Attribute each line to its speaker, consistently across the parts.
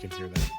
Speaker 1: can hear that.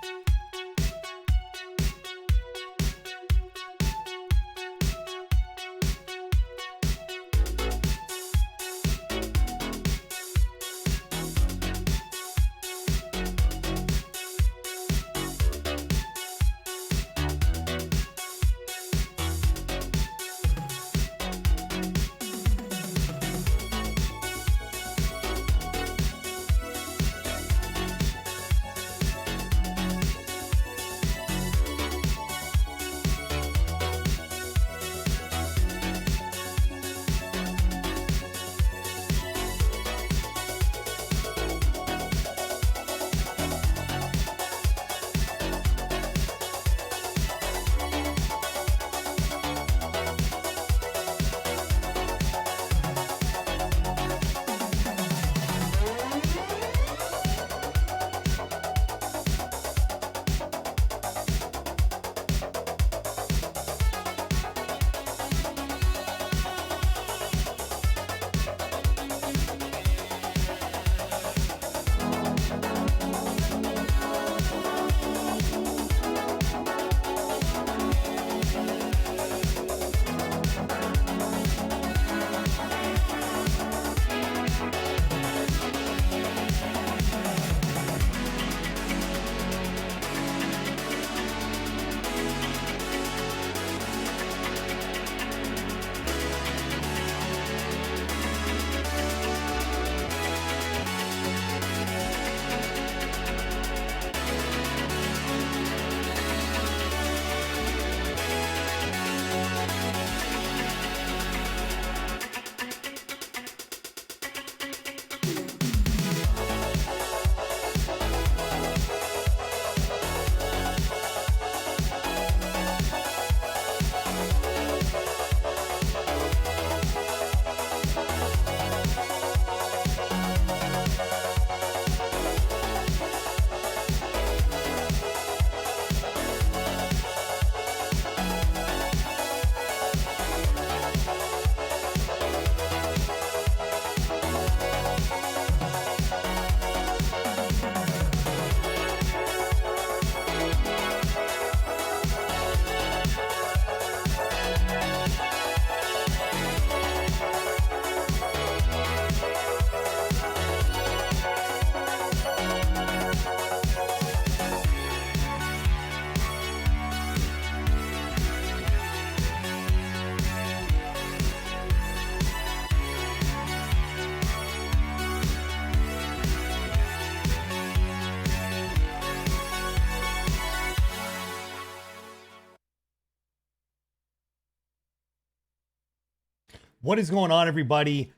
Speaker 1: What is going on, everybody?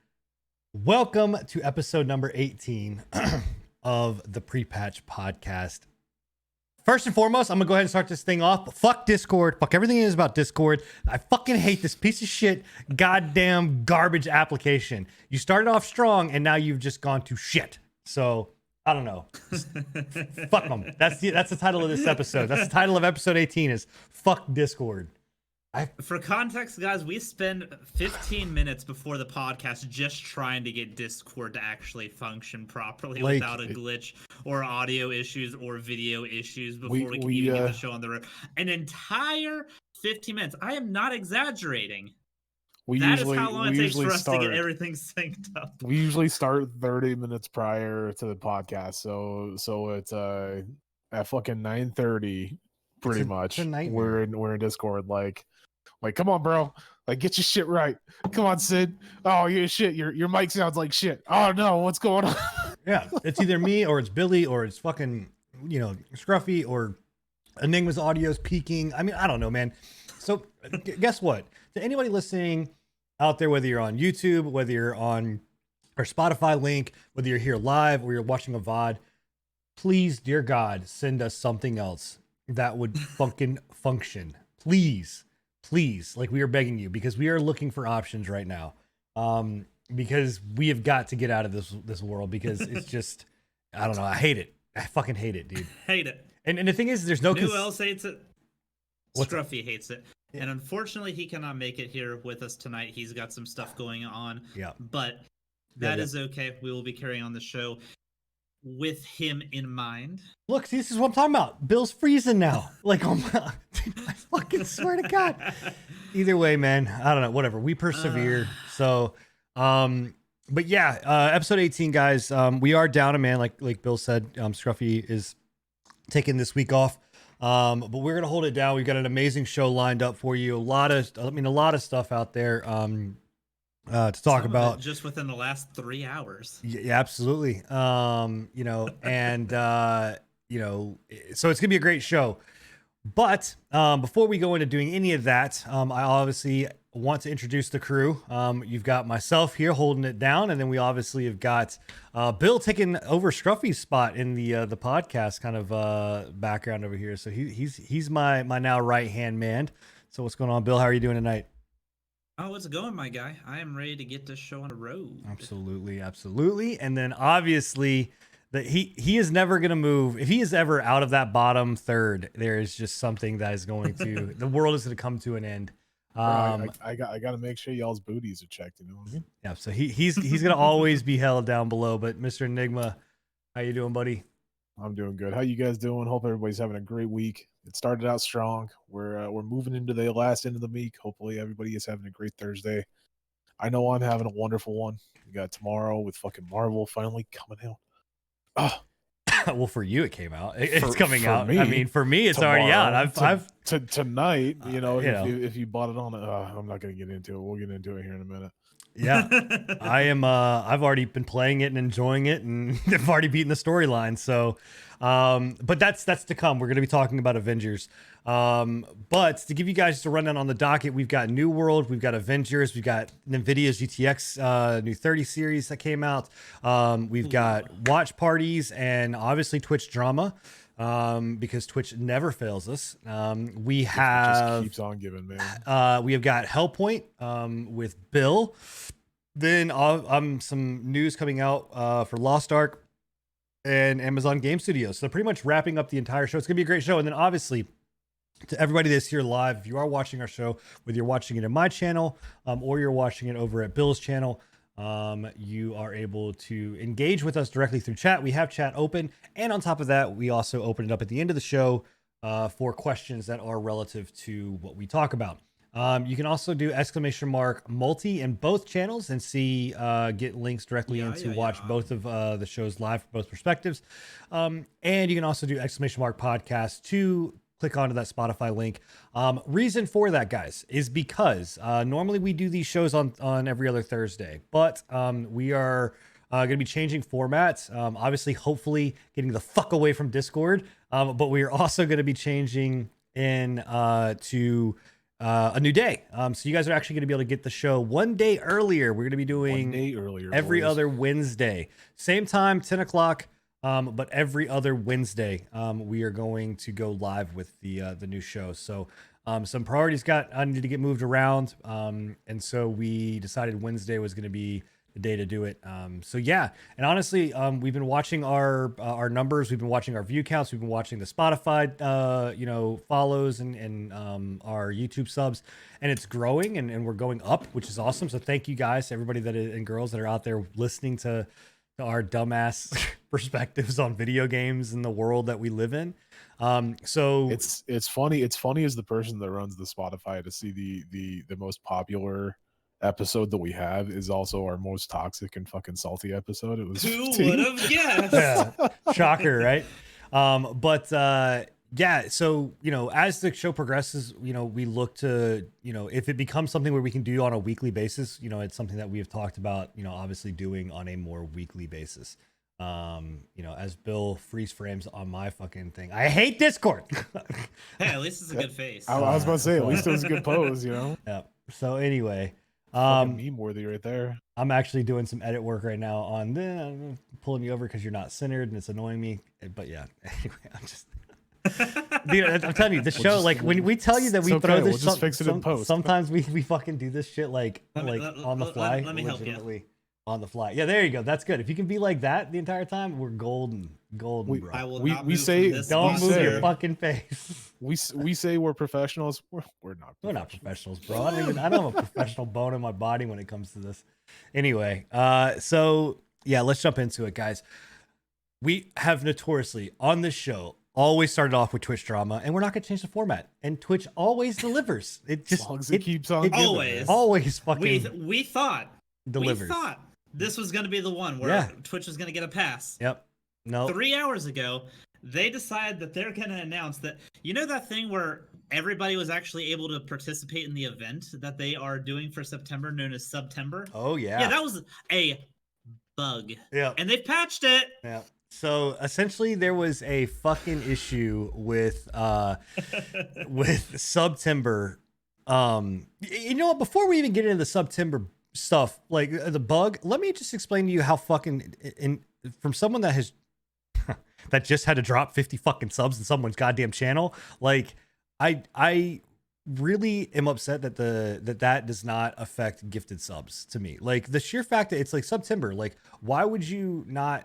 Speaker 1: Welcome to episode number 18 of the Pre-Patch Podcast. First and foremost, I'm gonna go ahead and start this thing off. Fuck Discord. Fuck everything it is about Discord. I fucking hate this piece of shit, goddamn garbage application. You started off strong and now you've just gone to shit. So I don't know. Fuck them. That's the title of this episode. That's the title of episode 18 is Fuck Discord.
Speaker 2: For context, guys, we spent 15 minutes before the podcast just trying to get Discord to actually function properly without a glitch or audio issues or video issues before we can even get the show on the road. An entire 15 minutes. I am not exaggerating. That is how long it takes for us to get everything synced up.
Speaker 3: We usually start 30 minutes prior to the podcast, so it's at fucking 9:30 pretty much. We're in Discord like come on, bro. Like, get your shit right. Come on, Sid. Oh, yeah, shit. Your mic sounds like shit. Oh no, what's going on?
Speaker 1: Yeah, it's either me or it's Billy or it's fucking, Scruffy or Enigma's audio's peaking. I mean, I don't know, man. So guess what? To anybody listening out there, whether you're on YouTube, whether you're on our Spotify link, whether you're here live or you're watching a VOD, please, dear God, send us something else that would fucking function. Please, like, we are begging you, because we are looking for options right now. Because we have got to get out of this world, because it's just, I don't know. I hate it. I fucking hate it, dude.
Speaker 2: Hate it.
Speaker 1: And the thing is, there's no...
Speaker 2: Who else hates it? Scruffy hates it. Yeah. And unfortunately, he cannot make it here with us tonight. He's got some stuff going on.
Speaker 1: Yeah.
Speaker 2: But that is okay. We will be carrying on the show. with him in mind.
Speaker 1: Look, this is what I'm talking about. Bill's freezing now. Like, oh my, I fucking swear to God. Either way, man, I don't know. Whatever. We persevere. But yeah, episode 18, guys. We are down a man, like Bill said. Scruffy is taking this week off. But we're gonna hold it down. We've got an amazing show lined up for you. A lot of stuff out there to talk about
Speaker 2: just within the last 3 hours.
Speaker 1: Yeah, absolutely. You know, and you know, so it's gonna be a great show. But before we go into doing any of that, I obviously want to introduce the crew. You've got myself here holding it down, and then we obviously have got Bill taking over Scruffy's spot in the podcast kind of background over here. So he's my now right hand man. So what's going on, Bill? How are you doing tonight?
Speaker 2: Oh, it's going, my guy. I am ready to get this show on the road.
Speaker 1: Absolutely. And then obviously that he is never going to move. If he is ever out of that bottom third, there is just something that is going to, the world is going to come to an end.
Speaker 3: I got to make sure y'all's booties are checked. You know what I mean?
Speaker 1: Yeah. So he's going to always be held down below. But Mr. Enigma, how you doing, buddy?
Speaker 3: I'm doing good. How you guys doing? Hope everybody's having a great week. It started out strong. We're moving into the last end of the week. Hopefully everybody is having a great Thursday. I know I'm having a wonderful one. We got tomorrow with fucking Marvel finally coming out.
Speaker 1: Well, for you it came out. It's coming out.
Speaker 3: Me,
Speaker 1: I mean, for me it's
Speaker 3: tomorrow,
Speaker 1: already out.
Speaker 3: Tonight. You know, if you bought it on, I'm not gonna get into it. We'll get into it here in a minute.
Speaker 1: Yeah, I am. I've already been playing it and enjoying it, and I've already beaten the storyline. So, but that's to come. We're going to be talking about Avengers. But to give you guys just a rundown on the docket, we've got New World, we've got Avengers, we've got NVIDIA's GTX new 30 series that came out. We've got watch parties and obviously Twitch drama. Because Twitch never fails us. We have
Speaker 3: just keeps on giving, man.
Speaker 1: We have got Hellpoint with Bill. Then some news coming out for Lost Ark and Amazon Game Studios. So pretty much wrapping up the entire show. It's gonna be a great show. And then obviously to everybody that's here live, if you are watching our show, whether you're watching it in my channel or you're watching it over at Bill's channel, you are able to engage with us directly through chat. We have chat open, and on top of that, we also open it up at the end of the show for questions that are relative to what we talk about. You can also do ! multi in both channels and see get links directly watch both of the shows live from both perspectives. And you can also do ! podcast to click onto that Spotify link. Reason for that, guys, is because normally we do these shows on every other Thursday, but we are going to be changing formats. Obviously, hopefully getting the fuck away from Discord, but we are also going to be changing in to a new day. So you guys are actually going to be able to get the show one day earlier. We're going to be doing
Speaker 3: 1 day earlier,
Speaker 1: every other Wednesday, same time, 10 o'clock. But every other Wednesday, we are going to go live with the new show. So some priorities needed to get moved around, and so we decided Wednesday was going to be the day to do it. So yeah, and honestly, we've been watching our numbers, we've been watching our view counts, we've been watching the Spotify follows and our YouTube subs, and it's growing and we're going up, which is awesome. So thank you guys, everybody and girls that are out there listening to our dumbass perspectives on video games and the world that we live in. So
Speaker 3: it's funny. It's funny as the person that runs the Spotify to see the most popular episode that we have is also our most toxic and fucking salty episode. It was
Speaker 2: who would have guessed?
Speaker 1: Yeah. Shocker, right? Yeah, so, as the show progresses, we look to, if it becomes something where we can do on a weekly basis, it's something that we have talked about, obviously doing on a more weekly basis. As Bill freeze frames on my fucking thing. I hate Discord.
Speaker 2: Hey, at least it's a good face.
Speaker 3: I was about to say, at least it was a good pose,
Speaker 1: Yeah. So anyway,
Speaker 3: meme worthy right there.
Speaker 1: I'm actually doing some edit work right now on I'm pulling you over because you're not centered and it's annoying me. But yeah, anyway, I'm just... Dude, I'm telling you, the show, when we tell you that we throw this,
Speaker 3: just fix it in post.
Speaker 1: Sometimes we fucking do this shit on the fly.
Speaker 2: Let me help you.
Speaker 1: On the fly. Yeah, there you go. That's good. If you can be like that the entire time, we're golden, bro.
Speaker 2: I will
Speaker 3: we say
Speaker 1: don't move your fucking face.
Speaker 3: We say we're professionals. We're not.
Speaker 1: We're not professionals, bro. I don't have a professional bone in my body when it comes to this. Anyway, so yeah, let's jump into it, guys. we have notoriously on this show always started off with Twitch drama, and we're not going to change the format. And Twitch always delivers. It just
Speaker 3: as long as it keeps on giving,
Speaker 1: always fucking
Speaker 2: we thought
Speaker 1: delivers.
Speaker 2: We thought this was going to be the one where Twitch was going to get a pass.
Speaker 1: Yep. No.
Speaker 2: 3 hours ago, they decided that they're going to announce that, you know, that thing where everybody was actually able to participate in the event that they are doing for September, known as September.
Speaker 1: Oh yeah.
Speaker 2: Yeah, that was a bug.
Speaker 1: Yeah.
Speaker 2: And they've patched it.
Speaker 1: Yeah. So essentially there was a fucking issue with with September. You know what, before we even get into the September stuff, like the bug, let me just explain to you how fucking from someone that has that just had to drop 50 fucking subs in someone's goddamn channel. Like I really am upset that that does not affect gifted subs to me. Like the sheer fact that it's like September, like why would you not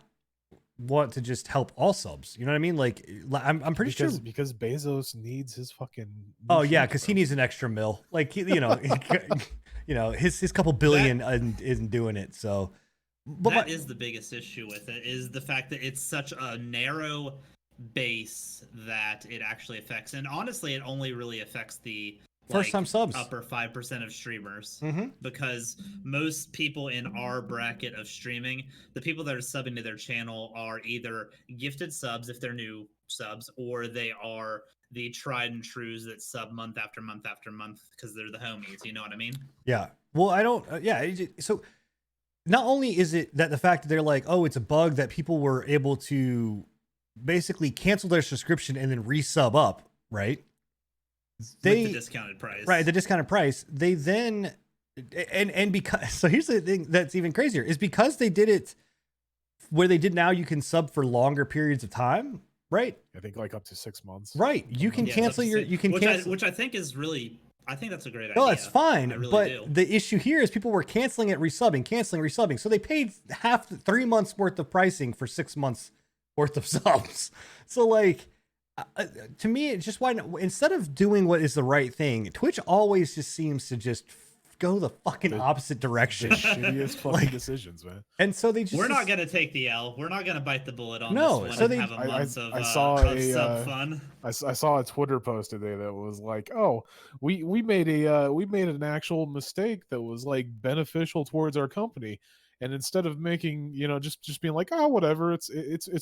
Speaker 1: want to just help all subs? You know what I mean? Like I'm pretty sure
Speaker 3: because Bezos needs his fucking
Speaker 1: oh yeah, because he needs an extra mil. Like you know, you know his couple billion isn't doing it. So
Speaker 2: but that is the biggest issue with it, is the fact that it's such a narrow base that it actually affects. And honestly, it only really affects the
Speaker 1: first time subs,
Speaker 2: upper 5% of streamers,
Speaker 1: because
Speaker 2: most people in our bracket of streaming, the people that are subbing to their channel are either gifted subs if they're new subs, or they are the tried and trues that sub month after month after month because they're the homies. You know what I mean?
Speaker 1: Yeah. Well, I don't. So not only is it that the fact that they're like, oh, it's a bug that people were able to basically cancel their subscription and then resub up, right?
Speaker 2: With the discounted price.
Speaker 1: Right, the discounted price. They then and because so here's the thing that's even crazier is because they did it where they did now you can sub for longer periods of time, right?
Speaker 3: I think like up to 6 months.
Speaker 1: Right. You can cancel your
Speaker 2: which I think is really, I think that's a great idea.
Speaker 1: No, that's fine.
Speaker 2: Really
Speaker 1: but
Speaker 2: do.
Speaker 1: The issue here is people were canceling it, resubbing. So they paid 3 months worth of pricing for 6 months worth of subs. So like to me, it's just why instead of doing what is the right thing, Twitch always just seems to just go the fucking opposite direction.
Speaker 3: The shittiest fucking decisions, man.
Speaker 1: And so they
Speaker 2: we're not gonna take the L. We're not gonna bite the bullet on
Speaker 1: no,
Speaker 2: this one.
Speaker 1: So they
Speaker 2: have a month
Speaker 3: I saw
Speaker 2: sub fun.
Speaker 3: I saw a Twitter post today that was like, oh, we made an actual mistake that was like beneficial towards our company. And instead of making, you know, just being like, oh, whatever, it's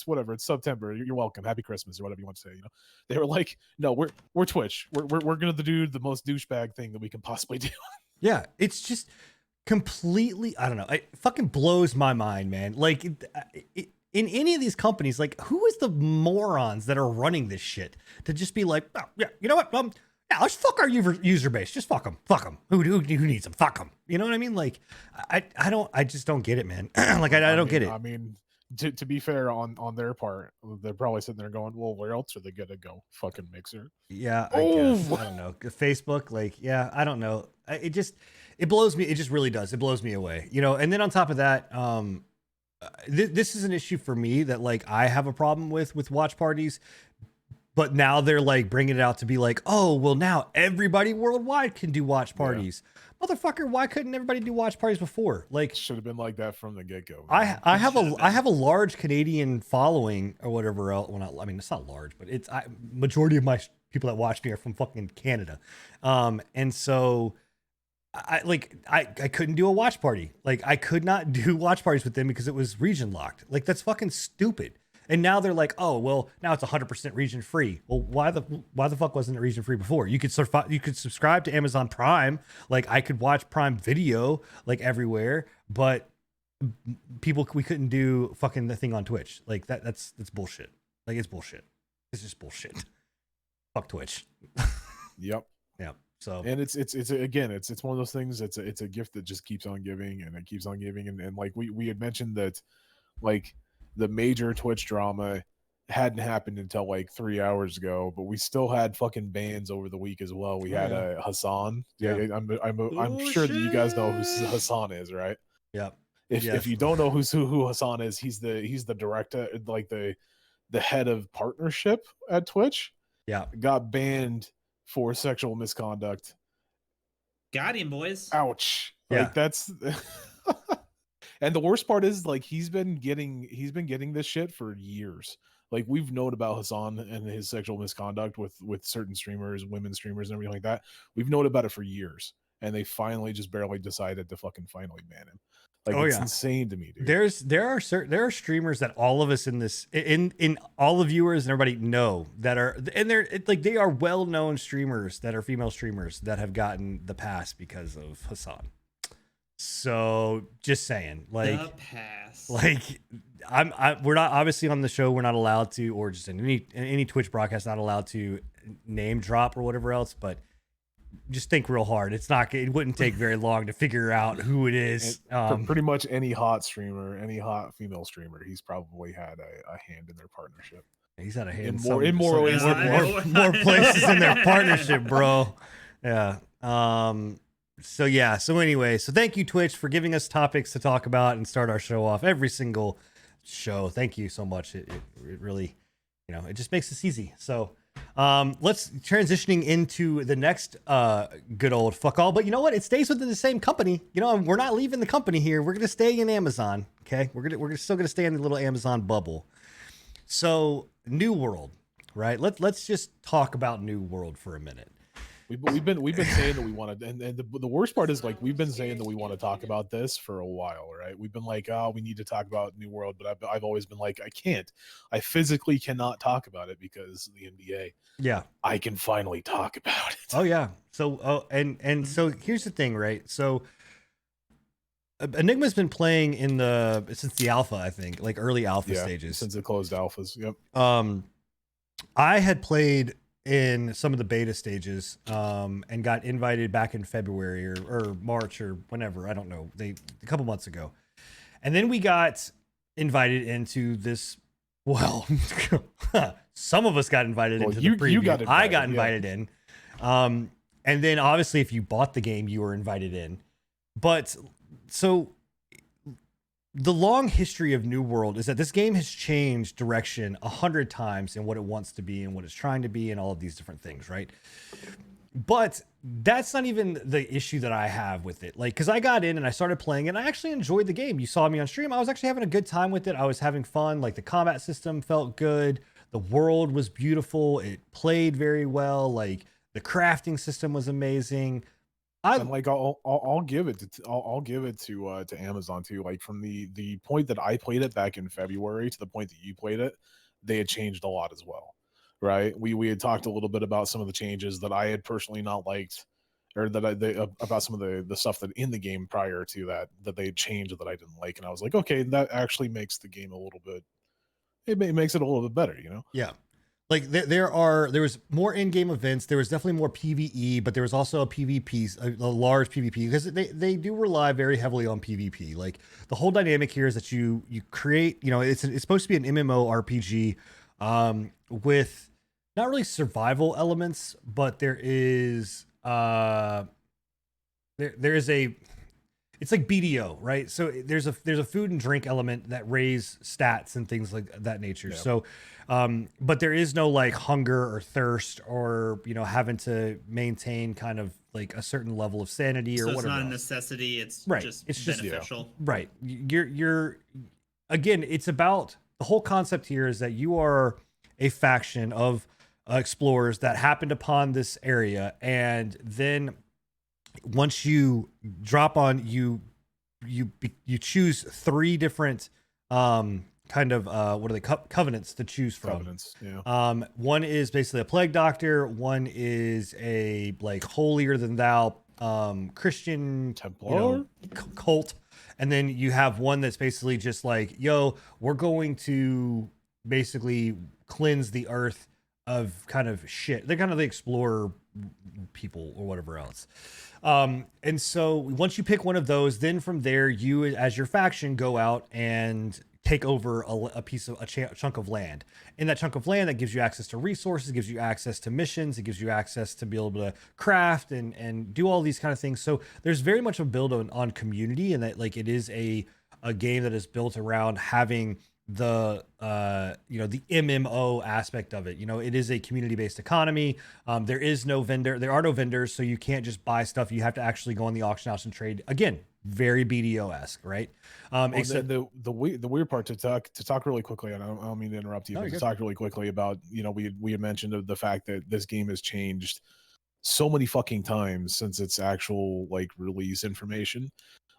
Speaker 3: whatever, it's September, you're welcome, happy Christmas, or whatever you want to say, you know, they were like, no, we're Twitch, we're gonna do the most douchebag thing that we can possibly do.
Speaker 1: Yeah, it's just completely, I don't know, it fucking blows my mind, man. Like in any of these companies, like who is the morons that are running this shit to just be like, oh, yeah, you know what, yeah, let's fuck our user base. Just fuck them. Who needs them? Fuck them. You know what I mean? Like, I just don't get it, man. Like, I don't get it.
Speaker 3: I mean, to be fair on their part, they're probably sitting there going, well, where else are they gonna go? Fucking Mixer.
Speaker 1: Yeah, I guess. I don't know. Facebook, like, yeah, I don't know. It blows me. It just really does. It blows me away. You know, and then on top of that, this is an issue for me that like I have a problem with watch parties. But now they're like bringing it out to be like, oh, well, now everybody worldwide can do watch parties. Yeah. Motherfucker, why couldn't everybody do watch parties before? Like,
Speaker 3: should have been like that from the get go.
Speaker 1: I have a large Canadian following or whatever else. Well, I mean, it's not large, but it's majority of my people that watch me are from fucking Canada, and so I couldn't do a watch party. Like, I could not do watch parties with them because it was region locked. Like, that's fucking stupid. And now they're like, oh, well, now it's 100% region free. Well, why the fuck wasn't it region free before? You could subscribe to Amazon Prime. Like, I could watch Prime Video like everywhere, but we couldn't do fucking the thing on Twitch. Like that's bullshit. Like, it's bullshit. It's just bullshit. Fuck Twitch.
Speaker 3: Yep.
Speaker 1: Yeah. So,
Speaker 3: and it's again, it's one of those things. It's a gift that just keeps on giving and it keeps on giving. And like we had mentioned that, like, the major Twitch drama hadn't happened until like 3 hours ago, but we still had fucking bans over the week as well. We had Hassan. Yeah, I'm sure that you guys know who Hassan is, right?
Speaker 1: Yeah.
Speaker 3: If you don't know who Hassan is, he's the director, like the head of partnership at Twitch.
Speaker 1: Yeah,
Speaker 3: got banned for sexual misconduct.
Speaker 2: Got him, boys.
Speaker 3: Ouch.
Speaker 1: Yeah,
Speaker 3: like that's. And the worst part is like he's been getting this shit for years. Like we've known about Hassan and his sexual misconduct with certain streamers, women streamers, and everything like that. We've known about it for years, and they finally just barely decided to fucking finally ban him. Like it's insane to me, dude.
Speaker 1: There are streamers that all of us in all the viewers and everybody know that are, and they are well known streamers that are female streamers that have gotten the pass because of Hassan. So just saying, like,
Speaker 2: the pass.
Speaker 1: Like we're not, obviously on the show we're not allowed to, or just in any Twitch broadcast not allowed to name drop or whatever else, but just think real hard. It wouldn't take very long to figure out who it is.
Speaker 3: Pretty much any hot streamer, any hot female streamer, he's probably had a hand in their partnership.
Speaker 1: He's had a hand
Speaker 3: in more ways,
Speaker 1: more places in their partnership, bro. Yeah. So anyway, thank you, Twitch, for giving us topics to talk about and start our show off every single show. Thank you so much. It really, it just makes this easy. So let's transitioning into the next good old fuck all. But you know what? It stays within the same company. We're not leaving the company here. We're gonna stay in Amazon. Okay, we're still gonna stay in the little Amazon bubble. So New World, right? Let's just talk about New World for a minute.
Speaker 3: We've been saying that we want to, and the worst part is like we've been saying that we want to talk about this for a while, right? We've been like, oh, we need to talk about New World, but I've always been like, I physically cannot talk about it because of the NBA.
Speaker 1: Yeah,
Speaker 3: I can finally talk about it.
Speaker 1: Oh yeah. So so here's the thing, right? So Enigma's been playing since the alpha, I think, like early alpha stages,
Speaker 3: since the closed alphas. Yep.
Speaker 1: I had played in some of the beta stages and got invited back in February or March or whenever, I don't know, a couple months ago. And then we got invited into this, some of us got invited into the preview. I got invited in. And then obviously if you bought the game, you were invited in. But so the long history of New World is that this game has changed direction 100 times in what it wants to be and what it's trying to be and all of these different things, right? But that's not even the issue that I have with it. Like, because I got in and I started playing and I actually enjoyed the game. You saw me on stream. I was actually having a good time with it. I was having fun. Like, the combat system felt good. The world was beautiful. It played very well. Like, the crafting system was amazing.
Speaker 3: I'll give it to Amazon too. Like from the point that I played it back in February to the point that you played it, they had changed a lot as well, right? We had talked a little bit about some of the changes that I had personally not liked, or that about some of the stuff that in the game prior to that they changed that I didn't like, and I was like, okay, that actually makes the game it makes it a little bit better,
Speaker 1: Yeah. Like there was more in-game events. There was definitely more PvE, but there was also a PvP, a large PvP, because they do rely very heavily on PvP. Like the whole dynamic here is that you create, it's supposed to be an MMORPG with not really survival elements, but there is it's like BDO, right? So there's a food and drink element that raise stats and things like that nature. Yep. So, but there is no like hunger or thirst or, having to maintain kind of like a certain level of sanity or whatever. So
Speaker 2: it's not a necessity. It's just beneficial.
Speaker 1: Right. You're again, it's about the whole concept here is that you are a faction of explorers that happened upon this area, and then once you drop on, you choose 3 different kind of what are they, covenants to choose from.
Speaker 3: Covenants, yeah.
Speaker 1: One is basically a plague doctor. One is a like holier than thou Christian
Speaker 3: Templar
Speaker 1: cult, and then you have one that's basically just like, yo, we're going to basically cleanse the earth of kind of shit. They're kind of the explorer people or whatever else. And so once you pick one of those, then from there, you as your faction go out and take over a chunk of land. In that chunk of land, that gives you access to resources, gives you access to missions, it gives you access to be able to craft and do all these kind of things. So there's very much a build on community, and that like it is a game that is built around having the the MMO aspect of it. It is a community based economy. There are no vendors, so you can't just buy stuff. You have to actually go on the auction house and trade. Again, very BDO-esque, right?
Speaker 3: Except the weird part, to talk really quickly, and I don't mean to interrupt you, but to talk really quickly about, we had mentioned the fact that this game has changed so many fucking times since its actual like release information.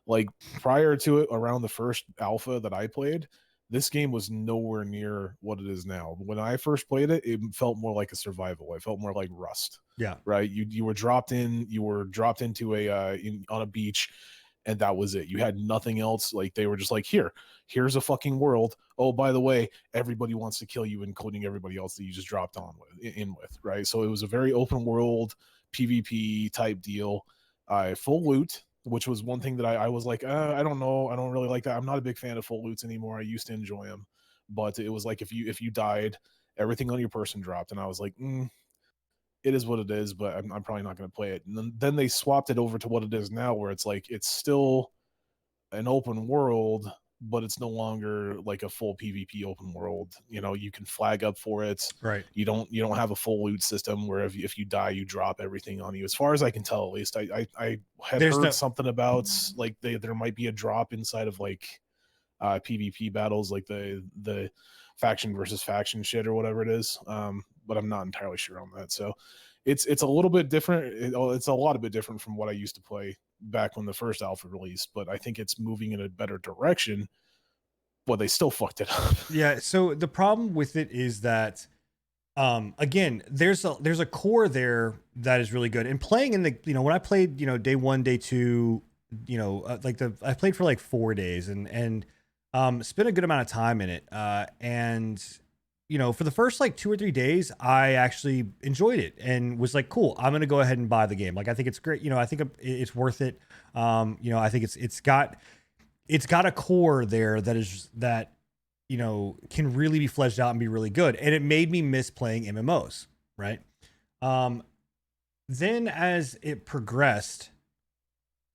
Speaker 3: Like prior to it, around the first alpha that I played, this game was nowhere near what it is now. When I first played it, it felt more like a survival. It felt more like Rust.
Speaker 1: Yeah.
Speaker 3: Right. You were dropped into on a beach, and that was it. You had nothing else. Like they were just like, here's a fucking world. Oh, by the way, everybody wants to kill you, including everybody else that you just dropped in with. Right. So it was a very open world PvP type deal. Full loot, which was one thing that I was like, I don't know. I don't really like that. I'm not a big fan of full loots anymore. I used to enjoy them, but it was like if you died, everything on your person dropped. And I was like, it is what it is, but I'm probably not going to play it. And then they swapped it over to what it is now, where it's like it's still an open world, but it's no longer like a full PvP open world. You can flag up for it.
Speaker 1: Right.
Speaker 3: You don't have a full loot system where if you die, you drop everything on you. As far as I can tell, at least I had heard something about like there might be a drop inside of like PvP battles, like the faction versus faction shit or whatever it is. But I'm not entirely sure on that. So it's a little bit different. It's a lot of bit different from what I used to play back when the first alpha released, but I think it's moving in a better direction. But they still fucked it up.
Speaker 1: Yeah. So the problem with it is that, again, there's a core there that is really good. And playing in the, when I played, day 1, day 2, I played for like 4 days and spent a good amount of time in it. And for the first like 2 or 3 days, I actually enjoyed it and was like, cool, I'm going to go ahead and buy the game. Like, I think it's great. I think it's worth it. I think it's got a core there that can really be fleshed out and be really good. And it made me miss playing MMOs. Right. Then as it progressed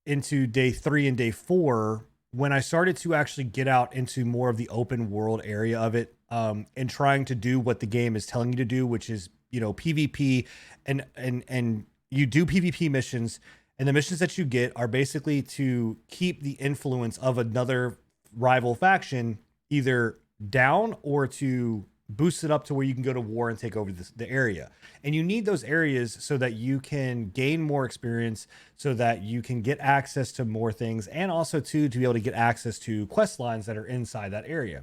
Speaker 1: into day 3 and day 4, when I started to actually get out into more of the open world area of it, and trying to do what the game is telling you to do, which is, PvP and you do PvP missions, and the missions that you get are basically to keep the influence of another rival faction either down or to boost it up to where you can go to war and take over the area. And you need those areas so that you can gain more experience, so that you can get access to more things, and also to be able to get access to quest lines that are inside that area.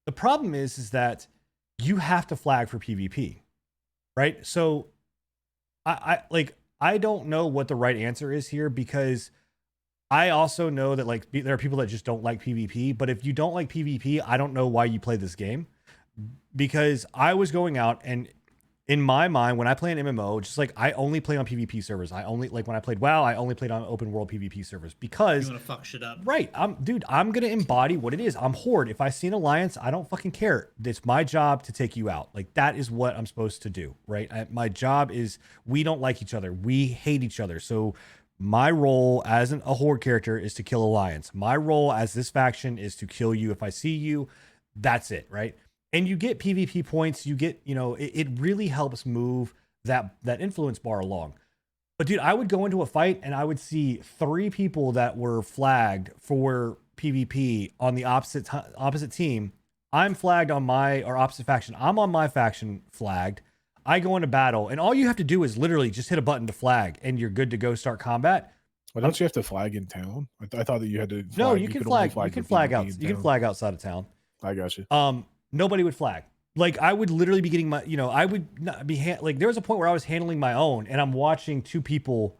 Speaker 1: The problem is that you have to flag for PvP, right? So I don't know what the right answer is here, because I also know that like there are people that just don't like PvP, but if you don't like PvP, I don't know why you play this game. Because I was going out, and in my mind, when I play an MMO, just like I only play on PvP servers. I only, like when I played WoW, I only played on open world PvP servers, because
Speaker 2: you want to fuck shit up.
Speaker 1: Right. I'm going to embody what it is. I'm Horde. If I see an alliance, I don't fucking care. It's my job to take you out. Like, that is what I'm supposed to do. Right. My job is, we don't like each other. We hate each other. So my role as a Horde character is to kill alliance. My role as this faction is to kill you if I see you. That's it. Right. And you get PvP points, you get, it really helps move that influence bar along. But dude, I would go into a fight and I would see 3 people that were flagged for PvP on the opposite team. I'm flagged on opposite faction. I'm on my faction flagged. I go into battle, and all you have to do is literally just hit a button to flag, and you're good to go start combat.
Speaker 3: Well, don't you have to flag in town? I thought that you had to flag.
Speaker 1: No, you can flag. You can flag out. You can flag outside of town.
Speaker 3: I got you.
Speaker 1: Nobody would flag. Like, I would literally be getting my, I would not be like, there was a point where I was handling my own, and I'm watching 2 people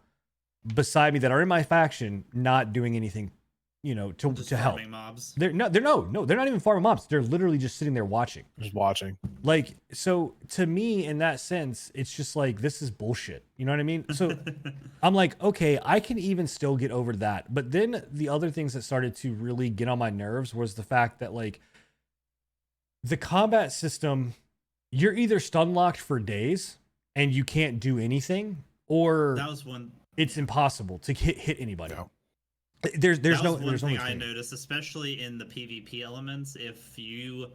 Speaker 1: beside me that are in my faction not doing anything, to help.
Speaker 2: Mobs.
Speaker 1: They're not even farming mobs. They're literally just sitting there watching.
Speaker 3: Just watching.
Speaker 1: Like, so to me, in that sense, it's just like, this is bullshit. You know what I mean? So I'm like, okay, I can even still get over that. But then the other things that started to really get on my nerves was the fact that, like, the combat system, you're either stun locked for days and you can't do anything, or
Speaker 2: that was one.
Speaker 1: It's impossible to hit anybody.
Speaker 3: No.
Speaker 1: There's no
Speaker 2: one thing I noticed, especially in the PvP elements. If you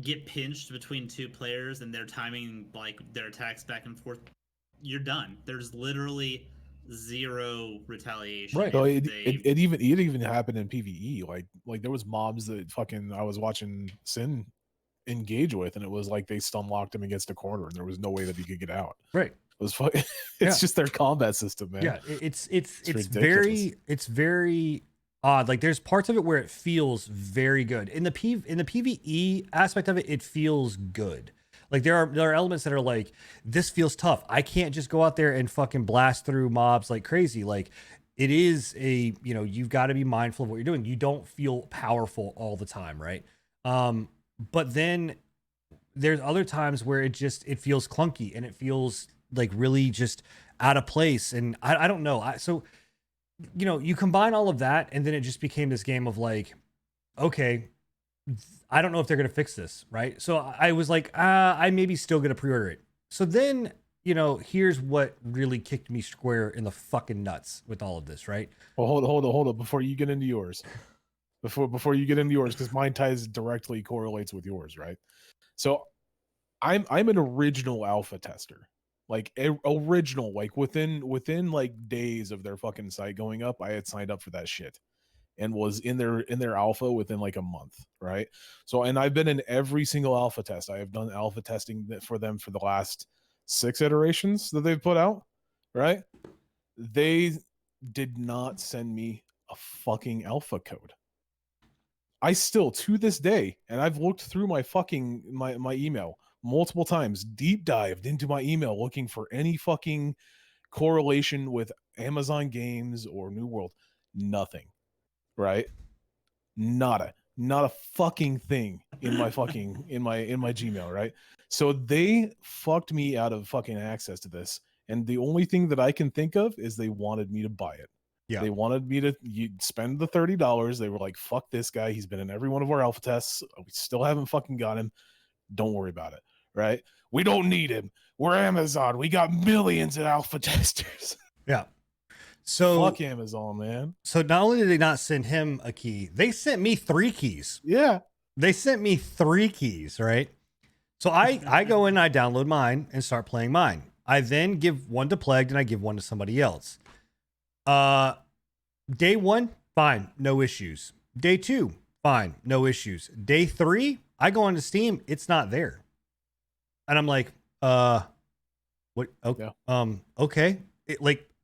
Speaker 2: get pinched between two players and they're timing like their attacks back and forth, you're done. There's literally zero retaliation.
Speaker 1: Right.
Speaker 3: So it even happened in PvE. Like there was mobs that fucking I was watching Sin engage with, and it was like they stun locked him against a corner, and there was no way that he could get out.
Speaker 1: Right.
Speaker 3: It was fucking. It's just their combat system, man.
Speaker 1: Yeah. It's very odd. Like there's parts of it where it feels very good. In the PvE aspect of it, it feels good. Like there are elements that are like, this feels tough. I can't just go out there and fucking blast through mobs like crazy. Like it is you've got to be mindful of what you're doing. You don't feel powerful all the time, right? But then there's other times where it feels clunky and it feels like really just out of place. And I don't know. So you combine all of that, and then it just became this game of like, okay, I don't know if they're going to fix this, right? So I was like, I maybe still going to pre-order it. So then, here's what really kicked me square in the fucking nuts with all of this, right?
Speaker 3: Well, hold on. Before you get into yours, because mine correlates with yours, right? So I'm an original alpha tester. Like original, like within like days of their fucking site going up, I had signed up for that shit and was in their alpha within like a month, right? So, and I've been in every single alpha test. I have done alpha testing for them for the last 6 iterations that they've put out, right? They did not send me a fucking alpha code. I still, to this day, and I've looked through my fucking my email multiple times, deep dived into my email looking for any fucking correlation with Amazon Games or New World. Nothing. Right? Not a fucking thing in my fucking in my Gmail, right? So they fucked me out of fucking access to this, and the only thing that I can think of is they wanted me to buy it. Yeah, they wanted me to spend the $30. They were like, fuck this guy, he's been in every one of our alpha tests, we still haven't fucking got him, don't worry about it, right? We don't need him, we're Amazon, we got millions of alpha testers.
Speaker 1: Yeah. So
Speaker 3: fuck Amazon, man.
Speaker 1: So not only did they not send him a key, they sent me 3 keys.
Speaker 3: Yeah.
Speaker 1: They sent me 3 keys, right? So I go in, I download mine and start playing mine. I then give one to Plagued and I give one to somebody else. Day 1, fine, no issues. Day 2, fine, no issues. Day 3, I go onto Steam, it's not there. And I'm like, what? Okay. Yeah. Okay.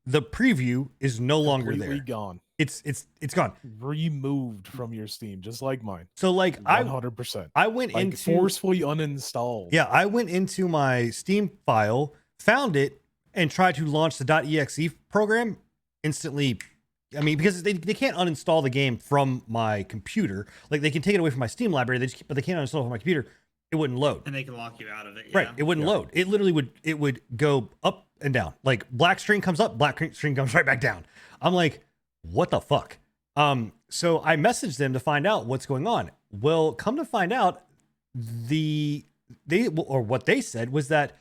Speaker 1: The preview is no longer there.
Speaker 3: Gone.
Speaker 1: It's gone.
Speaker 3: Removed from your Steam, just like mine.
Speaker 1: So like
Speaker 3: 100%.
Speaker 1: I went into
Speaker 3: forcefully uninstalled.
Speaker 1: Yeah, I went into my Steam file, found it, and tried to launch the .exe program. Instantly, I mean, because they can't uninstall the game from my computer. Like they can take it away from my Steam library, but they can't uninstall it from my computer. It wouldn't load.
Speaker 2: And they can lock you out of it. Yeah.
Speaker 1: Right. It wouldn't load. It literally would go up and down. Like black string comes up, black string comes right back down. I'm like, what the fuck? So I messaged them to find out what's going on. Well, come to find out, what they said was that,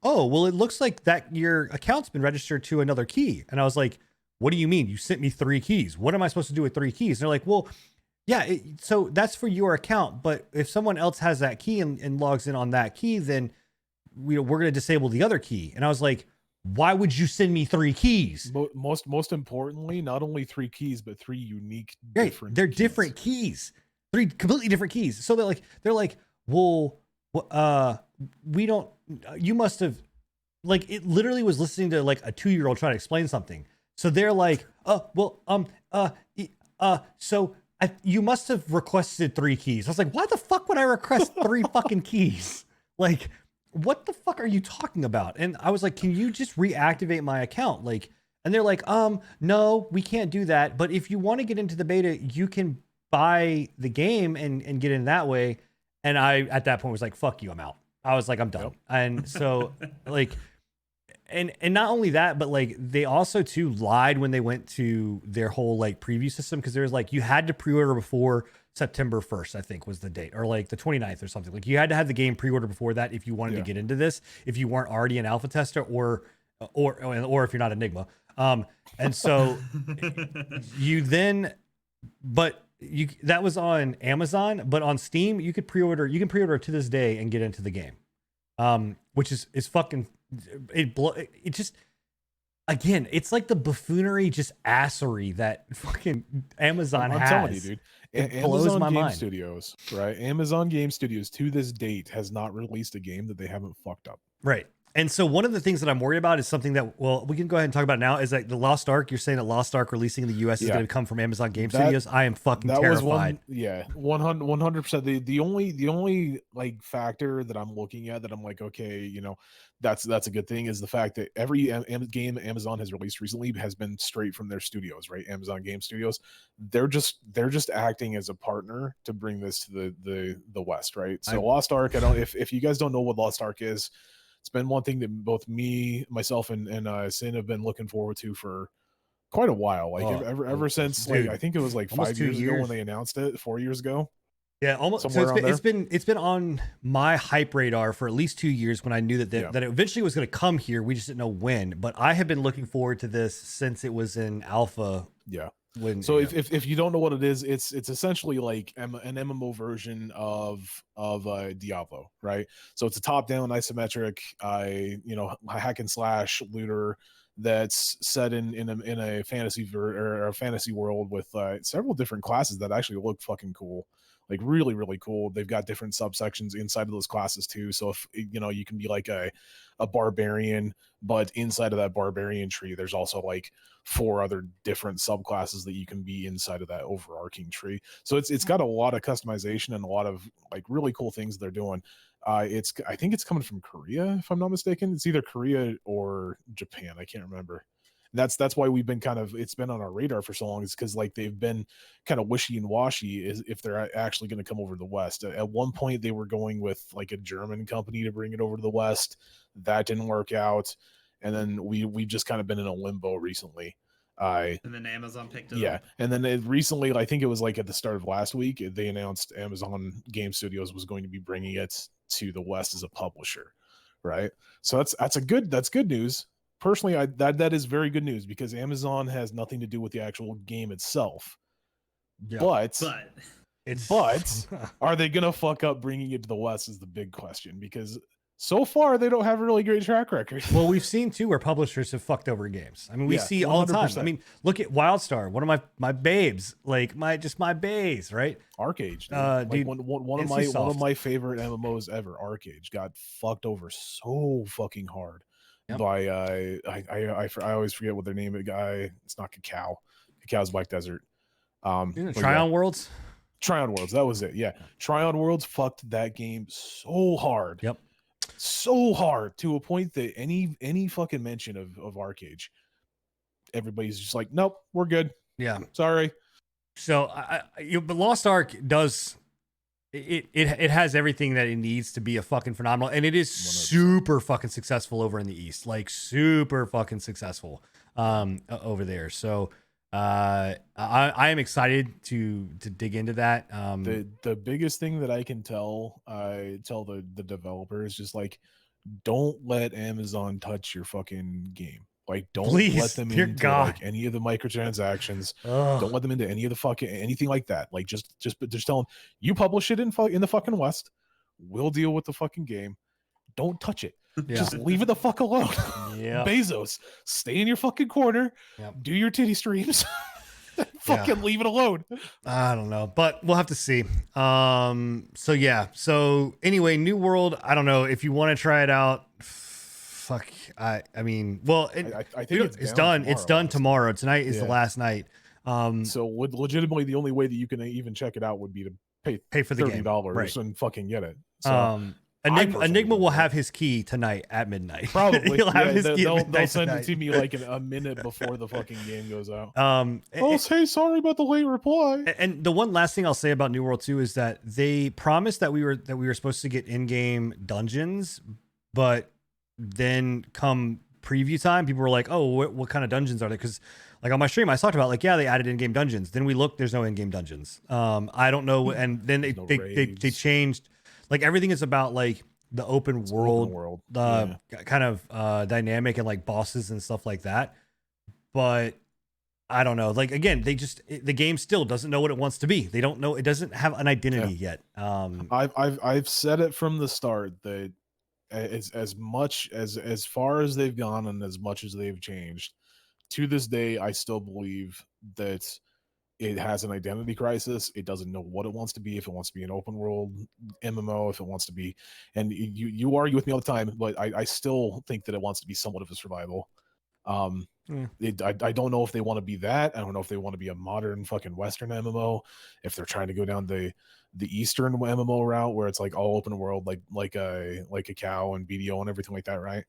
Speaker 1: oh, well, it looks like that your account's been registered to another key. And I was like, what do you mean? You sent me 3 keys. What am I supposed to do with 3 keys? And they're like, well, yeah, so that's for your account. But if someone else has that key and logs in on that key, then we're going to disable the other key. And I was like, why would you send me 3 keys?
Speaker 3: Most importantly, not only 3 keys, but 3 unique
Speaker 1: different They're keys. Different keys. 3 completely different keys. So they're like, well, we don't, you must have, like, it literally was listening to like a 2-year-old try to explain something. So they're like, so you must have requested 3 keys. I was like, why the fuck would I request 3 fucking keys? Like, what the fuck are you talking about? And I was like, can you just reactivate my account? Like, and they're like, no, we can't do that. But if you want to get into the beta, you can buy the game and get in that way. And I, at that point, was like, fuck you, I'm out. I was like, I'm done. Yep. And so like, and not only that, but like they also too lied when they went to their whole like preview system. Cause there was like, you had to pre-order before September 1st, I think was the date, or like the 29th or something. Like you had to have the game pre-order before that if you wanted to get into this, if you weren't already an alpha tester or if you're not Enigma. And so you then, but you that was on Amazon, but on Steam you could pre-order. You can pre-order to this day and get into the game, which is fucking it just. Again, it's like the buffoonery, just assery that fucking Amazon has. I'm telling you, dude.
Speaker 3: Amazon Game Studios, right? Amazon Game Studios to this date has not released a game that they haven't fucked up.
Speaker 1: Right. And so one of the things that I'm worried about is something that, well, we can go ahead and talk about now, is like the Lost Ark. You're saying that Lost Ark releasing in the US is going to come from Amazon Game Studios. I am fucking terrified.
Speaker 3: 100%. The only like factor that I'm looking at that I'm like, okay, you know, that's a good thing is the fact that every game Amazon has released recently has been straight from their studios, right? Amazon Game Studios. They're just acting as a partner to bring this to the West, right? So Lost Ark, if you guys don't know what Lost Ark is, it's been one thing that both myself and Sin have been looking forward to for quite a while. Like ever since, dude, like I think it was like 5 years ago when they announced it, 4 years ago.
Speaker 1: Yeah, almost. So it's been on my hype radar for at least 2 years when I knew that it eventually was going to come here. We just didn't know when. But I have been looking forward to this since it was in alpha.
Speaker 3: Yeah. If you don't know what it is, it's essentially like an MMO version of Diablo, right? So it's a top-down isometric, hack and slash looter that's set in a fantasy or a fantasy world with several different classes that actually look fucking cool. Like really, really cool. They've got different subsections inside of those classes too. So if you can be like a barbarian, but inside of that barbarian tree, there's also like 4 other different subclasses that you can be inside of that overarching tree. So it's got a lot of customization and a lot of like really cool things they're doing. I think it's coming from Korea, if I'm not mistaken. It's either Korea or Japan. I can't remember. That's why we've been it's been on our radar for so long, is because like they've been kind of wishy and washy is if they're actually going to come over to the West. At one point they were going with like a German company to bring it over to the West. That didn't work out. And then we've just kind of been in a limbo recently.
Speaker 2: And then Amazon picked it up.
Speaker 3: Yeah. And then recently, I think it was like at the start of last week, they announced Amazon Game Studios was going to be bringing it to the West as a publisher. Right. So that's good news. Personally, that is very good news because Amazon has nothing to do with the actual game itself. Yeah. But are they gonna fuck up bringing it to the West is the big question, because so far they don't have a really great track record.
Speaker 1: Well, we've seen too where publishers have fucked over games. I mean, we see 100%. All the time. I mean, look at WildStar, one of my babes, like my babes, right?
Speaker 3: ArcAge, dude, one of my favorite MMOs ever. ArcAge got fucked over so fucking hard. Yep. By I always forget what their name is. Guy, it's not Cacao. Cacao's Black Desert.
Speaker 1: Tryon Worlds.
Speaker 3: Tryon Worlds, that was it. Yeah, Tryon Worlds fucked that game so hard.
Speaker 1: Yep,
Speaker 3: so hard to a point that any fucking mention of ArcAge, everybody's just like, nope, we're good.
Speaker 1: Yeah,
Speaker 3: sorry.
Speaker 1: So but Lost Ark does. It has everything that it needs to be a fucking phenomenal, and it is 100%. Super fucking successful over in the East, like super fucking successful over there. So I am excited to dig into that.
Speaker 3: The biggest thing that I can tell the developers, just like, don't let Amazon touch your fucking game. Like, don't let them into like any of the microtransactions. Don't let them into any of the fucking anything like that. Like, just tell them, you publish it in the fucking West. We'll deal with the fucking game. Don't touch it. Yeah. Just leave it the fuck alone. Yeah. Bezos, stay in your fucking corner. Yep. Do your titty streams. Fucking leave it alone.
Speaker 1: I don't know, but we'll have to see. So anyway, New World. I don't know if you want to try it out. Fuck. I mean, well, I think it's done. Tomorrow, it's done tomorrow. Tonight is the last night.
Speaker 3: So legitimately the only way that you can even check it out would be to pay for the $30 and fucking get it. So
Speaker 1: Enigma will have his key tonight at midnight.
Speaker 3: Probably. He'll have his key they'll send it to me like a minute before the fucking game goes out. Hey, sorry about the late reply.
Speaker 1: And the one last thing I'll say about New World 2 is that they promised that we were supposed to get in-game dungeons, but then come preview time, people were like, oh, what kind of dungeons are there? Because like on my stream I talked about, like, yeah, they added in-game dungeons. Then we looked, there's no in-game dungeons. I don't know. And then they changed, like, everything is about like the open world, kind of dynamic and like bosses and stuff like that. but I don't know. Like again, the game still doesn't know what it wants to be. They don't know. It doesn't have an identity yet.
Speaker 3: I've said it from the start that as much as far as they've gone and as much as they've changed, to this day, I still believe that it has an identity crisis. It doesn't know what it wants to be. If it wants to be an open world MMO, if it wants to be, and you argue with me all the time, but I still think that it wants to be somewhat of a survival. I don't know if they want to be that. I don't know if they want to be a modern fucking Western MMO. If they're trying to go down the Eastern MMO route where it's like all open world, like a cow and BDO and everything like that, right?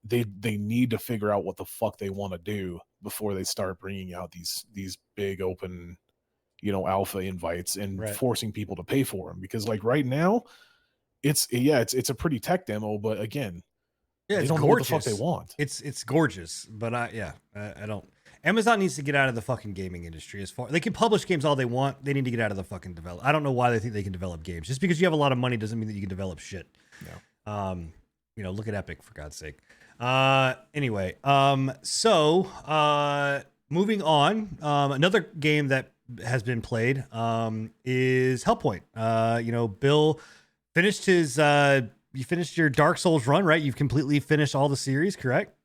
Speaker 3: They need to figure out what the fuck they want to do before they start bringing out these big open, alpha invites and forcing people to pay for them. Because like right now, it's a pretty tech demo, but again,
Speaker 1: it's
Speaker 3: don't
Speaker 1: gorgeous.
Speaker 3: Know what the fuck they want.
Speaker 1: It's gorgeous, but I don't. Amazon needs to get out of the fucking gaming industry. As far they can publish games all they want, they need to get out of the fucking develop. I don't know why they think they can develop games. Just because you have a lot of money doesn't mean that you can develop shit.
Speaker 3: No.
Speaker 1: Look at Epic for God's sake. Anyway, so moving on. Another game that has been played is Hellpoint. Bill finished his you finished your Dark Souls run, right? You've completely finished all the series, correct?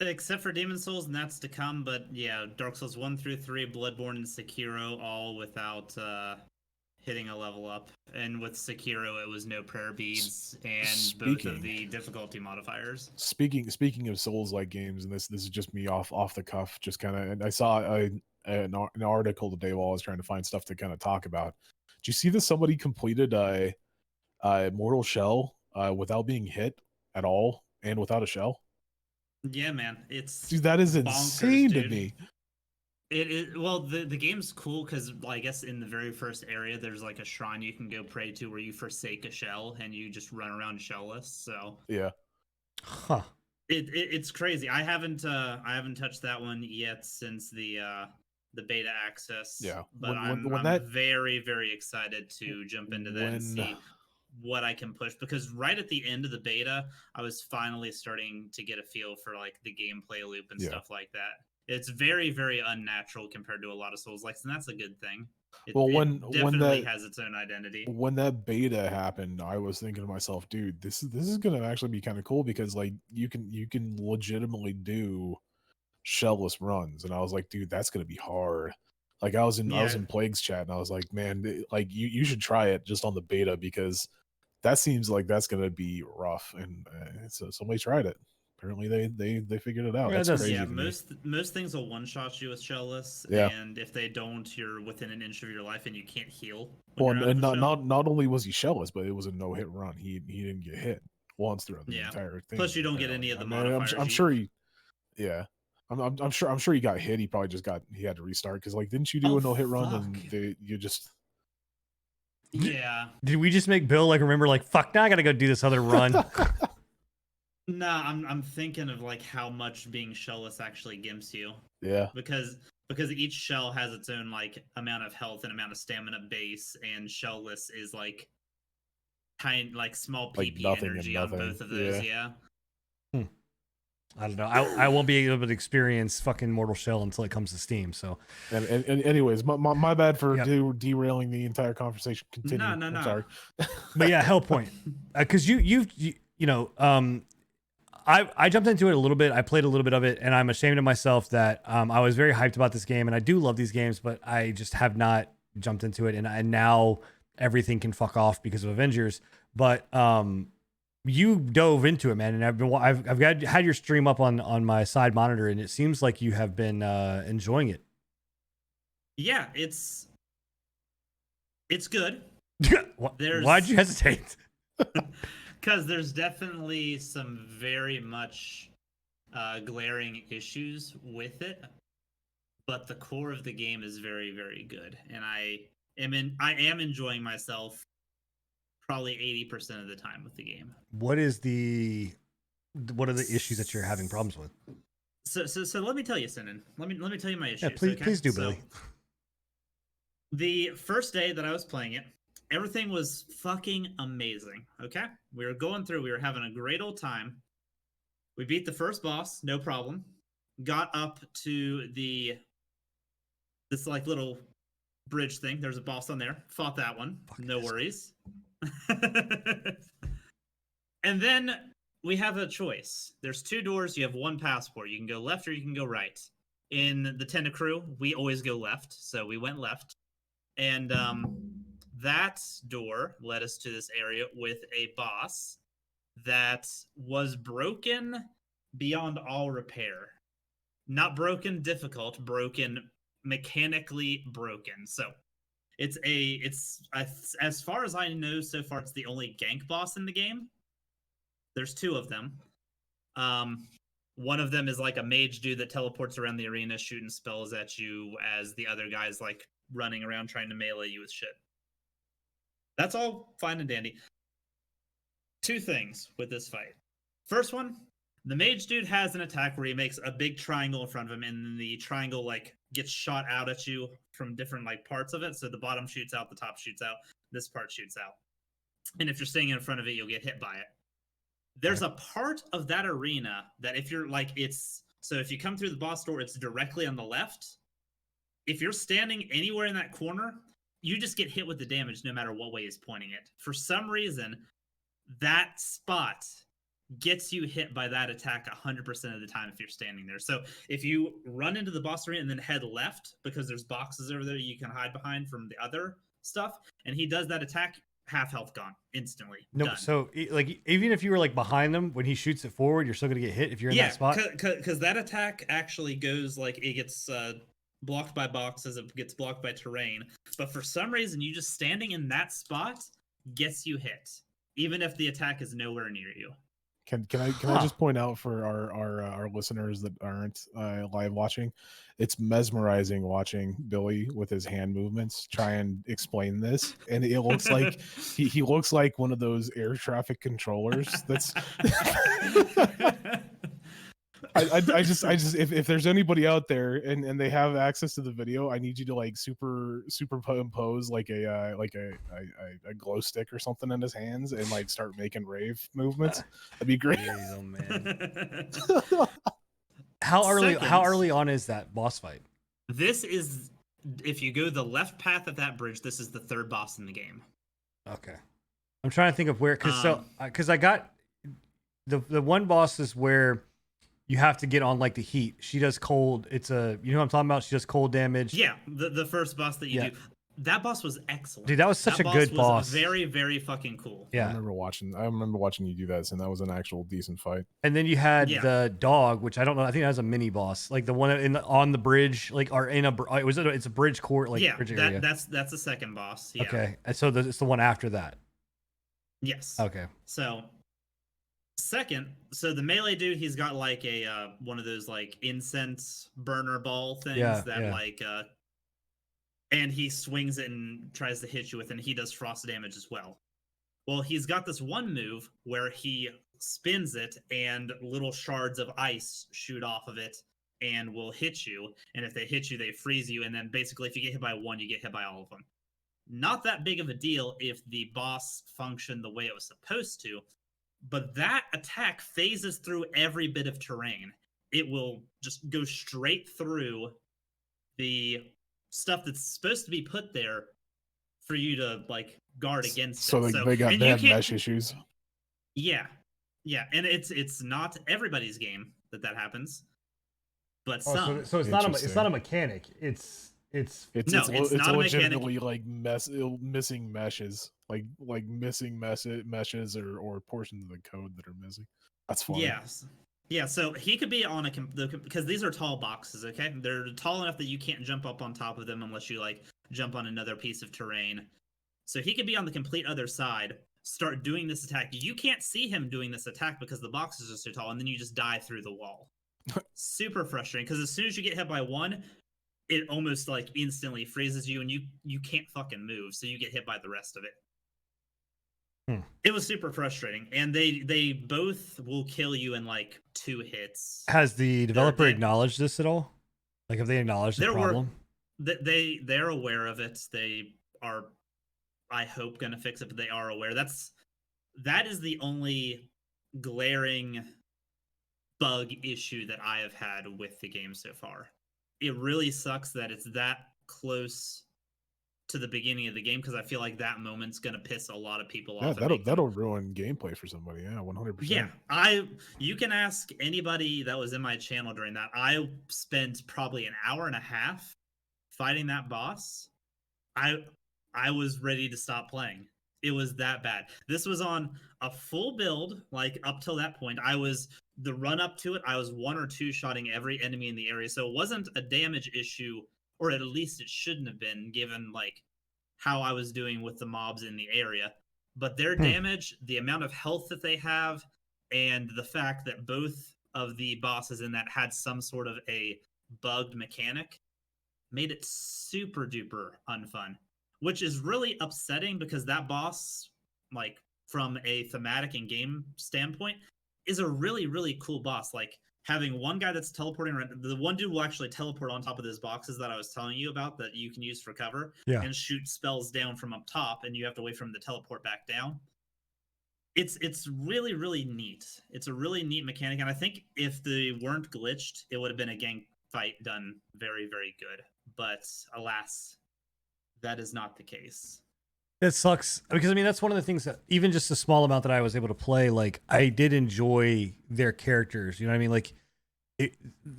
Speaker 2: Except for Demon Souls, and that's to come. But yeah, Dark Souls 1 through 3, Bloodborne, and Sekiro, all without hitting a level up. And with Sekiro, it was no prayer beads and both of the difficulty modifiers.
Speaker 3: Speaking of Souls-like games, and this is just me off the cuff, just kind of. And I saw an article today while I was trying to find stuff to kind of talk about. Did you see that somebody completed a Mortal Shell without being hit at all and without a shell?
Speaker 2: Yeah, man,
Speaker 3: dude, that is insane to me.
Speaker 2: Well, the game's cool because I guess in the very first area there's like a shrine you can go pray to where you forsake a shell and you just run around shellless. So
Speaker 3: yeah,
Speaker 2: it's crazy. I haven't touched that one yet since the beta access.
Speaker 3: Yeah,
Speaker 2: but I'm very, very excited to jump into that and see what I can push, because right at the end of the beta, I was finally starting to get a feel for like the gameplay loop and stuff like that. It's very, very unnatural compared to a lot of Souls-likes, and that's a good thing. It definitely has its own identity.
Speaker 3: When that beta happened, I was thinking to myself, dude, this is gonna actually be kind of cool because like you can legitimately do shellless runs, and I was like, dude, that's gonna be hard. Like I was in Plague's chat, and I was like, man, like you should try it just on the beta because that seems like that's gonna be rough. And so somebody tried it. Apparently they figured it out. That's crazy.
Speaker 2: Yeah, most things will one shot you with shellless, and if they don't, you're within an inch of your life and you can't heal.
Speaker 3: Well, and not only was he shellless, but it was a no hit run. He didn't get hit once throughout the entire thing.
Speaker 2: Plus, you don't get any of the modifiers.
Speaker 3: I'm sure he, I'm sure he got hit. He probably just he had to restart because like didn't you do a no hit run and you just.
Speaker 2: Yeah.
Speaker 1: Did we just make Bill like remember like fuck now I gotta go do this other run?
Speaker 2: Nah, I'm thinking of like how much being shellless actually gimps you.
Speaker 3: Yeah.
Speaker 2: Because each shell has its own like amount of health and amount of stamina base, and shellless is like small PP like energy on both of those. Yeah.
Speaker 1: I don't know. I won't be able to experience fucking Mortal Shell until it comes to Steam. So,
Speaker 3: and anyways, my bad for derailing the entire conversation. Continue.
Speaker 2: No.
Speaker 3: I'm sorry.
Speaker 1: But yeah, Hellpoint, because I jumped into it a little bit. I played a little bit of it, and I'm ashamed of myself that I was very hyped about this game, and I do love these games, but I just have not jumped into it, and now everything can fuck off because of Avengers. But you dove into it, man, and I've had your stream up on my side monitor, and it seems like you have been enjoying it.
Speaker 2: Yeah, it's good.
Speaker 1: Why'd you hesitate?
Speaker 2: Because there's definitely some very much glaring issues with it, but the core of the game is very, very good, and I am enjoying myself probably 80% of the time with the game.
Speaker 1: What are the issues that you're having problems with?
Speaker 2: So let me tell you, Sinan. Let me tell you my issues.
Speaker 1: Yeah, please do, Billy.
Speaker 2: The first day that I was playing it, everything was fucking amazing. Okay, we were going through. We were having a great old time. We beat the first boss, no problem. got up to this like little bridge thing. There's a boss on there. Fought that one. No worries. And then we have a choice. There's 2 doors. You have 1 passport. You can go left or you can go right. In the Tentacruel, we always go left, so we went left. And that door led us to this area with a boss that was broken beyond all repair. Not broken difficult, broken mechanically broken. So it's as far as I know so far, it's the only gank boss in the game. There's 2 of them. One of them is like a mage dude that teleports around the arena shooting spells at you as the other guy's like running around trying to melee you with shit. That's all fine and dandy. 2 things with this fight. First one, the mage dude has an attack where he makes a big triangle in front of him, and the triangle like gets shot out at you from different like parts of it. So the bottom shoots out, the top shoots out, this part shoots out. And if you're staying in front of it, you'll get hit by it. There's a part of that arena that if you're like, so if you come through the boss door, it's directly on the left. If you're standing anywhere in that corner, you just get hit with the damage no matter what way he's pointing it. For some reason, that spot gets you hit by that attack 100% of the time if you're standing there. So if you run into the boss arena and then head left, because there's boxes over there you can hide behind from the other stuff, and he does that attack, half health gone instantly.
Speaker 1: No,
Speaker 2: done.
Speaker 1: So like even if you were like behind them when he shoots it forward, you're still gonna get hit if you're in that spot.
Speaker 2: Because that attack actually goes like it gets blocked by boxes, it gets blocked by terrain. But for some reason, you just standing in that spot gets you hit, even if the attack is nowhere near you.
Speaker 3: Can I just point out for our listeners that aren't live watching, it's mesmerizing watching Billy with his hand movements try and explain this, and it looks like he looks like one of those air traffic controllers. That's I just if there's anybody out there and they have access to the video, I need you to like superimpose like a glow stick or something in his hands and like start making rave movements. That'd be great.
Speaker 1: Oh, man. How early on is that boss fight?
Speaker 2: This is, if you go the left path of that bridge, this is the 3rd boss in the game.
Speaker 1: Okay, I'm trying to think of where, because I got the one boss is where you have to get on like the heat. She does cold. It's you know what I'm talking about? She does cold damage.
Speaker 2: Yeah, the first boss that you do. That boss was excellent.
Speaker 1: Dude, that was such a good boss.
Speaker 2: Very, very fucking cool.
Speaker 1: Yeah.
Speaker 3: I remember watching you do that, and that was an actual decent fight.
Speaker 1: And then you had the dog, which I don't know. I think that was a mini boss, like the one on the bridge, like or in it's a bridge court, like bridge area.
Speaker 2: That's the second boss. Yeah.
Speaker 1: Okay, and so it's the one after that.
Speaker 2: Yes.
Speaker 1: Okay.
Speaker 2: So the melee dude, he's got like a one of those like incense burner ball things like and he swings it and tries to hit you with it, and he does frost damage as well. Well, he's got this one move where he spins it and little shards of ice shoot off of it and will hit you, and if they hit you, they freeze you, and then basically if you get hit by one, you get hit by all of them. Not that big of a deal if the boss functioned the way it was supposed to, but that attack phases through every bit of terrain. It will just go straight through the stuff that's supposed to be put there for you to like guard against.
Speaker 3: So they have mesh issues.
Speaker 2: Yeah, and it's not everybody's game that happens, but some.
Speaker 1: So it's not a mechanic. It's
Speaker 3: legitimately like missing meshes, like missing meshes or portions of the code that are missing. That's funny.
Speaker 2: Yes. Yeah, so he could be on because these are tall boxes, okay? They're tall enough that you can't jump up on top of them unless you like jump on another piece of terrain. So he could be on the complete other side, start doing this attack. You can't see him doing this attack because the boxes are so tall, and then you just die through the wall. Super frustrating, because as soon as you get hit by one, it almost like instantly freezes you, and you can't fucking move, so you get hit by the rest of it. It was super frustrating, and they both will kill you in like 2 hits.
Speaker 1: Has the developer acknowledged this at all? Like, have they acknowledged the problem?
Speaker 2: They're aware of it. They are, I hope, gonna fix it, but they are aware. That is the only glaring bug issue that I have had with the game so far. It really sucks that it's that close to the beginning of the game, because I feel like that moment's gonna piss a lot of people off.
Speaker 3: That'll ruin gameplay for somebody. Yeah, 100%.
Speaker 2: Yeah, you can ask anybody that was in my channel during that. I spent probably an hour and a half fighting that boss. I was ready to stop playing. It was that bad. This was on a full build, like up till that point. The run up to it, I was 1 or 2 shotting every enemy in the area. So it wasn't a damage issue, or at least it shouldn't have been, given like how I was doing with the mobs in the area. But their damage, the amount of health that they have, and the fact that both of the bosses in that had some sort of a bugged mechanic made it super duper unfun, which is really upsetting, because that boss, like from a thematic and game standpoint, is a really, really cool boss. Like having one guy that's teleporting around, the one dude will actually teleport on top of those boxes that I was telling you about that you can use for cover, and shoot spells down from up top, and you have to wait for him to teleport back down. It's really, really neat. It's a really neat mechanic, and I think if they weren't glitched, it would have been a gang fight done very, very good. But alas, that is not the case.
Speaker 1: It sucks, because I mean that's one of the things that, even just a small amount that I was able to play, like I did enjoy their characters. You know what I mean? Like in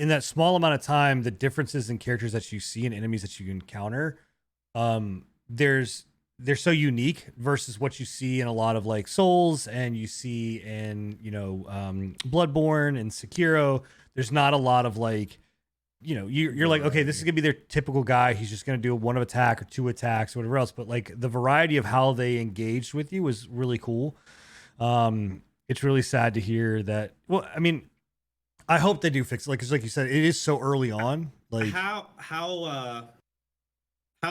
Speaker 1: that small amount of time, the differences in characters that you see and enemies that you encounter, they're so unique versus what you see in a lot of like Souls, and you see in Bloodborne and Sekiro. There's not a lot of like, you're like, okay, this is gonna be their typical guy. He's just gonna do one attack or 2 attacks or whatever else. But like the variety of how they engaged with you was really cool. It's really sad to hear that. Well, I mean, I hope they do fix it. Like you said, it is so early on. Like
Speaker 2: how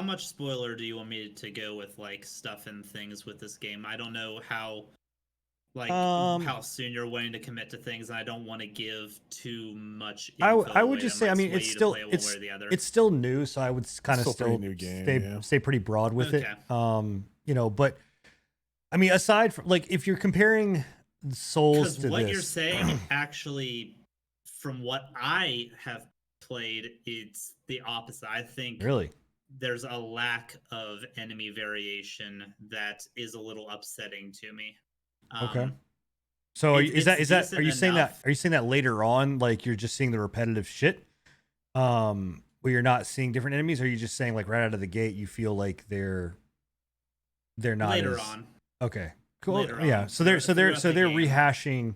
Speaker 2: much spoiler do you want me to go with, like stuff and things with this game? I don't know how soon you're willing to commit to things, and I don't want to give too much info
Speaker 1: I would just say, I mean, it's still new, so I would kind of still
Speaker 3: new game,
Speaker 1: stay pretty broad with it. But I mean, aside from like, if you're comparing Souls to
Speaker 2: what you're saying, actually, from what I have played, it's the opposite. I think
Speaker 1: really
Speaker 2: there's a lack of enemy variation that is a little upsetting to me.
Speaker 1: Okay. So are you saying that later on, like you're just seeing the repetitive shit, where you're not seeing different enemies, or are you just saying like right out of the gate you feel like they're not
Speaker 2: later on?
Speaker 1: Okay, cool. Yeah. So they're rehashing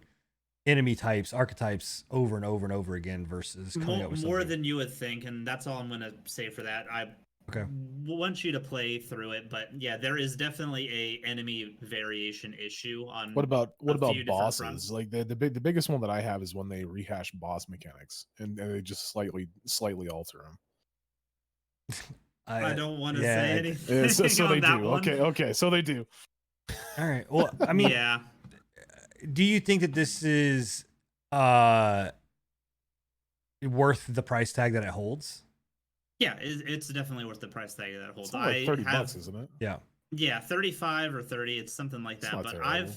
Speaker 1: enemy types, archetypes over and over and over again versus coming up with
Speaker 2: more than you would think, and that's all I'm gonna say for that. I want you to play through it, but yeah, there is definitely a enemy variation issue on.
Speaker 3: What about bosses? Like the biggest one that I have is when they rehash boss mechanics and they just slightly alter them.
Speaker 2: I don't want to say anything.
Speaker 3: So they do.
Speaker 2: One.
Speaker 3: Okay, so they do.
Speaker 1: All right. Well, I mean,
Speaker 2: yeah.
Speaker 1: Do you think that this is worth the price tag that it holds?
Speaker 2: Yeah, it's definitely worth the price tag that it holds.
Speaker 3: It's like $30, isn't it?
Speaker 1: Yeah,
Speaker 2: 35 or 30. It's something like that. But terrible.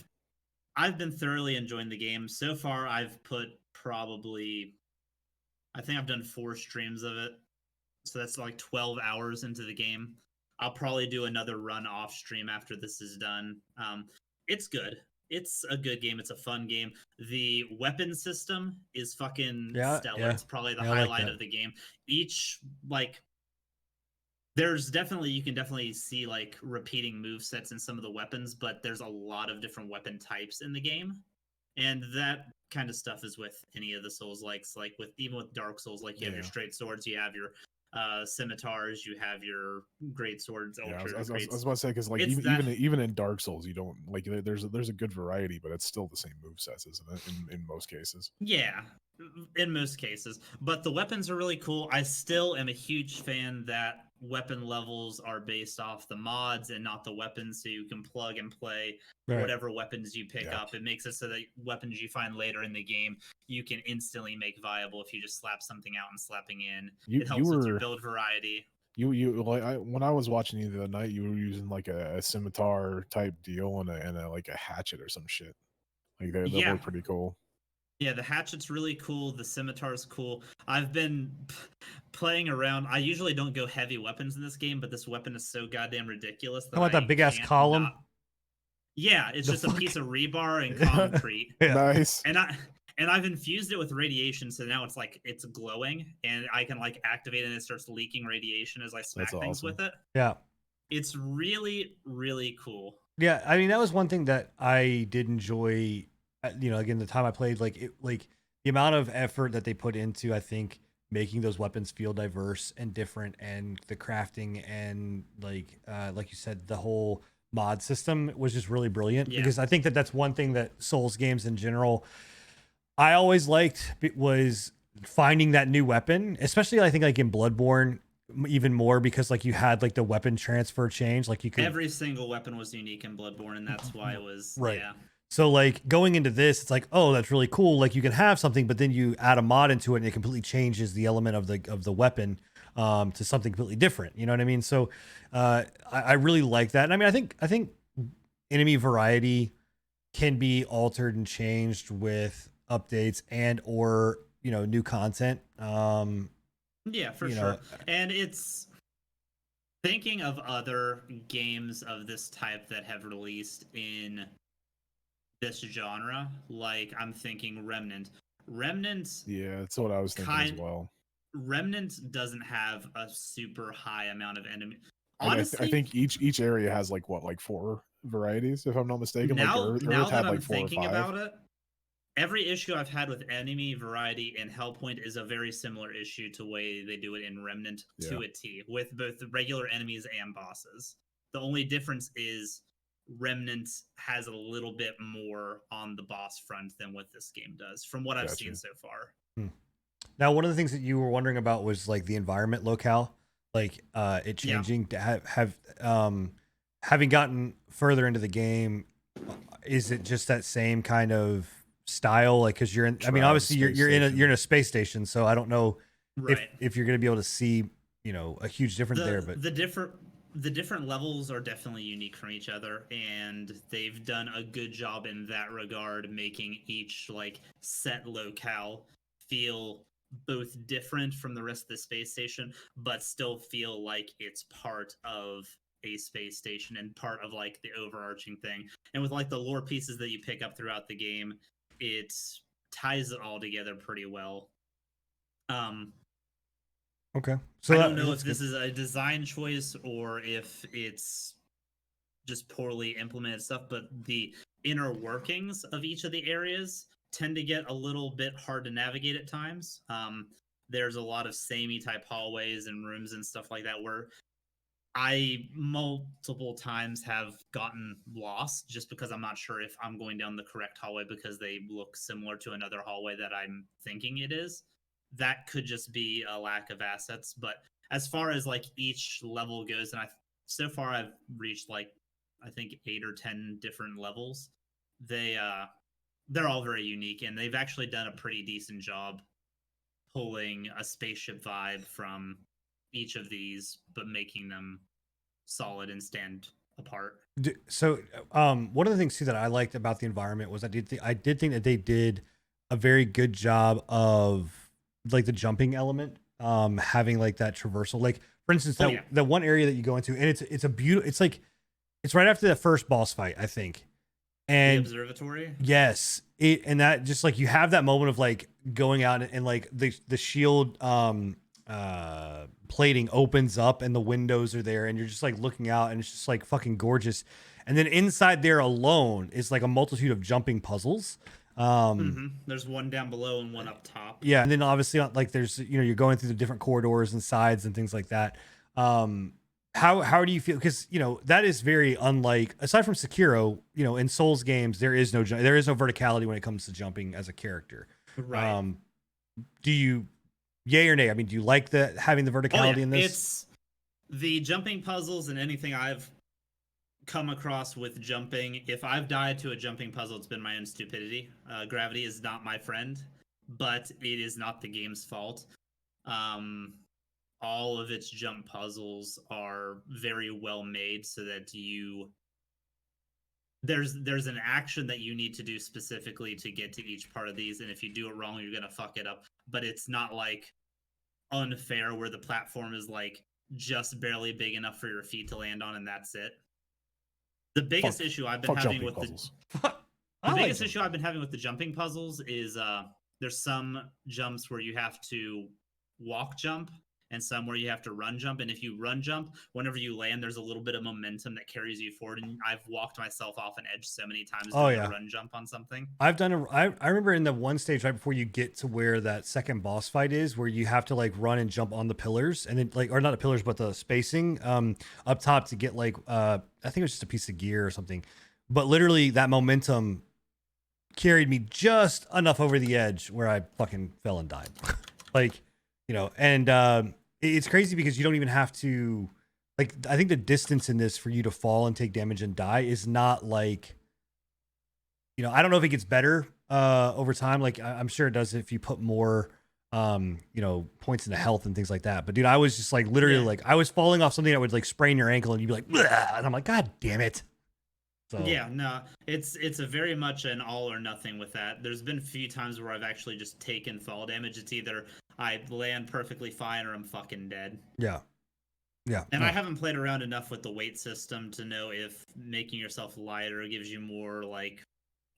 Speaker 2: I've been thoroughly enjoying the game so far. I've put I think I've done 4 streams of it, so that's like 12 hours into the game. I'll probably do another run off stream after this is done. It's good. It's a good game. It's a fun game. The weapon system is fucking stellar. Yeah. It's probably the highlight of the game. Each, like, you can definitely see like repeating move sets in some of the weapons, but there's a lot of different weapon types in the game. And that kind of stuff is with any of the Souls likes, like even with Dark Souls, like you have your straight swords, you have your scimitars, you have your great swords.
Speaker 3: I was about to say, because like even in Dark Souls, you don't like there's a good variety, but it's still the same movesets, isn't it? In most cases.
Speaker 2: Yeah, in most cases. But the weapons are really cool. I still am a huge fan that weapon levels are based off the mods and not the weapons, so you can plug and play whatever weapons you pick up. It makes it so that weapons you find later in the game you can instantly make viable if you just slap something out and slapping in. It helps with your build variety.
Speaker 3: When I was watching you the other night, you were using like a scimitar type deal and a like a hatchet or some shit. Like they look pretty cool.
Speaker 2: Yeah, the hatchet's really cool. The scimitar's cool. I've been playing around. I usually don't go heavy weapons in this game, but this weapon is so goddamn ridiculous that
Speaker 1: how about that big ass column?
Speaker 2: Yeah, it's just a piece of rebar and concrete.
Speaker 3: Nice.
Speaker 2: And I've infused it with radiation, so now it's like it's glowing, and I can like activate it, and it starts leaking radiation as I smack things with it.
Speaker 1: Yeah,
Speaker 2: it's really, really cool.
Speaker 1: Yeah, I mean that was one thing that I did enjoy. You know, again, the time I played, like the amount of effort that they put into, I think, making those weapons feel diverse and different, and the crafting and like you said, the whole mod system was just really brilliant. Because I think that that's one thing that Souls games in general I always liked was finding that new weapon, especially I think like in Bloodborne even more, because like you had like the weapon transfer change, like you could
Speaker 2: every single weapon was unique in Bloodborne, and that's why it was
Speaker 1: right.
Speaker 2: Yeah.
Speaker 1: So like going into this, it's like, oh, that's really cool. Like you can have something, but then you add a mod into it and it completely changes the element of the weapon to something completely different. You know what I mean? So I really like that. And I mean, I think enemy variety can be altered and changed with updates and or new content.
Speaker 2: Yeah, for sure. And it's thinking of other games of this type that have released in this genre, like I'm thinking Remnant.
Speaker 3: Yeah, that's what I was thinking as well.
Speaker 2: Remnant doesn't have a super high amount of enemy.
Speaker 3: Honestly, I think each like has like 4 varieties, if I'm not mistaken.
Speaker 2: Now,
Speaker 3: like
Speaker 2: now that I'm thinking about it, every issue I've had with enemy variety in Hellpoint is a very similar issue to the way they do it in Remnant to a T, with both the regular enemies and bosses. The only difference is Remnant has a little bit more on the boss front than what this game does, from what I've seen so far.
Speaker 1: Now, one of the things that you were wondering about was like the environment locale, like it changing. To having gotten further into the game, is it just that same kind of style? Like, because you're in, I mean, obviously you're in a space station, so I don't know if you're going to be able to see a huge difference there. But
Speaker 2: the different levels are definitely unique from each other, and they've done a good job in that regard, making each like set locale feel both different from the rest of the space station, but still feel like it's part of a space station and part of like the overarching thing. And with like the lore pieces that you pick up throughout the game, it ties it all together pretty well.
Speaker 1: Okay,
Speaker 2: so I don't know if this is a design choice or if it's just poorly implemented stuff, but the inner workings of each of the areas tend to get a little bit hard to navigate at times. There's a lot of samey type hallways and rooms and stuff like that where I multiple times have gotten lost just because I'm not sure if I'm going down the correct hallway because they look similar to another hallway that I'm thinking it is. That could just be a lack of assets. But as far as like each level goes, and so far I've reached like I think 8 or 10 different levels. They're all very unique, and they've actually done a pretty decent job pulling a spaceship vibe from each of these, but making them solid and stand apart.
Speaker 1: So, one of the things too that I liked about the environment was I did think that they did a very good job of like the jumping element, having like that traversal. Like for instance, that one area that you go into, and it's a beautiful. It's right after the first boss fight, I think. And
Speaker 2: the observatory.
Speaker 1: Yes, and that just like you have that moment of like going out and like the shield plating opens up and the windows are there and you're just like looking out and it's just like fucking gorgeous. And then inside there alone is like a multitude of jumping puzzles.
Speaker 2: There's one down below and one up top.
Speaker 1: Yeah, and then obviously like there's you're going through the different corridors and sides and things like that. How do you feel? Because that is very unlike, aside from Sekiro, in Souls games there is no verticality when it comes to jumping as a character.
Speaker 2: Right.
Speaker 1: Do you, yay or nay? I mean, do you like having the verticality in this?
Speaker 2: It's the jumping puzzles and anything I've come across with jumping. If I've died to a jumping puzzle, it's been my own stupidity. Gravity is not my friend, but it is not the game's fault. All of its jump puzzles are very well made so that you there's an action that you need to do specifically to get to each part of these, and if you do it wrong, you're gonna fuck it up. But it's not like unfair where the platform is like just barely big enough for your feet to land on, and that's it. The biggest issue I've been having with puzzles. the biggest issue I've been having with the jumping puzzles is there's some jumps where you have to walk jump and some where you have to run jump. And if you run jump, whenever you land, there's a little bit of momentum that carries you forward. And I've walked myself off an edge so many times doing a run jump on something.
Speaker 1: I've done I remember in the one stage right before you get to where that second boss fight is, where you have to like run and jump on the pillars and then like, or not the pillars, but the spacing up top to get like I think it was just a piece of gear or something. But literally that momentum carried me just enough over the edge where I fucking fell and died. Like, you know, and it's crazy because you don't even have to, like, I think the distance in this for you to fall and take damage and die is not like, you know, I don't know if it gets better over time. Like, I'm sure it does if you put more, you know, points into health and things like that. But dude, I was just like, literally, like, I was falling off something that would like sprain your ankle and you'd be like, bleh! And I'm like, God damn it.
Speaker 2: So. Yeah, no, it's a very much an all or nothing with that. There's been a few times where I've actually just taken fall damage. It's either I land perfectly fine or I'm fucking dead.
Speaker 1: Yeah. Yeah.
Speaker 2: And I haven't played around enough with the weight system to know if making yourself lighter gives you more like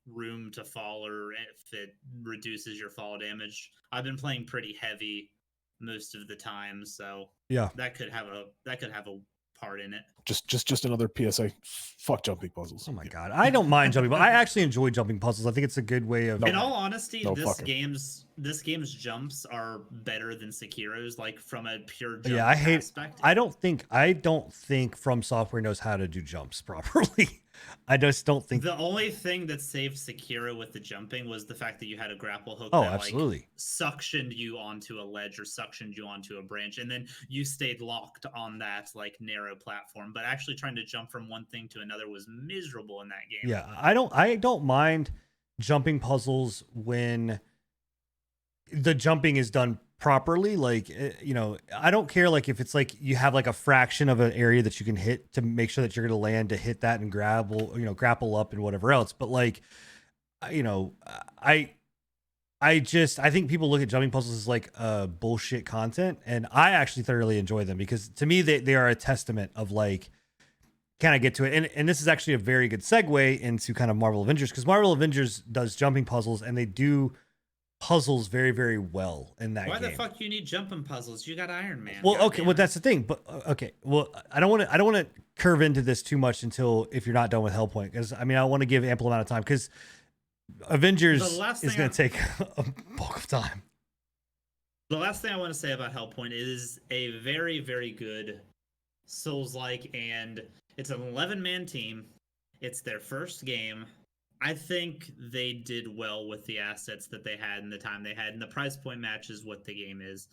Speaker 2: room to fall or if it reduces your fall damage. I've been playing pretty heavy most of the time, so
Speaker 1: yeah,
Speaker 2: that could have a part in it.
Speaker 3: Just another PSA. Fuck jumping puzzles.
Speaker 1: Oh my god, I don't mind jumping, but I actually enjoy jumping puzzles. I think it's a good way of.
Speaker 2: In all honesty, this game's jumps are better than Sekiro's, like from a pure jump aspect.
Speaker 1: I don't think From Software knows how to do jumps properly. I just don't think
Speaker 2: the only thing that saved Sekiro with the jumping was the fact that you had a grapple hook
Speaker 1: that absolutely
Speaker 2: like, suctioned you onto a ledge or suctioned you onto a branch, and then you stayed locked on that like narrow platform. But actually trying to jump from one thing to another was miserable in that game.
Speaker 1: Yeah, I don't mind jumping puzzles when the jumping is done properly. Like, you know, I don't care like if it's like you have like a fraction of an area that you can hit to make sure that you're going to land to hit that and grapple up and whatever else. But like, you know, I think people look at jumping puzzles as like bullshit content, and I actually thoroughly enjoy them because to me they are a testament of like, can I get to it? And this is actually a very good segue into kind of Marvel Avengers, because Marvel Avengers does jumping puzzles and they do puzzles very, very well in that game.
Speaker 2: Why the fuck you need jumping puzzles? You got Iron Man.
Speaker 1: Well, okay, well that's the thing. But okay, well I don't want to curve into this too much until if you're not done with Hellpoint, because I mean I want to give ample amount of time because Avengers is going to take a bulk of time.
Speaker 2: The last thing I want to say about Hellpoint is a very, very good Souls-like, and it's an 11-man team. It's their first game. I think they did well with the assets that they had and the time they had, and the price point matches what the game is.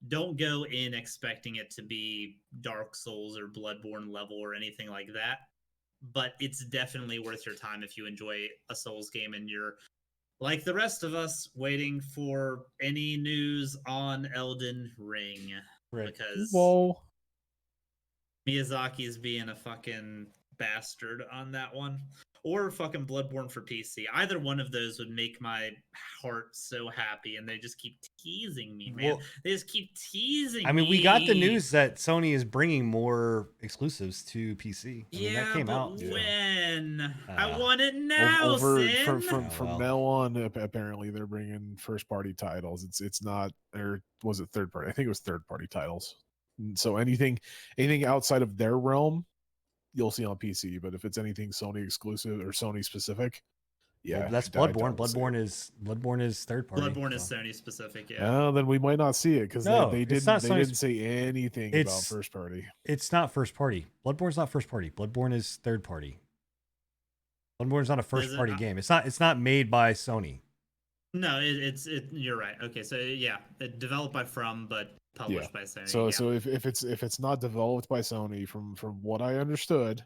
Speaker 2: Don't go in expecting it to be Dark Souls or Bloodborne level or anything like that, but it's definitely worth your time if you enjoy a Souls game and you're, like the rest of us, waiting for any news on Elden Ring.
Speaker 1: Right.
Speaker 2: Because Miyazaki's being a fucking bastard on that one. Or fucking Bloodborne for PC. Either one of those would make my heart so happy, and they just keep teasing me, man. Well, they just keep teasing me.
Speaker 1: I mean, we got the news that Sony is bringing more exclusives to PC. I mean,
Speaker 2: that came out. When? I want it now,
Speaker 3: From now on, apparently they're bringing first-party titles. It's not, or was it third-party? I think it was third-party titles. So anything outside of their realm, you'll see on PC, but if it's anything Sony exclusive or Sony specific,
Speaker 1: well, that's Bloodborne. Bloodborne is third party.
Speaker 2: Bloodborne is Sony specific, yeah.
Speaker 3: Then we might not see it because they didn't say anything about first party.
Speaker 1: It's not first party. Bloodborne's not first party. Bloodborne is third party. Bloodborne's not a first party game. It's not made by Sony.
Speaker 2: No, you're right. Okay, so yeah, developed by From, but published by Sony.
Speaker 3: So if it's not developed by Sony, from what I understood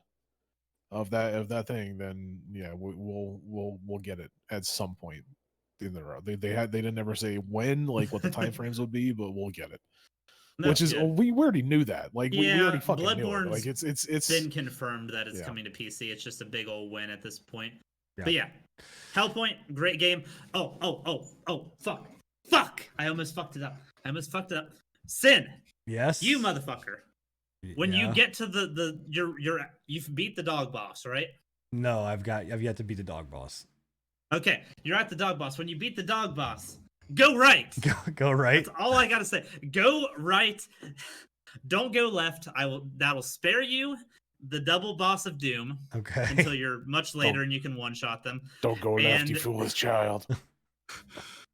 Speaker 3: of that thing, then yeah, we'll get it at some point in the road. They didn't ever say when, like what the time frames would be, but we'll get it. Which is we already knew that. Like we already fucking
Speaker 2: Bloodborne's
Speaker 3: knew it. Like it's
Speaker 2: been confirmed that it's coming to PC. It's just a big old win at this point.
Speaker 1: Yeah.
Speaker 2: But yeah, Hellpoint, great game. Oh, fuck! I almost fucked it up. Sin.
Speaker 1: Yes.
Speaker 2: You motherfucker. When you get to you've beat the dog boss, right?
Speaker 1: No, I've yet to beat the dog boss.
Speaker 2: Okay, you're at the dog boss. When you beat the dog boss, go right.
Speaker 1: Go right.
Speaker 2: That's all I gotta say. Go right. Don't go left. That'll spare you the double boss of doom.
Speaker 1: Okay.
Speaker 2: Until you're much later and you can one-shot them.
Speaker 3: Don't go left, you foolish child.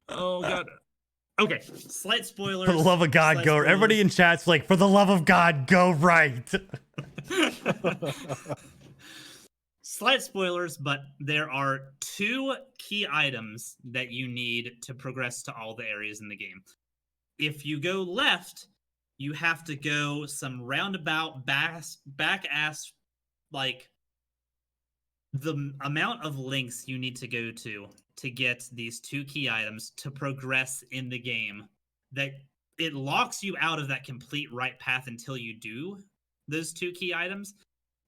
Speaker 2: Oh god. Okay, slight spoilers.
Speaker 1: For the love of God, go. Spoilers. Everybody in chat's like, for the love of God, go right.
Speaker 2: Slight spoilers, but there are 2 key items that you need to progress to all the areas in the game. If you go left, you have to go some roundabout back ass, like the amount of links you need to go to get these 2 key items to progress in the game, that it locks you out of that complete right path until you do those 2 key items,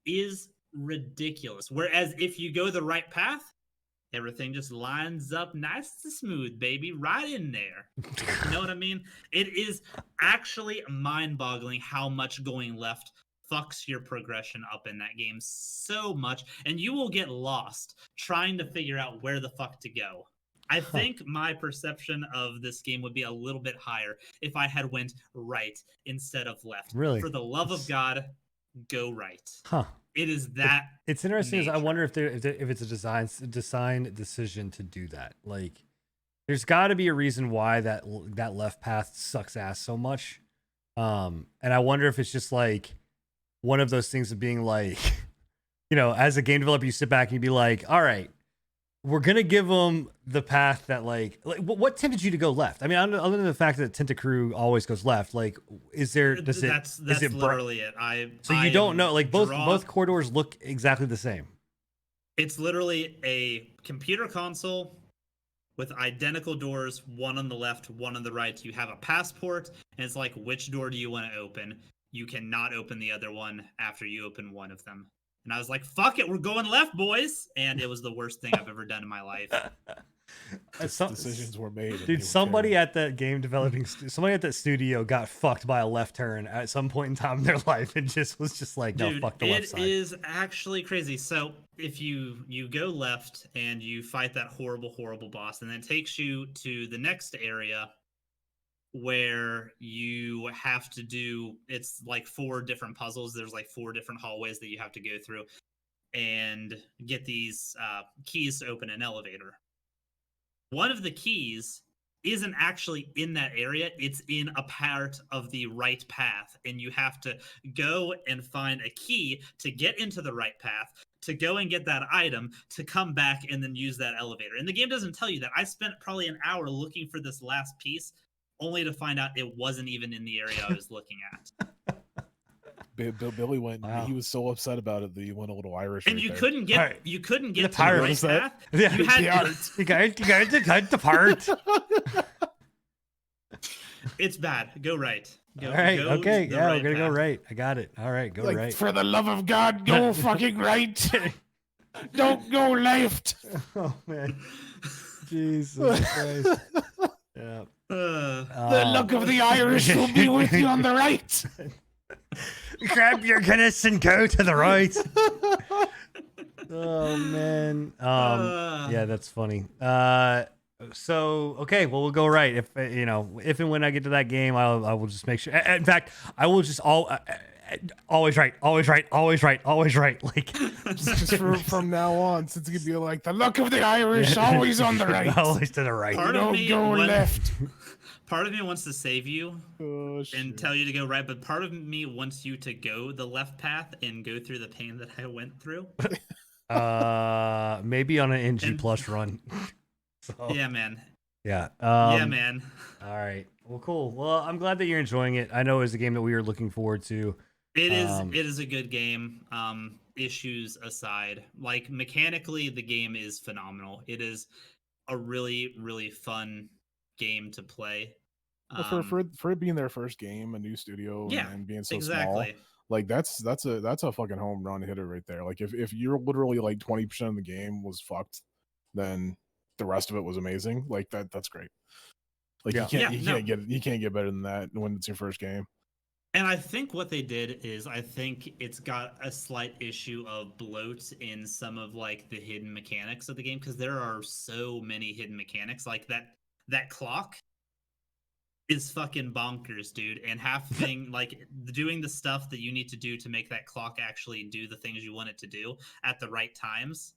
Speaker 2: is ridiculous. Whereas if you go the right path, everything just lines up nice and smooth, baby, right in there. You know what I mean? It is actually mind-boggling how much going left fucks your progression up in that game so much, and you will get lost trying to figure out where the fuck to go. I think my perception of this game would be a little bit higher if I had went right instead of left.
Speaker 1: Really?
Speaker 2: For the love of God, go right.
Speaker 1: Huh.
Speaker 2: It is that.
Speaker 1: It's interesting. Is I wonder if it's a design decision to do that. Like, there's got to be a reason why that left path sucks ass so much. And I wonder if it's just like one of those things of being like, you know, as a game developer, you sit back and you be like, all right, we're gonna give them the path that like what tempted you to go left? I mean, other than the fact that Tentacruel always goes left, like, is there? That's
Speaker 2: literally it.
Speaker 1: You don't know, like both corridors look exactly the same.
Speaker 2: It's literally a computer console with identical doors, one on the left, one on the right. You have a passport, and it's like, which door do you want to open? You cannot open the other one after you open one of them. And I was like, fuck it, we're going left, boys. And it was the worst thing I've ever done in my life.
Speaker 3: Decisions were made.
Speaker 1: Dude, somebody at that game developing, somebody at that studio got fucked by a left turn at some point in time in their life and was just like, no, fuck the left side.
Speaker 2: It is actually crazy. So if you go left and you fight that horrible, horrible boss, and then it takes you to the next area where you have to do, it's like 4 different puzzles. There's like 4 different hallways that you have to go through and get these keys to open an elevator. One of the keys isn't actually in that area. It's in a part of the right path, and you have to go and find a key to get into the right path, to go and get that item, to come back and then use that elevator. And the game doesn't tell you that. I spent probably an hour looking for this last piece, only to find out it wasn't even in the area I was looking at.
Speaker 3: Billy went. Wow. He was so upset about it that he went a little Irish.
Speaker 2: And you couldn't get to the
Speaker 1: part
Speaker 2: right path.
Speaker 1: Yeah, you had you got to cut the part.
Speaker 2: It's bad. Go right.
Speaker 1: All right. Okay. Yeah, we're gonna go right. I got it. All right. Go right.
Speaker 3: For the love of God, go fucking right. Don't go left.
Speaker 1: Oh man. Jesus Christ. Yeah.
Speaker 3: The luck of the Irish will be with you on the right.
Speaker 1: Grab your Guinness and go to the right. Oh man. Yeah, that's funny. So okay, well, we'll go right. If and when I get to that game, I will just make sure. In fact, I will just always right. Like
Speaker 3: just from now on, since it could be like the luck of the Irish, always on the right.
Speaker 1: Always to the right.
Speaker 3: Don't go left.
Speaker 2: Part of me wants to save you and tell you to go right, but part of me wants you to go the left path and go through the pain that I went through.
Speaker 1: Maybe on an NG Plus run. So,
Speaker 2: yeah, man.
Speaker 1: Yeah.
Speaker 2: Yeah, man.
Speaker 1: All right. Well, cool. Well, I'm glad that you're enjoying it. I know it was a game that we were looking forward to.
Speaker 2: It is a good game. Issues aside, like mechanically, the game is phenomenal. It is a really, really fun game to play.
Speaker 3: Well, for it being their first game, a new studio, and being so small, like that's a fucking home run hitter right there. Like if you're literally like 20% of the game was fucked, then the rest of it was amazing. Like that's great. Like you can't get better than that when it's your first game.
Speaker 2: And I think what they did is I think it's got a slight issue of bloat in some of like the hidden mechanics of the game, because there are so many hidden mechanics. Like that clock is fucking bonkers, dude. And having like doing the stuff that you need to do to make that clock actually do the things you want it to do at the right times.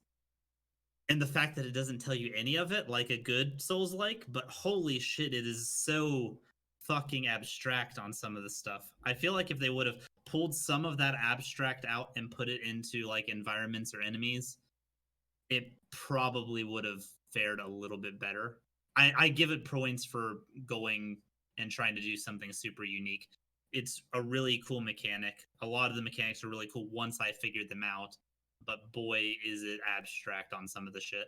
Speaker 2: And the fact that it doesn't tell you any of it like a good Souls-like, but holy shit, it is so fucking abstract on some of the stuff. I feel like if they would have pulled some of that abstract out and put it into like environments or enemies, it probably would have fared a little bit better. I give it points for going and trying to do something super unique. It's a really cool mechanic. A lot of the mechanics are really cool once I figured them out, but boy, is it abstract on some of the shit.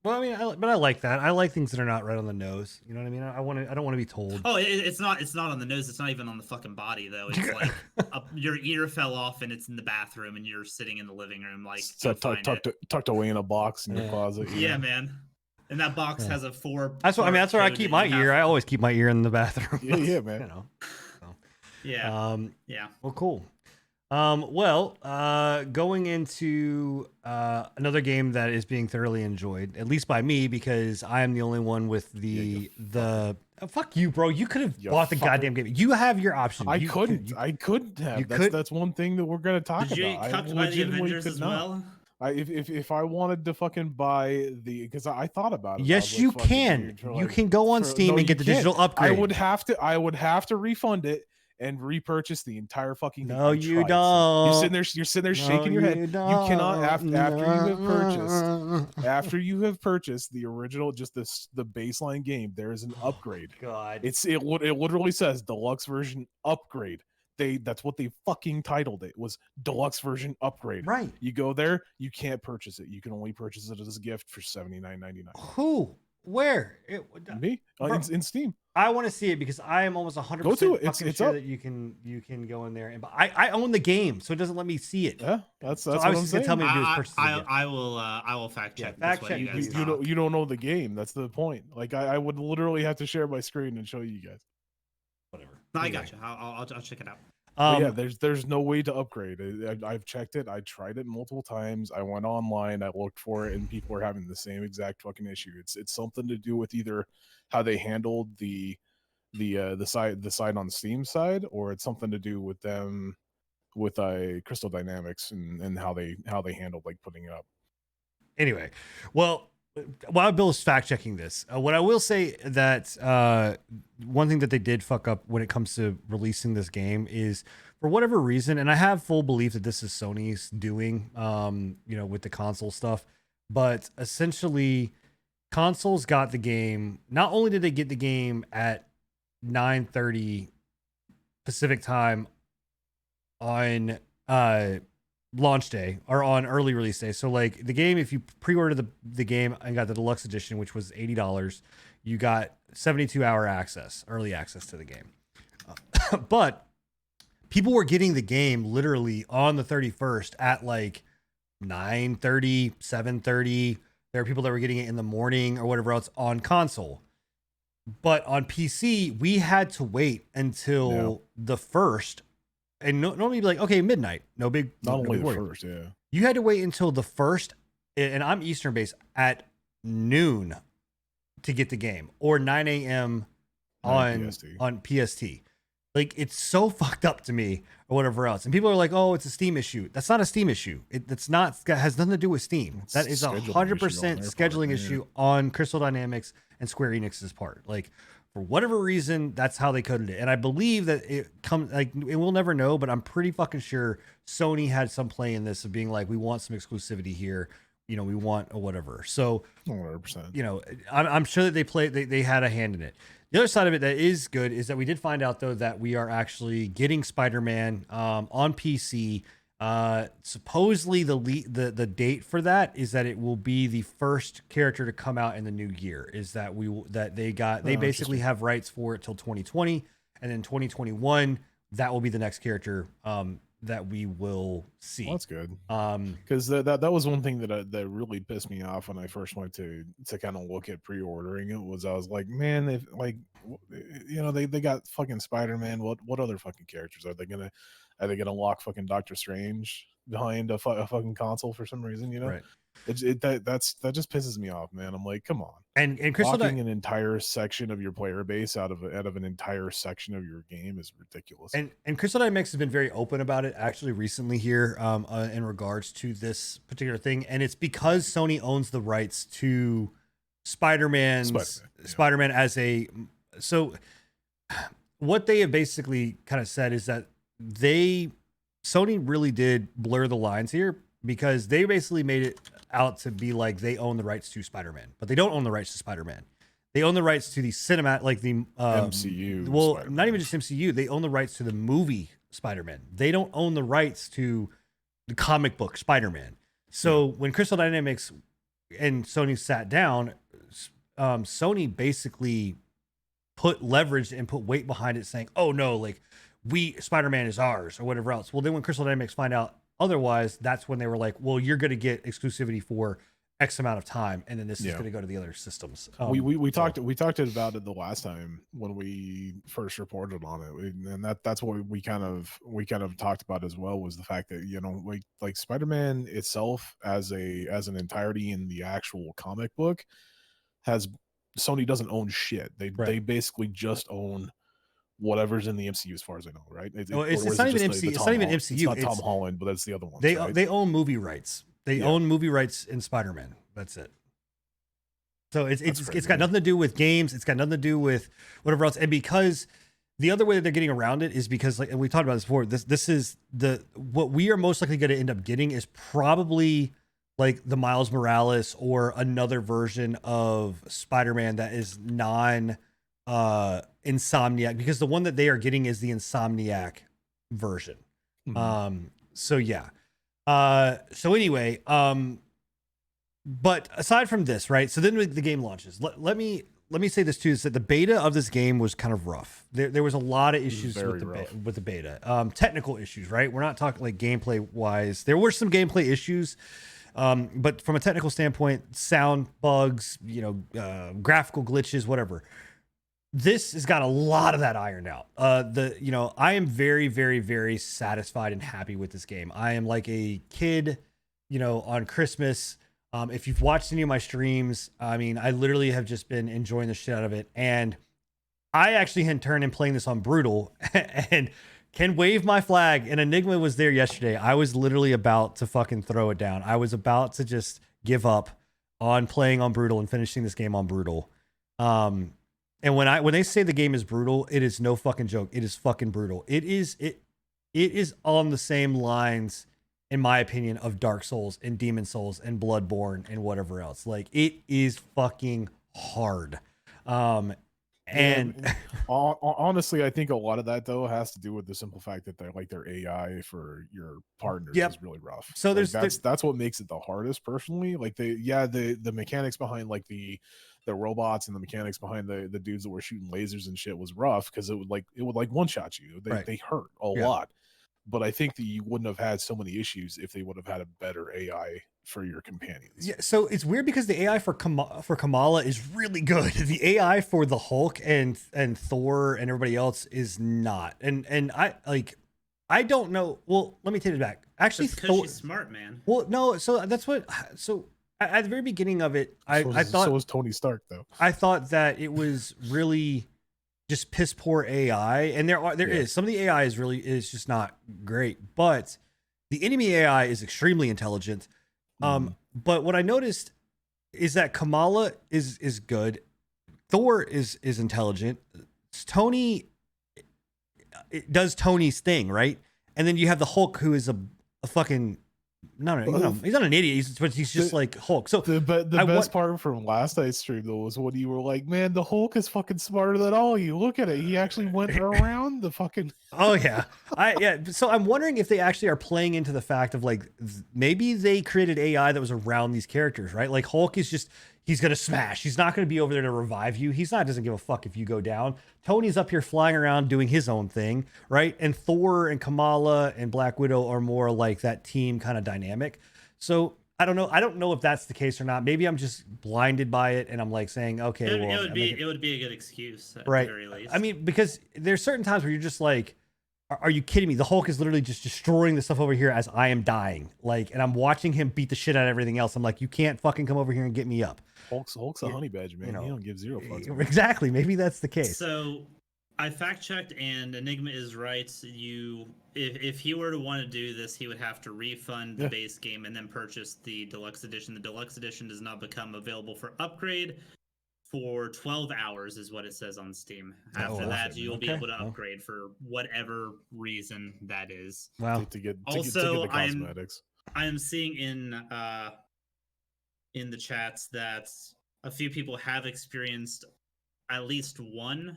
Speaker 1: Well, I mean, I like that. I like things that are not right on the nose. You know what I mean? I don't want to be told.
Speaker 2: Oh, it's not on the nose. It's not even on the fucking body though. It's like your ear fell off and it's in the bathroom and you're sitting in the living room like
Speaker 3: tucked away in a box in your closet.
Speaker 2: Yeah, man. And that box has a 4.
Speaker 1: That's what I mean. That's where I keep my ear. I always keep my ear in the bathroom.
Speaker 3: Yeah, man.
Speaker 1: You know. So.
Speaker 2: Yeah.
Speaker 1: Yeah. Well, cool. Going into another game that is being thoroughly enjoyed, at least by me, because I am the only one with the fuck you, bro. You could have bought the goddamn game. You have your option.
Speaker 3: I couldn't have. That's one thing that we're gonna talk about.
Speaker 2: Did you get cucked by the Avengers as well?
Speaker 3: If I wanted to fucking buy because I thought about it.
Speaker 1: Yes, you can. You can go on Steam and get the digital upgrade.
Speaker 3: I would have to refund it and repurchase the entire fucking thing.
Speaker 1: No, you don't.
Speaker 3: You're sitting there shaking your head. You cannot after you have purchased the original, just the baseline game. There is an upgrade.
Speaker 1: God,
Speaker 3: it literally says deluxe version upgrade. That's what they fucking titled it, was deluxe version upgrade.
Speaker 1: Right.
Speaker 3: You go there, you can't purchase it. You can only purchase it as a gift for $79.99.
Speaker 1: Who? Where?
Speaker 3: Me? In Steam.
Speaker 1: I want to see it because I am almost 100%
Speaker 3: go to it.
Speaker 1: It's sure that you can go in there and I own the game, so it doesn't let me see it.
Speaker 3: Yeah, that's
Speaker 1: so
Speaker 3: what I'm
Speaker 1: saying. Tell me to do is purchase it.
Speaker 2: I will fact check.
Speaker 1: Yeah, fact check.
Speaker 3: You don't know the game. That's the point. Like I would literally have to share my screen and show you guys.
Speaker 1: Whatever.
Speaker 2: No, I got you. I'll check it out.
Speaker 3: Yeah, there's no way to upgrade. I've checked it. I tried it multiple times. I went online. I looked for it, and people are having the same exact fucking issue. It's something to do with either how they handled the side on Steam side, or it's something to do with them with Crystal Dynamics and how they handled like putting it up.
Speaker 1: Anyway, well, while Bill's fact checking this, what I will say that one thing that they did fuck up when it comes to releasing this game is, for whatever reason, and I have full belief that this is Sony's doing, with the console stuff, but essentially consoles got the game. Not only did they get the game at 9:30 Pacific time on launch day or on early release day. So like the game, if you pre-ordered the game and got the deluxe edition, which was $80, you got 72-hour early access to the game. But people were getting the game literally on the 31st at like 9:30, 7:30. There are people that were getting it in the morning or whatever else on console. But on PC, we had to wait until the 1st. And normally you'd be like, okay, midnight. No big.
Speaker 3: Not only the 1st, yeah.
Speaker 1: You had to wait until the 1st, and I'm Eastern based, at noon to get the game, or 9 a.m. on PST. Like, it's so fucked up to me, or whatever else. And people are like, oh, it's a Steam issue. That's not a Steam issue. It has nothing to do with Steam. That is 100% scheduling issue on Crystal Dynamics and Square Enix's part. Like, for whatever reason, that's how they coded it. And I believe that we'll never know, but I'm pretty fucking sure Sony had some play in this of being like, we want some exclusivity here. We want or whatever. So
Speaker 3: 100%.
Speaker 1: I'm sure that they had a hand in it. The other side of it that is good is that we did find out, though, that we are actually getting Spider-Man on PC Supposedly the date for that is that it will be the first character to come out in the new year. Is that they basically have rights for it till 2020, and then 2021 that will be the next character that we will see.
Speaker 3: Well, that's good. Because that was one thing that really pissed me off when I first went to kind of look at pre-ordering it. Was I was like, man, they they got fucking Spider-Man. What other fucking characters are they gonna lock fucking Doctor Strange behind a fucking console for some reason?
Speaker 1: Right.
Speaker 3: That just pisses me off, man. I'm like, come on.
Speaker 1: And Crystal
Speaker 3: locking an entire section of your player base out of an entire section of your game is ridiculous.
Speaker 1: And Crystal Dynamics has been very open about it actually recently here in regards to this particular thing, and it's because Sony owns the rights to Spider-Man as a so what they have basically kind of said is that Sony really did blur the lines here, because they basically made it out to be like they own the rights to Spider-Man, but they don't own the rights to Spider-Man. They own the rights to the cinematic, like the
Speaker 3: MCU.
Speaker 1: Well,
Speaker 3: Spider-Man.
Speaker 1: Not even just MCU. They own the rights to the movie Spider-Man. They don't own the rights to the comic book Spider-Man. So when Crystal Dynamics and Sony sat down, Sony basically put leverage and put weight behind it, saying, "Oh no, like Spider-Man is ours," or whatever else. Well, then when Crystal Dynamics find out otherwise, that's when they were like, "Well, you're going to get exclusivity for X amount of time, and then this is going to go to the other systems."
Speaker 3: We talked about it the last time when we first reported on it, and that's what we kind of talked about as well, was the fact that like Spider-Man itself as an entirety in the actual comic book Sony doesn't own shit. They basically just own whatever's in the MCU, as far as I know, right?
Speaker 1: It's not even MCU. It's not even MCU.
Speaker 3: It's not Tom Holland, but that's the other one.
Speaker 1: They own movie rights. They own movie rights in Spider-Man. That's it. So it's got nothing to do with games. It's got nothing to do with whatever else. And because the other way that they're getting around it is because, like, and we talked about this before, this is what we are most likely going to end up getting is probably like the Miles Morales or another version of Spider-Man that is Insomniac, because the one that they are getting is the Insomniac version. Mm-hmm. So anyway, but aside from this, right? So then the game launches. Let me say this too, is that the beta of this game was kind of rough. There was a lot of issues with the beta. Technical issues, right? We're not talking like gameplay wise. There were some gameplay issues. But from a technical standpoint, sound bugs, graphical glitches, whatever. This has got a lot of that ironed out. I am very, very, very satisfied and happy with this game. I am like a kid, on Christmas. If you've watched any of my streams, I mean, I literally have just been enjoying the shit out of it. And I actually had turned and playing this on Brutal and can wave my flag. And Enigma was there yesterday. I was literally about to fucking throw it down. I was about to just give up on playing on Brutal and finishing this game on Brutal. And when they say the game is brutal, it is no fucking joke. It is fucking brutal. It is on the same lines, in my opinion, of Dark Souls and Demon Souls and Bloodborne and whatever else. Like, it is fucking hard. And
Speaker 3: honestly, I think a lot of that though has to do with the simple fact that their AI for your partners is really rough.
Speaker 1: So
Speaker 3: that's what makes it the hardest, personally. Like the mechanics behind like the robots and the mechanics behind the dudes that were shooting lasers and shit was rough, because it would one shot you. They hurt a lot. But I think that you wouldn't have had so many issues if they would have had a better AI for your companions.
Speaker 1: Yeah, so it's weird because the AI for Kamala is really good. The AI for the Hulk and Thor and everybody else is not. And I don't know. Well, let me take it back. Actually,
Speaker 2: because she's smart, man.
Speaker 1: Well, no. So that's what. So at the very beginning of it, I thought
Speaker 3: so was Tony Stark though.
Speaker 1: I thought that it was really just piss poor AI, and there is some of the AI is just not great, but the enemy AI is extremely intelligent. But what I noticed is that Kamala is good, Thor is intelligent, Tony does Tony's thing, right? And then you have the Hulk, who is a fucking No, he's not an idiot. He's just like Hulk. So
Speaker 3: the best part from last night's stream though was when you were like, "Man, the Hulk is fucking smarter than all you. Look at it. He actually went around the fucking."
Speaker 1: Oh yeah, So I'm wondering if they actually are playing into the fact of like maybe they created AI that was around these characters, right? Like Hulk is just he's gonna smash. He's not gonna be over there to revive you. Doesn't give a fuck if you go down. Tony's up here flying around doing his own thing, right? And Thor and Kamala and Black Widow are more like that team kind of dynamic. So I don't know. I don't know if that's the case or not. Maybe I'm just blinded by it, and I'm like saying, okay,
Speaker 2: it would be a good excuse, at
Speaker 1: right?
Speaker 2: The very least.
Speaker 1: I mean, because there's certain times where you're just like, are you kidding me? The Hulk is literally just destroying the stuff over here as I am dying, like, and I'm watching him beat the shit out of everything else. I'm like, you can't fucking come over here and get me up.
Speaker 3: Hulk's a honey badger, man. He don't give zero fucks.
Speaker 1: Exactly. Maybe that's the case.
Speaker 2: So I fact checked, and Enigma is right. If he were to want to do this, he would have to refund the base game and then purchase the deluxe edition. The deluxe edition does not become available for upgrade for 12 hours, is what it says on Steam. After that, you'll be able to upgrade for whatever reason that is.
Speaker 1: Wow.
Speaker 3: To get the cosmetics.
Speaker 2: I am seeing in the chats that a few people have experienced at least one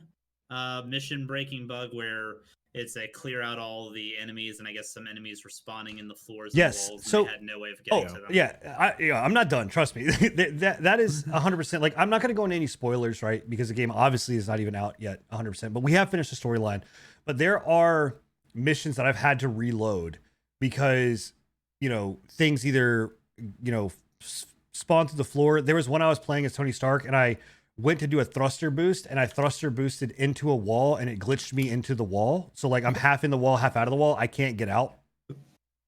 Speaker 2: mission breaking bug where it's a clear out all the enemies, and I guess some enemies were spawning in the floors and walls, and so they had no way of getting to them.
Speaker 1: Yeah, I'm not done. Trust me. that is 100%. Like, I'm not going to go into any spoilers, right? Because the game obviously is not even out yet 100%, but we have finished the storyline. But there are missions that I've had to reload because, things either, spawn to the floor. There was one I was playing as Tony Stark, and I went to do a thruster boost, and I thruster boosted into a wall, and it glitched me into the wall. So like I'm half in the wall, half out of the wall. I can't get out.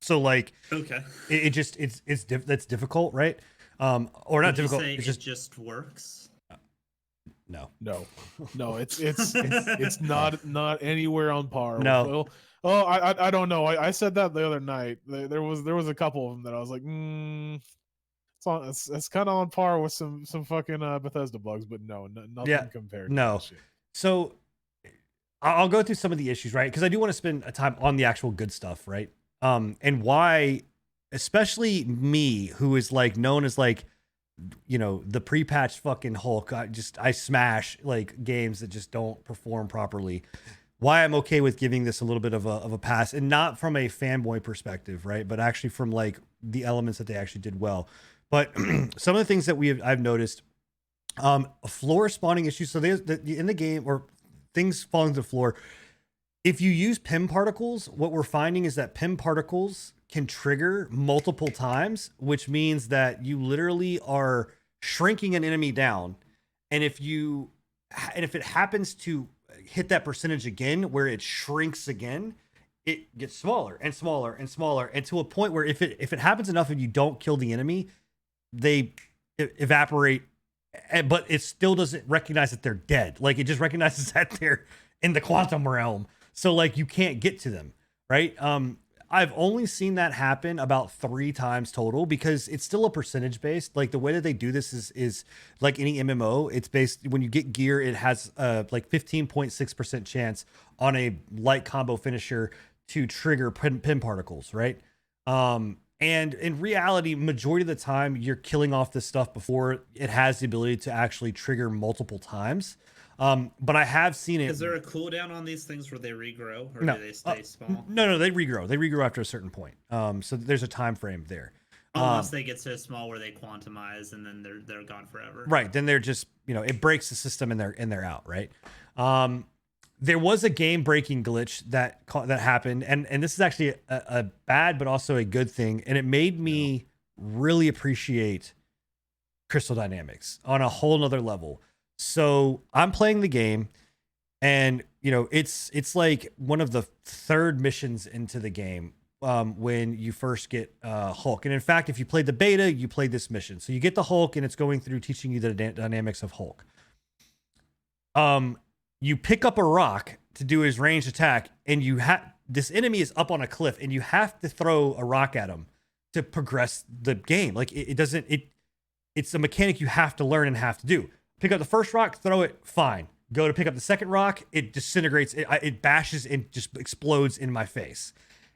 Speaker 1: So like,
Speaker 2: okay,
Speaker 1: that's difficult, right? Or not difficult.
Speaker 2: It just works.
Speaker 1: No.
Speaker 3: It's not anywhere on par.
Speaker 1: No.
Speaker 3: I don't know. I said that the other night. There was a couple of them that I was like, It's kind of on par with some fucking Bethesda bugs, but nothing compared.
Speaker 1: No.
Speaker 3: To that shit.
Speaker 1: So I'll go through some of the issues, right? Because I do want to spend a time on the actual good stuff, right? And why, especially me, who is like known as like, the pre-patch fucking Hulk. I smash like games that just don't perform properly. Why I'm okay with giving this a little bit of a pass, and not from a fanboy perspective, right? But actually from like the elements that they actually did well. But some of the things that I've noticed, floor spawning issues. So there's in the game, or things falling to the floor. If you use PIM particles, what we're finding is that PIM particles can trigger multiple times, which means that you literally are shrinking an enemy down. And if it happens to hit that percentage again, where it shrinks again, it gets smaller and smaller and smaller, and to a point where if it happens enough and you don't kill the enemy, they evaporate, but it still doesn't recognize that they're dead. Like, it just recognizes that they're in the quantum realm. So like you can't get to them, right? I've only seen that happen about 3 times total, because it's still a percentage based. Like the way that they do this is like any MMO. It's based, when you get gear, it has like 15.6% chance on a light combo finisher to trigger PIM particles, right? And in reality, majority of the time, you're killing off this stuff before it has the ability to actually trigger multiple times. But I have seen it.
Speaker 2: Is there a cooldown on these things where they regrow, or do they stay small?
Speaker 1: No, they regrow. They regrow after a certain point. So there's a time frame there.
Speaker 2: Unless they get so small where they quantumize and then they're gone forever.
Speaker 1: Right. Then they're just, it breaks the system and they're out, right? There was a game breaking glitch that happened, and this is actually a bad but also a good thing, and it made me really appreciate Crystal Dynamics on a whole nother level. So I'm playing the game, and it's like one of the 3rd missions into the game when you first get Hulk. And in fact, if you played the beta, you played this mission. So you get the Hulk, and it's going through teaching you the dynamics of Hulk. You pick up a rock to do his ranged attack, and this enemy is up on a cliff, and you have to throw a rock at him to progress the game. Like it's a mechanic you have to learn and have to do. Pick up the first rock, throw it, fine. Go to pick up the second rock, it disintegrates, it bashes and just explodes in my face.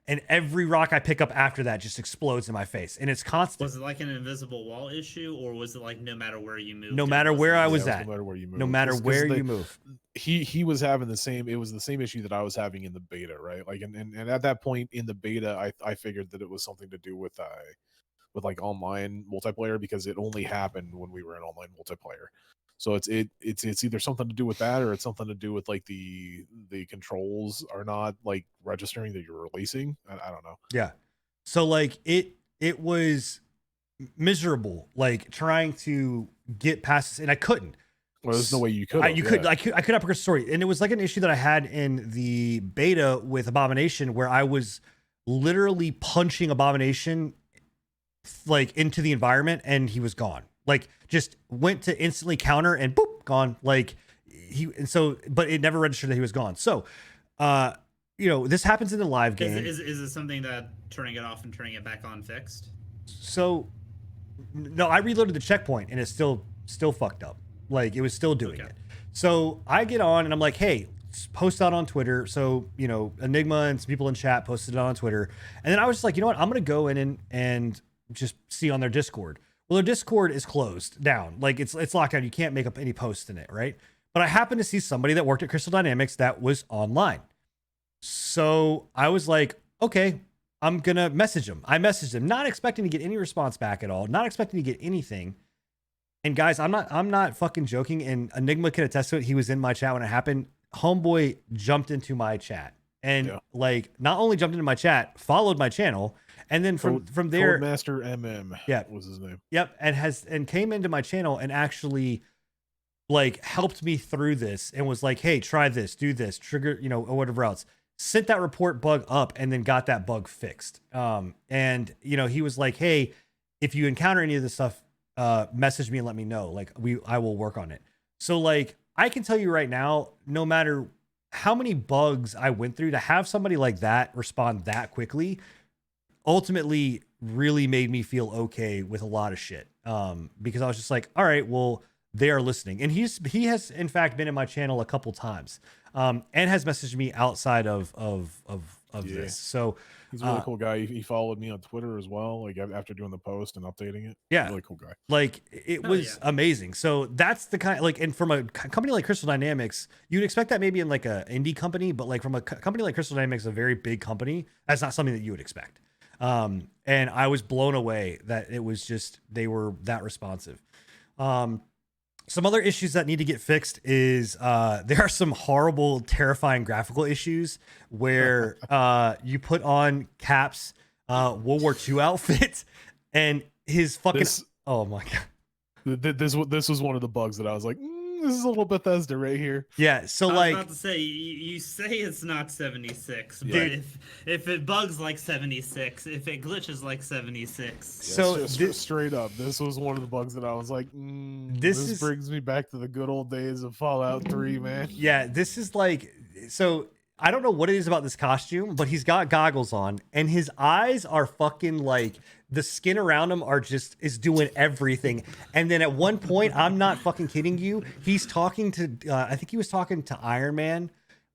Speaker 1: and every rock I pick up after that just explodes in my face, and it's constant.
Speaker 2: Was it like an invisible wall issue, or was it like no matter where you moved?
Speaker 1: No matter where I was at.
Speaker 3: No matter where you moved.
Speaker 1: No matter where you move.
Speaker 3: He was having the same. It was the same issue that I was having in the beta, right? Like, and at that point in the beta, I figured that it was something to do with like online multiplayer, because it only happened when we were in online multiplayer. So it's either something to do with that, or it's something to do with like the controls are not like registering that you're releasing. I don't know.
Speaker 1: Yeah. So like it was miserable, like trying to get past this, and I couldn't.
Speaker 3: Well, there's no way you could.
Speaker 1: I could not progress the story, and it was like an issue that I had in the beta with Abomination, where I was literally punching Abomination like into the environment, and he was gone. Like just went to instantly counter and boop, gone. Like but it never registered that he was gone. So, this happens in the live game.
Speaker 2: Is it something that turning it off and turning it back on fixed?
Speaker 1: So, no, I reloaded the checkpoint and it's still fucked up. Like it was still doing it. So I get on and I'm like, hey, post out on Twitter. So, Enigma and some people in chat posted it on Twitter. And then I was just like, you know what? I'm going to go in and just see on their Discord. Well, their Discord is closed down. Like it's locked down. You can't make up any posts in it, right? But I happened to see somebody that worked at Crystal Dynamics that was online. So I was like, okay, I'm going to message him. I messaged him, not expecting to get any response back at all, not expecting to get anything. And guys, I'm not fucking joking. And Enigma can attest to it. He was in my chat when it happened. Homeboy jumped into my chat and like not only jumped into my chat, followed my channel. And then from there,
Speaker 3: Codemaster MM was his name.
Speaker 1: Yep. And came into my channel and actually like helped me through this and was like, hey, try this, do this, trigger, or whatever else. Sent that report bug up and then got that bug fixed. And he was like, hey, if you encounter any of this stuff, message me and let me know. Like I will work on it. So like I can tell you right now, no matter how many bugs I went through, to have somebody like that respond that quickly ultimately really made me feel okay with a lot of shit. Because I was just like, all right, well, they are listening. And he has in fact been in my channel a couple times, and has messaged me outside of this. So
Speaker 3: he's a really cool guy. He followed me on Twitter as well, like after doing the post and updating it.
Speaker 1: Yeah.
Speaker 3: Really cool guy.
Speaker 1: Like it was amazing. So that's the kind, like, and from a company like Crystal Dynamics, you'd expect that maybe in like a indie company, but like from a company like Crystal Dynamics, a very big company, that's not something that you would expect. And I was blown away that it was just, they were that responsive. Some other issues that need to get fixed is there are some horrible, terrifying graphical issues where you put on Cap's World War II outfit and his fucking oh my god.
Speaker 3: This was one of the bugs that I was like, this is a little Bethesda right here.
Speaker 1: Yeah, so
Speaker 2: I
Speaker 1: like,
Speaker 2: was about to say, you say it's not 76, but if it bugs like 76, if it glitches like 76.
Speaker 1: So
Speaker 3: straight up, this was one of the bugs that I was like, this brings me back to the good old days of Fallout 3, man.
Speaker 1: Yeah, this is like, so I don't know what it is about this costume, but he's got goggles on and his eyes are fucking like, the skin around him is doing everything. And then at one point, I'm not fucking kidding you, he's talking to, I think he was talking to Iron Man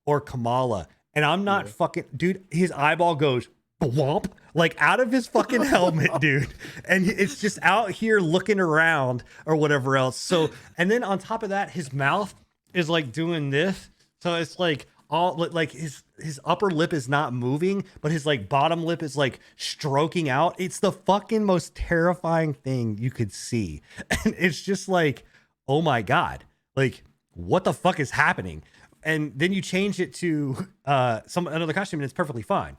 Speaker 1: or Kamala. And I'm not fucking, dude, his eyeball goes whomp, like out of his fucking helmet, dude. And it's just out here looking around or whatever else. So, and then on top of that, his mouth is like doing this. So it's like, all like his upper lip is not moving, but his like bottom lip is like stroking out. It's the fucking most terrifying thing you could see. And it's just like, oh my God, like what the fuck is happening? And then you change it to another costume and it's perfectly fine.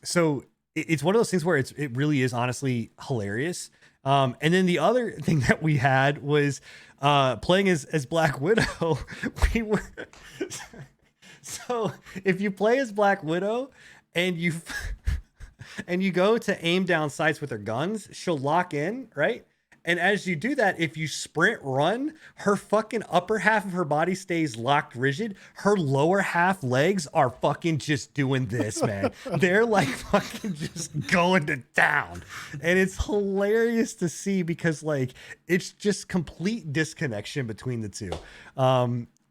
Speaker 1: So it's one of those things where it really is honestly hilarious. And then the other thing that we had was playing as Black Widow. We were so if you play as Black Widow and you go to aim down sights with her guns, she'll lock in, right? And as you do that, if you sprint run, her fucking upper half of her body stays locked rigid. Her lower half legs are fucking just doing this, man. They're like fucking just going to town. And it's hilarious to see because like it's just complete disconnection between the two.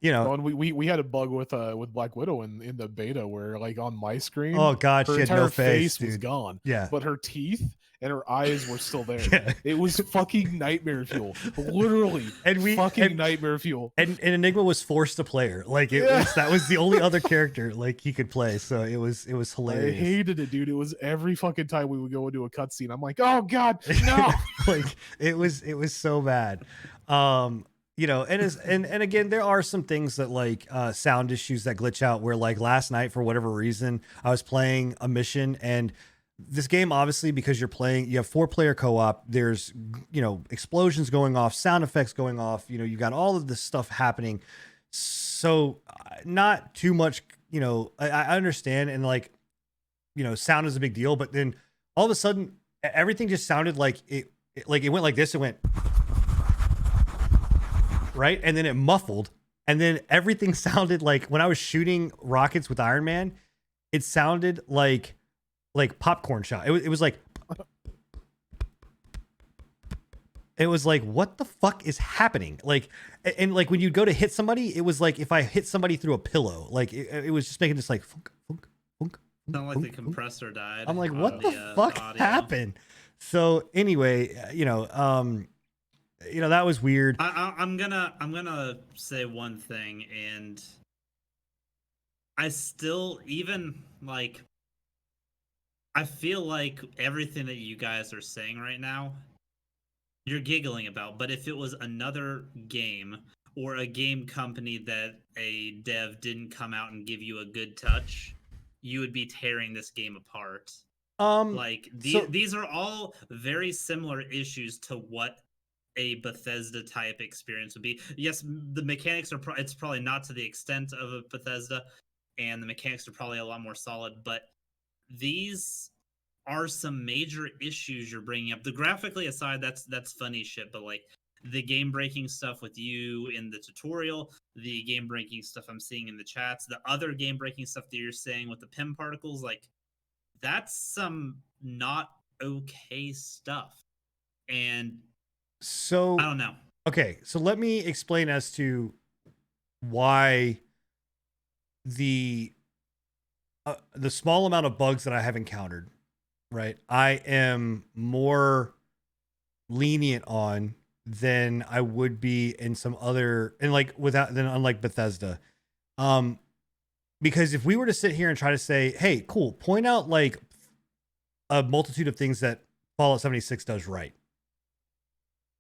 Speaker 1: you know,
Speaker 3: and we had a bug with Black Widow in the beta where like on my screen,
Speaker 1: oh god,
Speaker 3: her
Speaker 1: she had
Speaker 3: entire
Speaker 1: no face,
Speaker 3: was gone.
Speaker 1: Yeah,
Speaker 3: but her teeth and her eyes were still there.
Speaker 1: Yeah.
Speaker 3: It was fucking nightmare fuel, literally. Nightmare fuel.
Speaker 1: And Enigma was forced to play her. Like that was the only other character like he could play. So it was hilarious.
Speaker 3: I hated it, dude. It was every fucking time we would go into a cutscene, I'm like, oh god, no.
Speaker 1: Like it was so bad. You know, and again, there are some things that like sound issues that glitch out where like last night, for whatever reason, I was playing a mission, and this game, obviously, because you have 4-player co-op, there's, you know, explosions going off, sound effects going off, you know, you got all of this stuff happening. So not too much, you know, I understand. And like, you know, sound is a big deal, but then all of a sudden everything just sounded like it went like this. It went right. And then it muffled. And then everything sounded like when I was shooting rockets with Iron Man, it sounded like popcorn shot. It was like, what the fuck is happening? Like, and like when you go to hit somebody, it was like if I hit somebody through a pillow, like it was just making this like funk, funk, funk.
Speaker 2: Sound like the compressor died.
Speaker 1: I'm like, what the fuck happened? So anyway, you know, that was weird.
Speaker 2: I'm gonna say one thing, and I still even like. I feel like everything that you guys are saying right now, you're giggling about. But if it was another game or a game company that a dev didn't come out and give you a good touch, you would be tearing this game apart. These are all very similar issues to what a Bethesda type experience would be. Yes, the mechanics are it's probably not to the extent of a Bethesda, and the mechanics are probably a lot more solid, but these are some major issues you're bringing up. The graphically aside, that's funny shit, but like the game breaking stuff with you in the tutorial, the game breaking stuff I'm seeing in the chats, the other game breaking stuff that you're saying with the PIM particles, like that's some not okay stuff. And
Speaker 1: so
Speaker 2: I don't know.
Speaker 1: Okay, so let me explain as to why the small amount of bugs that I have encountered, right, I am more lenient on than I would be in some other, and like unlike Bethesda. Because if we were to sit here and try to say, hey, cool, point out like a multitude of things that Fallout 76 does right.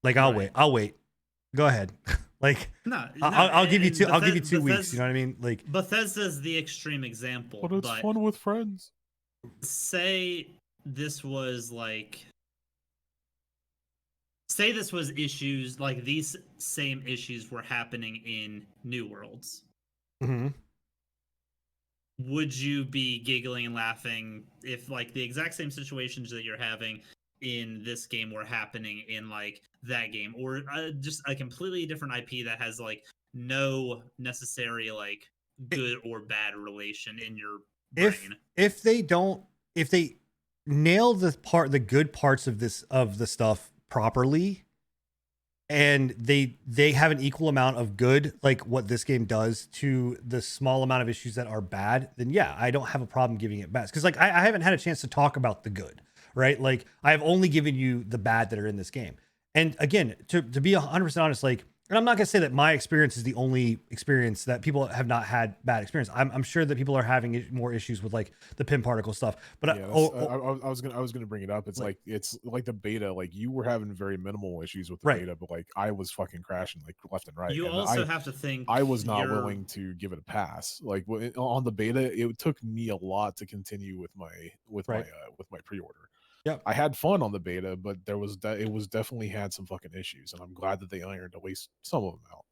Speaker 1: Like I'll wait. Go ahead. Like I'll give you 2 weeks. You know what I mean? Like
Speaker 2: Bethesda's the extreme example.
Speaker 3: But it's fun with friends.
Speaker 2: Say this was issues like these same issues were happening in New Worlds.
Speaker 1: Mm-hmm.
Speaker 2: Would you be giggling and laughing if like the exact same situations that you're having in this game were happening in like that game, or just a completely different IP that has like no necessary like good or bad relation in your brain?
Speaker 1: If they nail the good parts of the stuff properly, and they have an equal amount of good, like what this game does, to the small amount of issues that are bad, then yeah, I don't have a problem giving it best. Because like I haven't had a chance to talk about the good, right? Like I've only given you the bad that are in this game. And again, to be 100% honest, like, and I'm not gonna say that my experience is the only experience that people have not had bad experience. I'm sure that people are having more issues with like the PIM particle stuff. But
Speaker 3: yeah, I was gonna bring it up. It's like the beta. Like you were having very minimal issues with the beta, but like I was fucking crashing like left and right.
Speaker 2: You
Speaker 3: and
Speaker 2: also have to think
Speaker 3: I was not willing to give it a pass. Like on the beta, it took me a lot to continue with my pre-order.
Speaker 1: Yeah,
Speaker 3: I had fun on the beta, but it was definitely had some fucking issues, and I'm glad that they ironed at least some of them out.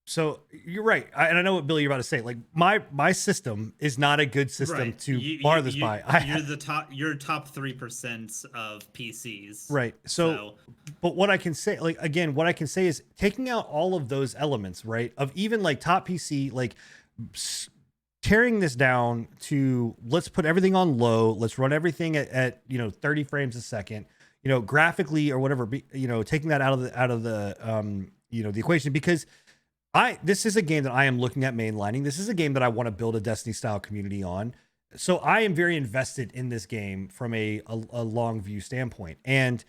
Speaker 1: So you're right, and I know what Billy you're about to say. Like my system is not a good system to bar this by.
Speaker 2: You're top 3% of PCs,
Speaker 1: right? So, but what I can say, like again, what I can say is taking out all of those elements, right? Of even like top PC, like tearing this down to let's put everything on low, let's run everything at 30 frames a second, graphically or whatever, taking that out of the the equation, because This is a game that I am looking at mainlining. This is a game that I want to build a Destiny style community on. So I am very invested in this game from a long view standpoint. And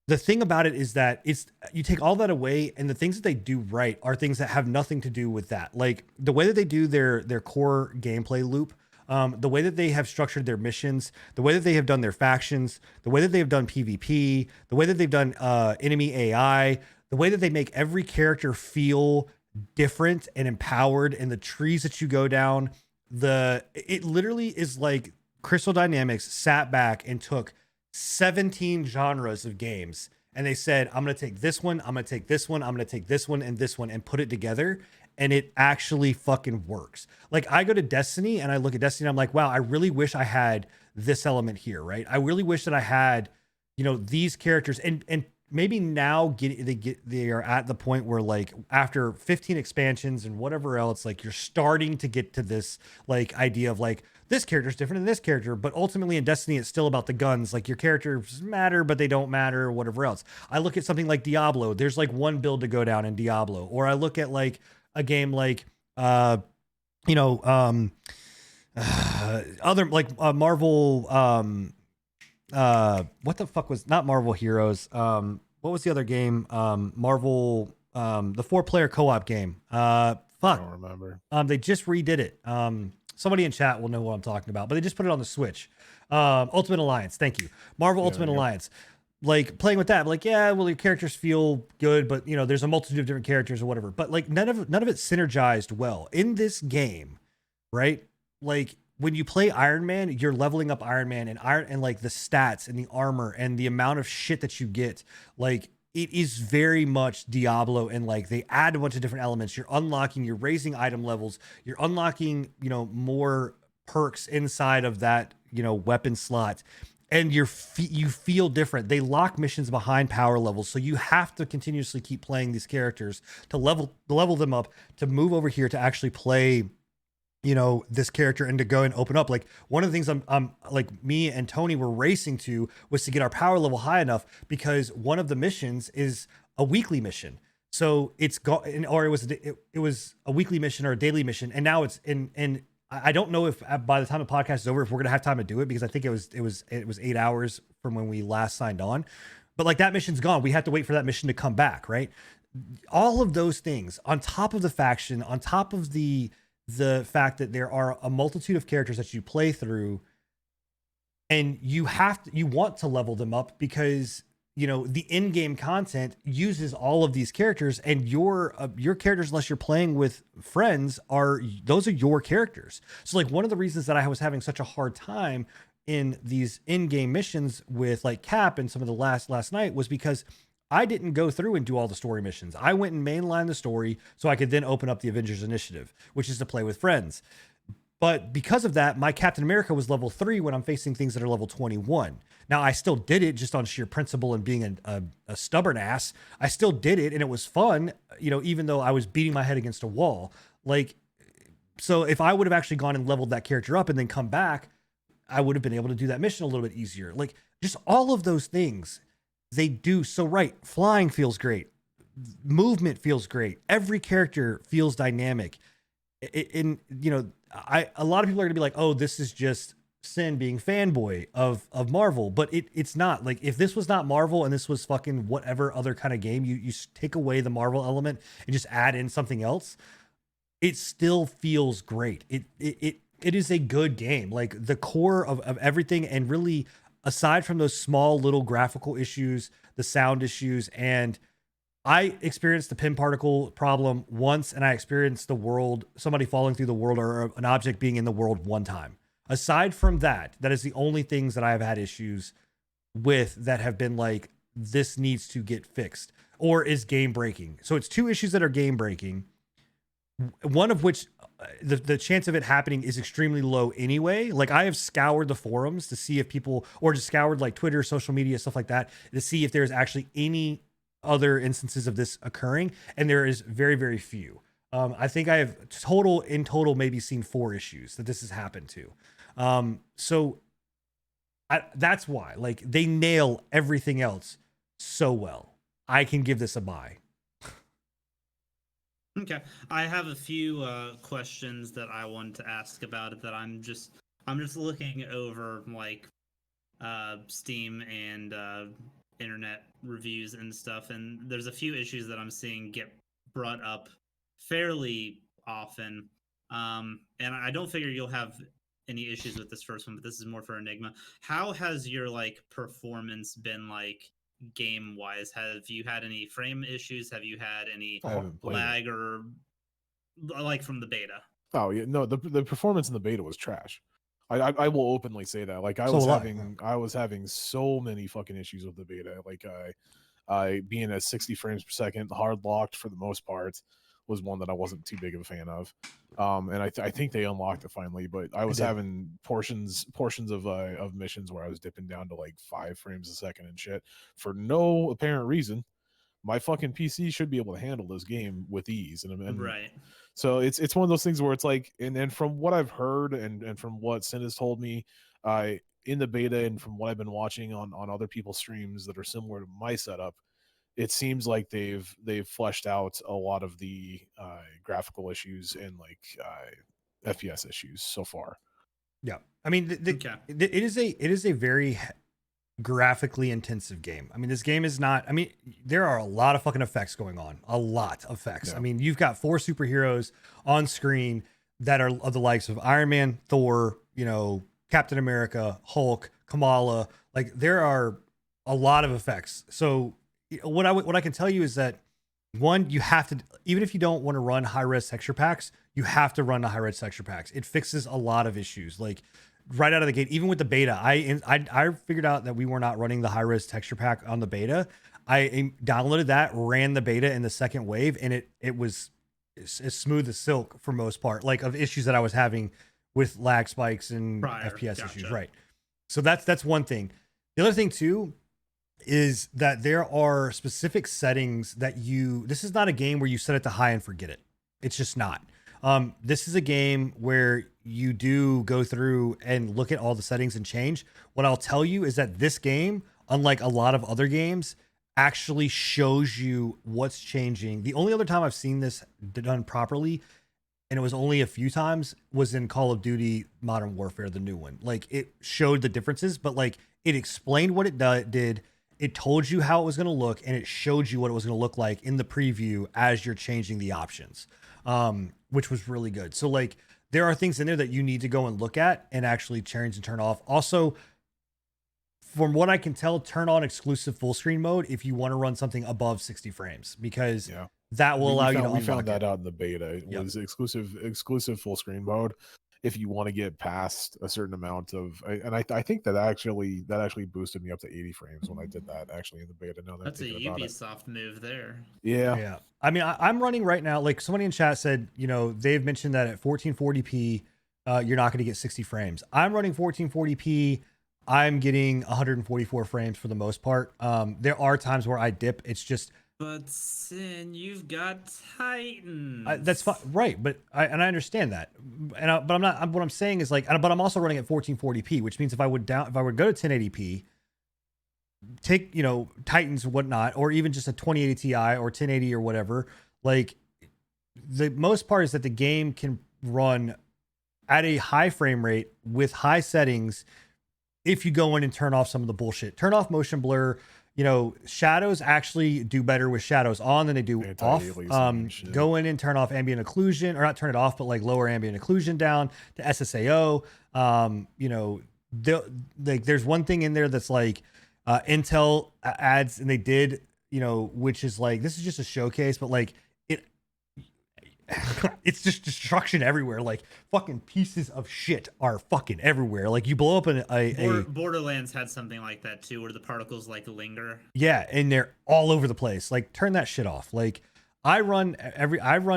Speaker 1: the thing about it is that you take all that away, and the things that they do right are things that have nothing to do with that. Like the way that they do their core gameplay loop, the way that they have structured their missions, the way that they have done their factions, the way that they have done PvP, the way that they've done enemy AI, the way that they make every character feel different and empowered, and the trees that you go down, it literally is like Crystal Dynamics sat back and took 17 genres of games and they said, I'm going to take this one, I'm going to take this one, I'm going to take this one and this one and put it together, and it actually fucking works. Like I go to Destiny and I look at Destiny and I'm like, wow, I really wish I had this element here, right? I really wish that I had, these characters, and maybe now they are at the point where, like, after 15 expansions and whatever else, like you're starting to get to this like idea of like, this character is different than this character, but ultimately in Destiny, it's still about the guns. Like your characters matter, but they don't matter, or whatever else. I look at something like Diablo. There's like one build to go down in Diablo, or I look at like a game like, other like Marvel. What the fuck was not Marvel Heroes? What was the other game? Marvel, the 4-player co-op game. Fuck.
Speaker 3: I don't remember.
Speaker 1: They just redid it. Somebody in chat will know what I'm talking about, but they just put it on the Switch. Ultimate Alliance. Thank you. Marvel Ultimate Alliance. Like playing with that, like, yeah, well, your characters feel good, but there's a multitude of different characters or whatever. But like none of it synergized well in this game, right? Like when you play Iron Man, you're leveling up Iron Man and like the stats and the armor and the amount of shit that you get. Like it is very much Diablo, and like they add a bunch of different elements. You're raising item levels. You're unlocking, more perks inside of that, weapon slot. And you feel different. They lock missions behind power levels, so you have to continuously keep playing these characters to level them up, to move over here to actually play, this character, and to go and open up. Like one of the things I'm like me and Tony were racing to was to get our power level high enough, because one of the missions is a weekly mission. So it's or it was a weekly mission or a daily mission, and now it's in. I don't know if by the time the podcast is over, if we're gonna have time to do it, because I think it was 8 hours from when we last signed on. But like that mission's gone. We have to wait for that mission to come back, right? All of those things on top of the faction, on top of the fact that there are a multitude of characters that you play through, and you want to level them up, because the in-game content uses all of these characters, and your characters, unless you're playing with friends, those are your characters. So like one of the reasons that I was having such a hard time in these in-game missions with like Cap and some of the last night was because I didn't go through and do all the story missions. I went and mainlined the story so I could then open up the Avengers Initiative, which is to play with friends. But because of that, my Captain America was level 3 when I'm facing things that are level 21. Now, I still did it just on sheer principle and being a stubborn ass. I still did it, and it was fun, even though I was beating my head against a wall. Like, so if I would have actually gone and leveled that character up and then come back, I would have been able to do that mission a little bit easier. Like, just all of those things they do so right. Flying feels great. Movement feels great. Every character feels dynamic. A lot of people are gonna be like, oh, this is just Sin being fanboy of Marvel, but it's not. Like, if this was not Marvel and this was fucking whatever other kind of game, you take away the Marvel element and just add in something else, it still feels great. It is a good game. Like the core of everything, and really aside from those small little graphical issues, the sound issues, and I experienced the pin particle problem once, and I experienced somebody falling through the world, or an object being in the world one time. Aside from that is the only things that I've had issues with that have been like, this needs to get fixed or is game breaking. So it's 2 issues that are game breaking. One of which the chance of it happening is extremely low anyway. Like, I have scoured the forums to see if people, or just scoured like Twitter, social media, stuff like that, to see if there's actually any other instances of this occurring, and there is very, very few. I think I have in total maybe seen 4 issues that this has happened to. So that's why, like, they nail everything else so well. I can give this a buy.
Speaker 2: Okay, I have a few questions that I want to ask about it. That I'm just looking over like Steam and internet reviews and stuff, and there's a few issues that I'm seeing get brought up fairly often. And I don't figure you'll have any issues with this first one, but this is more for Enigma. How has your like performance been like game wise? Have you had any frame issues? Have you had any lag or like from the beta?
Speaker 3: Oh yeah, no, the performance in the beta was trash. I will openly say that. Like I was having so many fucking issues with the beta. Like I being at 60 frames per second, hard locked for the most part, was one that I wasn't too big of a fan of. And I think they unlocked it finally, but I was having portions of missions where I was dipping down to like 5 frames a second and shit for no apparent reason. My fucking PC should be able to handle this game with ease, and
Speaker 2: right.
Speaker 3: So it's one of those things where it's like, and from what I've heard and from what Sin has told me, in the beta and from what I've been watching on other people's streams that are similar to my setup, it seems like they've fleshed out a lot of the graphical issues and like FPS issues so far.
Speaker 1: Yeah, I mean, it is a very graphically intensive game. I mean, this game is not, I mean, there are a lot of fucking effects going on. A lot of effects. Yeah. I mean, you've got 4 superheroes on screen that are of the likes of Iron Man, Thor, Captain America, Hulk, Kamala. Like there are a lot of effects. So what I can tell you is that one, you have to, even if you don't want to run high-res texture packs, you have to run the high-res texture packs. It fixes a lot of issues. Like right out of the gate, even with the beta, I figured out that we were not running the high-res texture pack on the beta. I downloaded that, ran the beta in the second wave, and it was as smooth as silk for most part, like of issues that I was having with lag spikes and FPS issues. Right. So that's one thing. The other thing too is that there are specific settings that this is not a game where you set it to high and forget it. It's just not. This is a game where you do go through and look at all the settings and change. What I'll tell you is that this game, unlike a lot of other games, actually shows you what's changing. The only other time I've seen this done properly, and it was only a few times, was in Call of Duty Modern Warfare, the new one. Like it showed the differences, but like it explained what it did. It told you how it was going to look, and it showed you what it was going to look like in the preview as you're changing the options, which was really good. So like there are things in there that you need to go and look at and actually change and turn off. Also, from what I can tell, turn on exclusive full screen mode if you want to run something above 60 frames, because that will allow you to unlock it.
Speaker 3: We found that out in the beta. It was exclusive full screen mode if you want to get past a certain amount of, and I think that actually boosted me up to 80 frames when I did that actually in the beta. Now
Speaker 2: that's a Ubisoft move there.
Speaker 3: Yeah.
Speaker 1: I mean, I'm running right now. Like somebody in chat said, they've mentioned that at 1440p, you're not going to get 60 frames. I'm running 1440p. I'm getting 144 frames for the most part. There are times where I dip. It's just.
Speaker 2: But Sin, you've got Titans.
Speaker 1: That's fine, right? But I understand that, but I'm not. What I'm saying is like, but I'm also running at 1440p, which means if I would go to 1080p, take Titans and whatnot, or even just a 2080 Ti or 1080 or whatever. Like the most part is that the game can run at a high frame rate with high settings. If you go in and turn off some of the bullshit, turn off motion blur. Shadows actually do better with shadows on than they do off. Go in and turn off ambient occlusion, or not turn it off, but like lower ambient occlusion down to SSAO. There's one thing in there that's like Intel adds, and they did, which is like, this is just a showcase, but like it's just destruction everywhere. Like fucking pieces of shit are fucking everywhere. Like you blow up
Speaker 2: Borderlands had something like that too, where the particles like linger.
Speaker 1: Yeah, and they're all over the place. Like turn that shit off. Like I run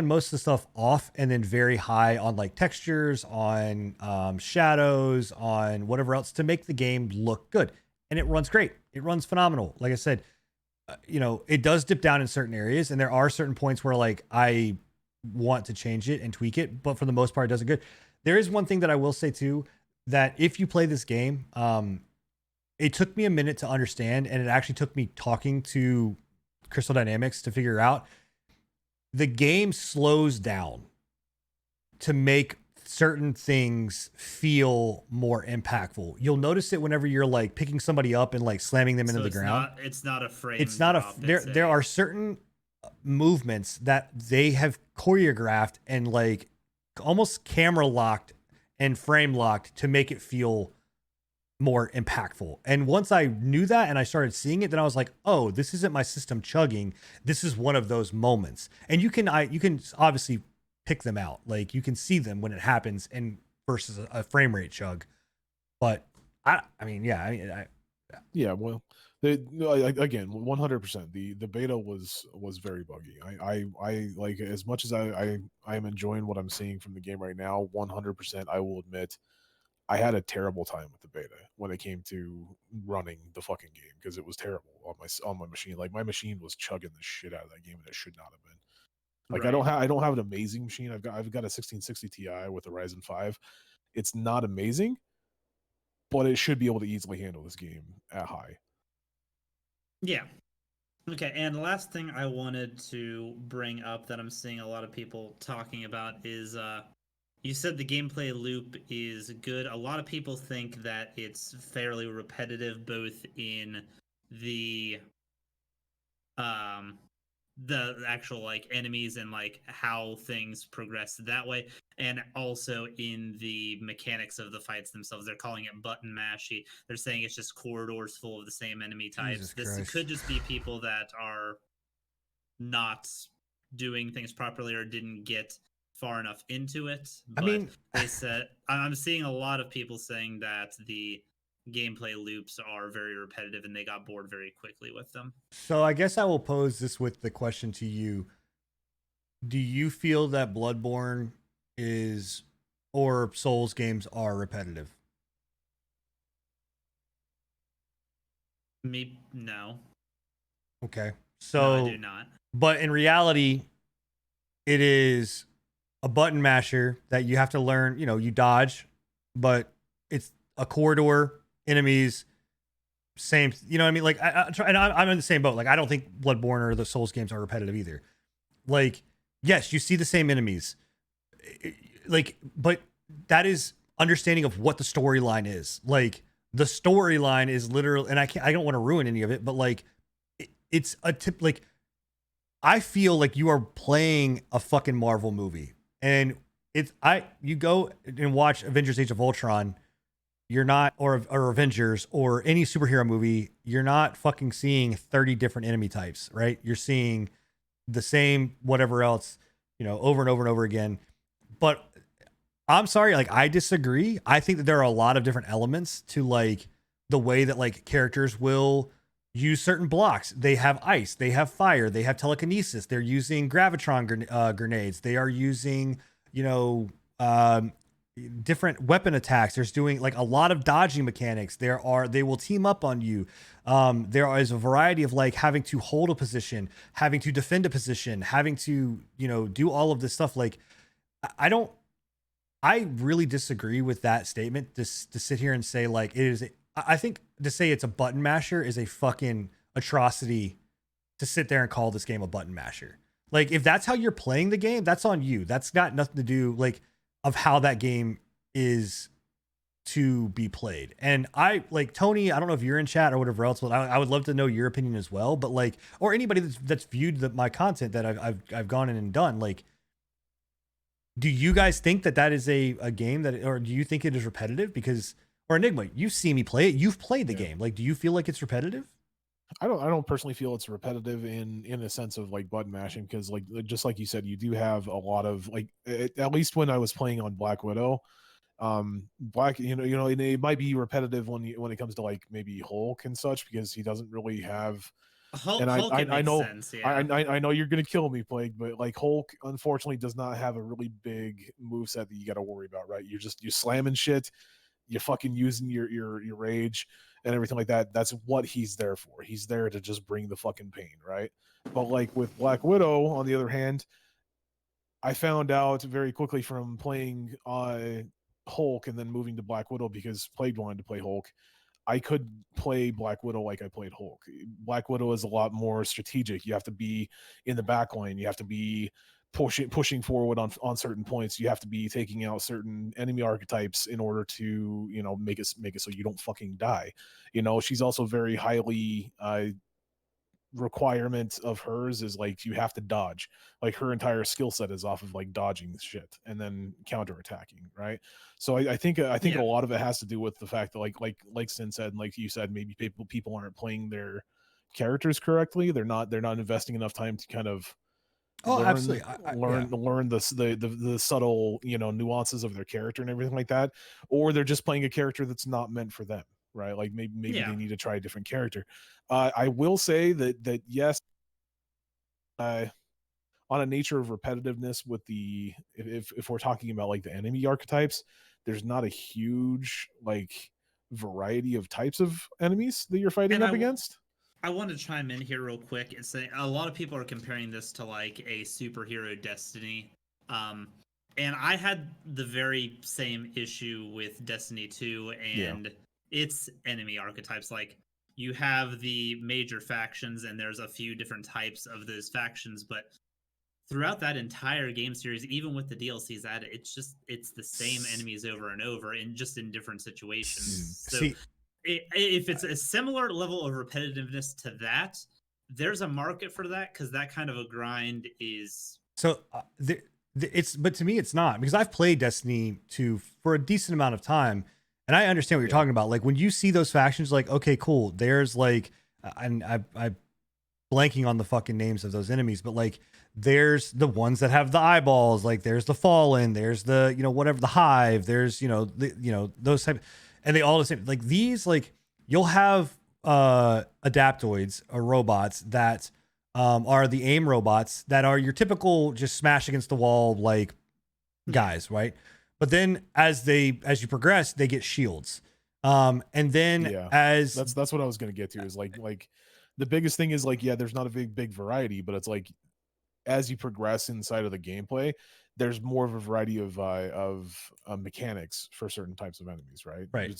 Speaker 1: most of the stuff off and then very high on like textures, on shadows, on whatever else to make the game look good. And it runs great. It runs phenomenal. Like I said, it does dip down in certain areas, and there are certain points where like I want to change it and tweak it, but for the most part it does it good. There is one thing that I will say too, that if you play this game, it took me a minute to understand, and it actually took me talking to Crystal Dynamics to figure out the game slows down to make certain things feel more impactful. You'll notice it whenever you're like picking somebody up and like slamming them into the ground.
Speaker 2: It's not a frame.
Speaker 1: It's not
Speaker 2: drop,
Speaker 1: there are certain movements that they have choreographed and like almost camera locked and frame locked to make it feel more impactful. And once I knew that and I started seeing it, then I was like, oh, this isn't my system chugging. This is one of those moments. And you can obviously pick them out. Like you can see them when it happens and versus a frame rate chug. But
Speaker 3: yeah, well, again, 100%. The beta was very buggy. I like, as much as I am enjoying what I'm seeing from the game right now, 100%. I will admit, I had a terrible time with the beta when it came to running the fucking game because it was terrible on my machine. Like my machine was chugging the shit out of that game, and it should not have been. Like right. I don't have an amazing machine. I've got a 1660 Ti with a Ryzen 5. It's not amazing, but it should be able to easily handle this game at high.
Speaker 2: Yeah. Okay, and the last thing I wanted to bring up that I'm seeing a lot of people talking about is you said the gameplay loop is good. A lot of people think that it's fairly repetitive, both in the actual like enemies and like how things progress that way, and also in the mechanics of the fights themselves. They're calling it button mashy. They're saying it's just corridors full of the same enemy types. This could just be people that are not doing things properly or didn't get far enough into it. But I mean, they said I'm seeing a lot of people saying that the gameplay loops are very repetitive and they got bored very quickly with them.
Speaker 1: So I guess I will pose this with the question to you. Do you feel that Bloodborne is or Souls games are repetitive?
Speaker 2: Me, no.
Speaker 1: Okay. So
Speaker 2: no, I do not.
Speaker 1: But in reality, it is a button masher that you have to learn, you dodge, but it's a corridor, enemies, same, you know what I mean? Like I'm in the same boat. Like I don't think Bloodborne or the Souls games are repetitive either. Like, yes, you see the same enemies. Like, but that is understanding of what the storyline is. Like the storyline is literally, and I don't want to ruin any of it, but like it's a tip. Like I feel like you are playing a fucking Marvel movie, and you go and watch Avengers: Age of Ultron. You're not, or Avengers or any superhero movie, you're not fucking seeing 30 different enemy types, right? You're seeing the same whatever else, over and over and over again. But I'm sorry, like I disagree. I think that there are a lot of different elements to like the way that like characters will use certain blocks. They have ice, they have fire, they have telekinesis. They're using gravitron grenades. They are using, different weapon attacks. There's doing like a lot of dodging mechanics. They will team up on you. There is a variety of like having to hold a position, having to defend a position, having to, do all of this stuff. Like I really disagree with that statement to sit here and say like it is. I think to say it's a button masher is a fucking atrocity to sit there and call this game a button masher. Like if that's how you're playing the game, that's on you. That's got nothing to do like of how that game is to be played. And I like Tony, I don't know if you're in chat or whatever else, but I would love to know your opinion as well. But like, or anybody that's viewed my content that I've gone in and done, like, do you guys think that is a game that, or do you think it is repetitive? Because, or Enigma, you've seen me play it. You've played the game. Like, do you feel like it's repetitive?
Speaker 3: I don't personally feel it's repetitive in a sense of like button mashing, because like just like you said, you do have a lot of like at least when I was playing on Black Widow, it might be repetitive when it comes to like maybe Hulk and such, because he doesn't really have
Speaker 2: Hulk,
Speaker 3: and I know
Speaker 2: sense, yeah.
Speaker 3: I know you're gonna kill me, Plague, but like Hulk unfortunately does not have a really big moveset that you got to worry about, right? You're slamming shit, you're fucking using your rage and everything like that. That's what he's there for. He's there to just bring the fucking pain, right? But like with Black Widow, on the other hand, I found out very quickly from playing Hulk and then moving to Black Widow because Plague wanted to play Hulk. I could play Black Widow like I played Hulk. Black Widow is a lot more strategic. You have to be in the back line. You have to be pushing forward on certain points. You have to be taking out certain enemy archetypes in order to, you know, make it so you don't fucking die. You know, she's also very highly requirement of hers is like you have to dodge. Like her entire skill set is off of like dodging shit and then counterattacking, right? So I think a lot of it has to do with the fact that like Sin said, and like you said, maybe people aren't playing their characters correctly. They're not investing enough time to kind of
Speaker 1: absolutely
Speaker 3: learn the subtle, you know, nuances of their character and everything like that, or they're just playing a character that's not meant for them, right? Like maybe they need to try a different character. I will say that yes, on a nature of repetitiveness with the if we're talking about like the enemy archetypes, there's not a huge like variety of types of enemies that you're fighting up against.
Speaker 2: I want to chime in here real quick and say a lot of people are comparing this to like a superhero Destiny. And I had the very same issue with Destiny 2 and its enemy archetypes. Like you have the major factions and there's a few different types of those factions, but throughout that entire game series, even with the DLCs added, it's the same enemies over and over and just in different situations. So if it's a similar level of repetitiveness to that, there's a market for that because that kind of a grind is
Speaker 1: but to me it's not, because I've played Destiny 2 for a decent amount of time and I understand what you're talking about. Like when you see those factions, like, okay, cool, there's like, and I blanking on the fucking names of those enemies, but like there's the ones that have the eyeballs, like there's the Fallen, there's the, you know, whatever, the Hive, there's, you know, those type, and they all the same. Like these, like you'll have adaptoids or robots that are the aim robots that are your typical just smash against the wall like guys, right? But then as you progress, they get shields. And then as
Speaker 3: that's what I was gonna get to is like the biggest thing is like, there's not a big variety, but it's like as you progress inside of the gameplay, there's more of a variety of mechanics for certain types of enemies, right?
Speaker 1: Right.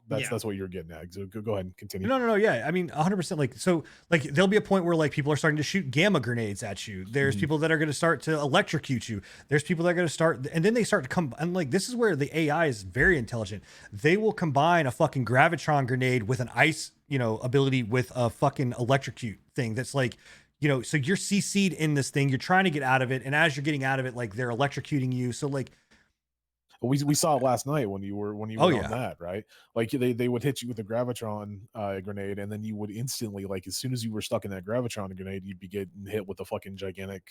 Speaker 3: That's what you're getting at. So go ahead and continue.
Speaker 1: No. Yeah. I mean, 100%. Like, so like there'll be a point where like people are starting to shoot gamma grenades at you. There's people that are going to start to electrocute you. There's people that are going to start, and then they start to come. And like, this is where the AI is very intelligent. They will combine a fucking gravitron grenade with an ice, you know, ability with a fucking electrocute thing. That's like, you know, so you're CC'd in this thing, you're trying to get out of it, and as you're getting out of it, like they're electrocuting you. So like
Speaker 3: we saw it last night when you were on that, right? Like they would hit you with a gravitron grenade, and then you would instantly, like as soon as you were stuck in that gravitron grenade, you'd be getting hit with a fucking gigantic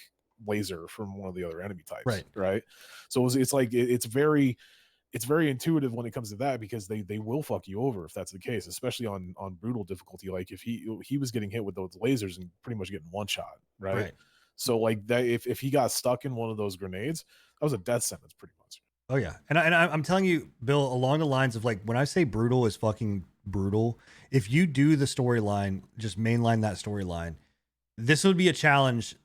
Speaker 3: laser from one of the other enemy types, right? So it's like it's very intuitive when it comes to that, because they will fuck you over if that's the case, especially on brutal difficulty. Like if he was getting hit with those lasers and pretty much getting one shot, right? So like that, if he got stuck in one of those grenades, that was a death sentence pretty much.
Speaker 1: Oh yeah, and I'm telling you, Bill, along the lines of like when I say brutal is fucking brutal. If you do the storyline, just mainline that storyline, this would be a challenge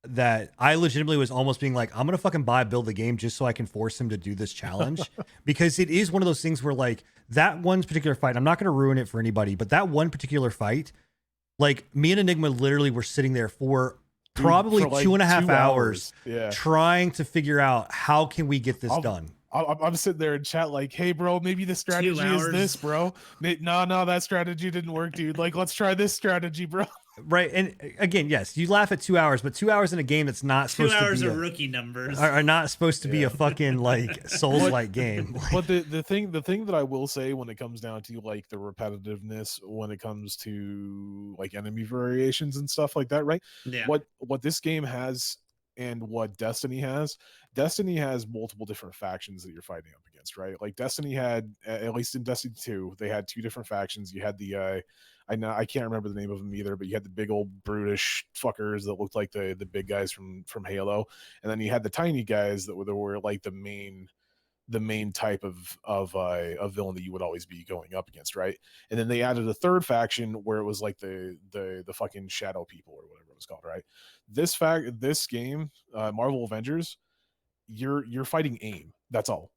Speaker 1: that I legitimately was almost being like, I'm gonna fucking build the game just so I can force him to do this challenge. Because it is one of those things where like that one particular fight, I'm not gonna ruin it for anybody, but that one particular fight, like me and Enigma literally were sitting there for probably like 2.5 hours trying to figure out how can we get this done.
Speaker 3: I'm sitting there in chat like, hey bro, maybe the strategy is this, bro. No, that strategy didn't work, dude. Like, let's try this strategy, bro.
Speaker 1: Right. And again, yes, you laugh at 2 hours, but 2 hours in a game that's not supposed to be
Speaker 2: 2 hours of rookie numbers
Speaker 1: are not supposed to be a fucking like Souls-like game.
Speaker 3: But the thing that I will say when it comes down to like the repetitiveness, when it comes to like enemy variations and stuff like that, right?
Speaker 2: Yeah.
Speaker 3: What this game has and what Destiny has multiple different factions that you're fighting up against, right? Like Destiny had, at least in Destiny 2, they had two different factions. You had the I can't remember the name of them either, but you had the big old brutish fuckers that looked like the big guys from Halo, and then you had the tiny guys that were like the main type of villain that you would always be going up against, right? And then they added a third faction where it was like the fucking shadow people or whatever it was called, right? This game, Marvel Avengers, you're fighting AIM. That's all.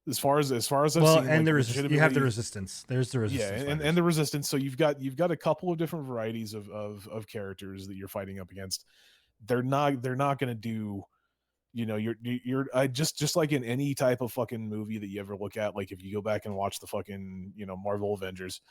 Speaker 3: As far as I've
Speaker 1: well,
Speaker 3: seen,
Speaker 1: and
Speaker 3: like,
Speaker 1: you have the resistance. There's the resistance.
Speaker 3: Yeah, and the resistance. So you've got a couple of different varieties of characters that you're fighting up against. They're not going to do, you know, you're just like in any type of fucking movie that you ever look at. Like if you go back and watch the fucking, you know, Marvel Avengers,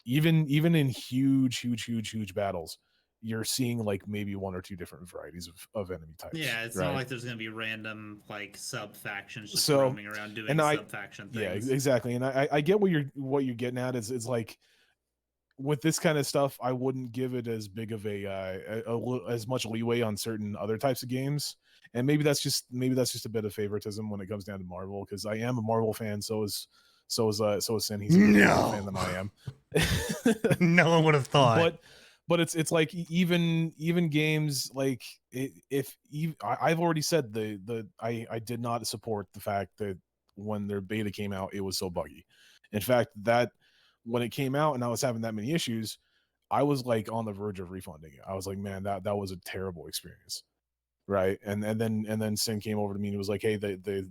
Speaker 3: even in huge battles, you're seeing like maybe one or two different varieties of enemy types.
Speaker 2: Yeah, it's
Speaker 3: right?
Speaker 2: not like there's gonna be random like sub factions just
Speaker 3: So,
Speaker 2: roaming around doing sub faction things.
Speaker 3: Yeah, exactly. And I get what you're getting at is like with this kind of stuff, I wouldn't give it as big of as much leeway on certain other types of games. And maybe that's just a bit of favoritism when it comes down to Marvel, because I am a Marvel fan. So is Sin. He's a bigger Marvel fan than I am.
Speaker 1: No one would have thought.
Speaker 3: But it's like even games like I've already said I did not support the fact that when their beta came out it was so buggy. In fact, that when it came out and I was having that many issues, I was like on the verge of refunding it. I was like, man, that was a terrible experience, right? And then Sin came over to me and he was like, hey, the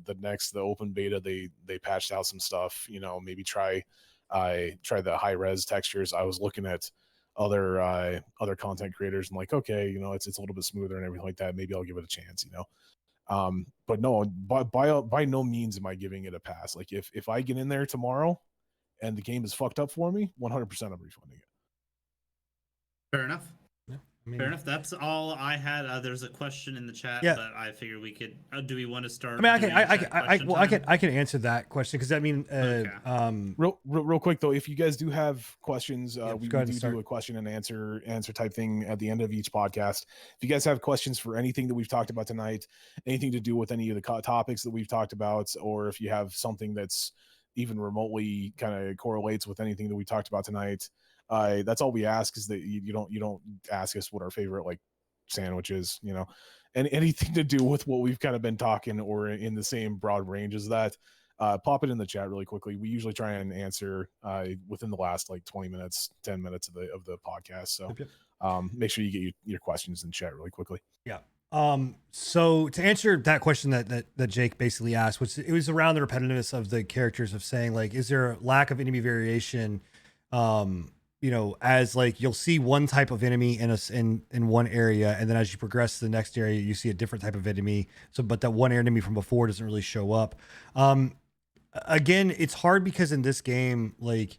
Speaker 3: open beta they patched out some stuff, you know, maybe try the high res textures. I was looking at other content creators and like, okay, you know, it's a little bit smoother and everything like that, maybe I'll give it a chance, you know. But no, by no means am I giving it a pass. Like if I get in there tomorrow and the game is fucked up for me, 100% I'm refunding it.
Speaker 2: Fair enough. Fair enough. That's all I had. There's a question in the chat,
Speaker 1: yeah.
Speaker 2: but I figure we could. Do we want to start?
Speaker 1: I mean, I can answer that question because I mean, okay.
Speaker 3: Real quick though, if you guys do have questions, we do a question and answer type thing at the end of each podcast. If you guys have questions for anything that we've talked about tonight, anything to do with any of the topics that we've talked about, or if you have something that's even remotely kind of correlates with anything that we talked about tonight, that's all we ask, is that you don't ask us what our favorite like sandwiches, you know, and anything to do with what we've kind of been talking or in the same broad range as that. Pop it in the chat really quickly. We usually try and answer within the last like 20 minutes, 10 minutes of the podcast. So make sure you get your questions in chat really quickly.
Speaker 1: Yeah. So to answer that question that Jake basically asked, which it was around the repetitiveness of the characters, of saying like, is there a lack of enemy variation? You know, as like you'll see one type of enemy in one area, and then as you progress to the next area, you see a different type of enemy. So, but that one enemy from before doesn't really show up. Again, it's hard because in this game, like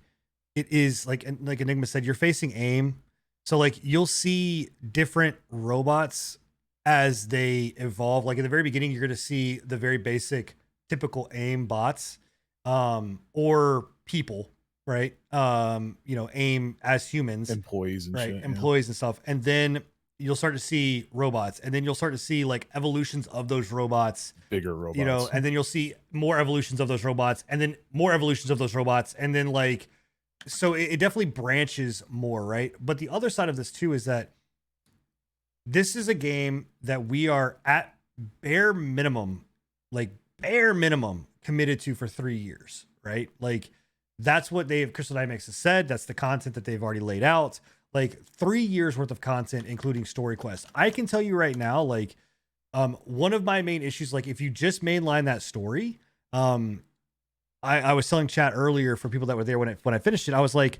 Speaker 1: it is like Enigma said, you're facing AIM. So like you'll see different robots as they evolve. Like in the very beginning, you're going to see the very basic typical AIM bots, or people. Right. You know, AIM as humans,
Speaker 3: employees and
Speaker 1: right.
Speaker 3: Shit,
Speaker 1: employees and stuff. And then you'll start to see robots, and then you'll start to see like evolutions of those robots,
Speaker 3: bigger robots,
Speaker 1: you know, and then you'll see more evolutions of those robots, and then more evolutions of those robots. And then like, so it definitely branches more. Right. But the other side of this too, is that this is a game that we are at bare minimum committed to for 3 years. Right. Like, that's what Crystal Dynamics has said. That's the content that they've already laid out. Like 3 years worth of content, including story quests. I can tell you right now, like, one of my main issues, like if you just mainline that story, I was telling chat earlier for people that were there when I finished it, I was like,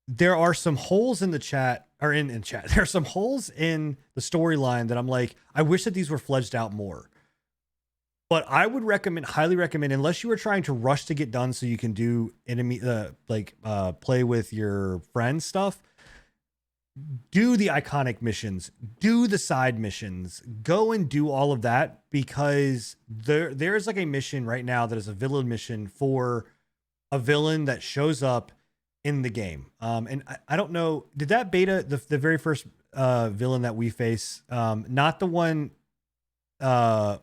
Speaker 1: there are some holes in the chat or in chat. There are some holes in the storyline that I'm like, I wish that these were fleshed out more. But I would highly recommend, unless you are trying to rush to get done so you can do play with your friends stuff, do the iconic missions, do the side missions, go and do all of that, because there's like a mission right now that is a villain mission for a villain that shows up in the game. And I don't know, did that beta, the very first villain that we face, not the one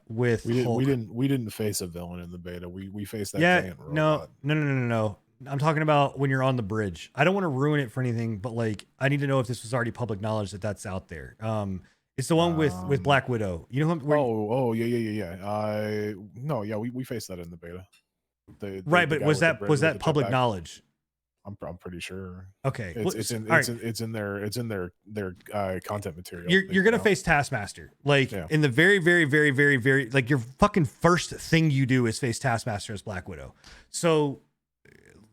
Speaker 1: with
Speaker 3: we didn't face a villain in the beta. We faced that giant robot.
Speaker 1: No. I'm talking about when you're on the bridge. I don't want to ruin it for anything, but like I need to know if this was already public knowledge that that's out there. It's the one with Black Widow. You know who?
Speaker 3: Yeah. We faced that in the beta.
Speaker 1: Right, but was that public knowledge?
Speaker 3: I'm pretty sure.
Speaker 1: Okay,
Speaker 3: it's in their content material.
Speaker 1: You're gonna face Taskmaster, like in the very, very, very, very, very, like your fucking first thing you do is face Taskmaster as Black Widow. So,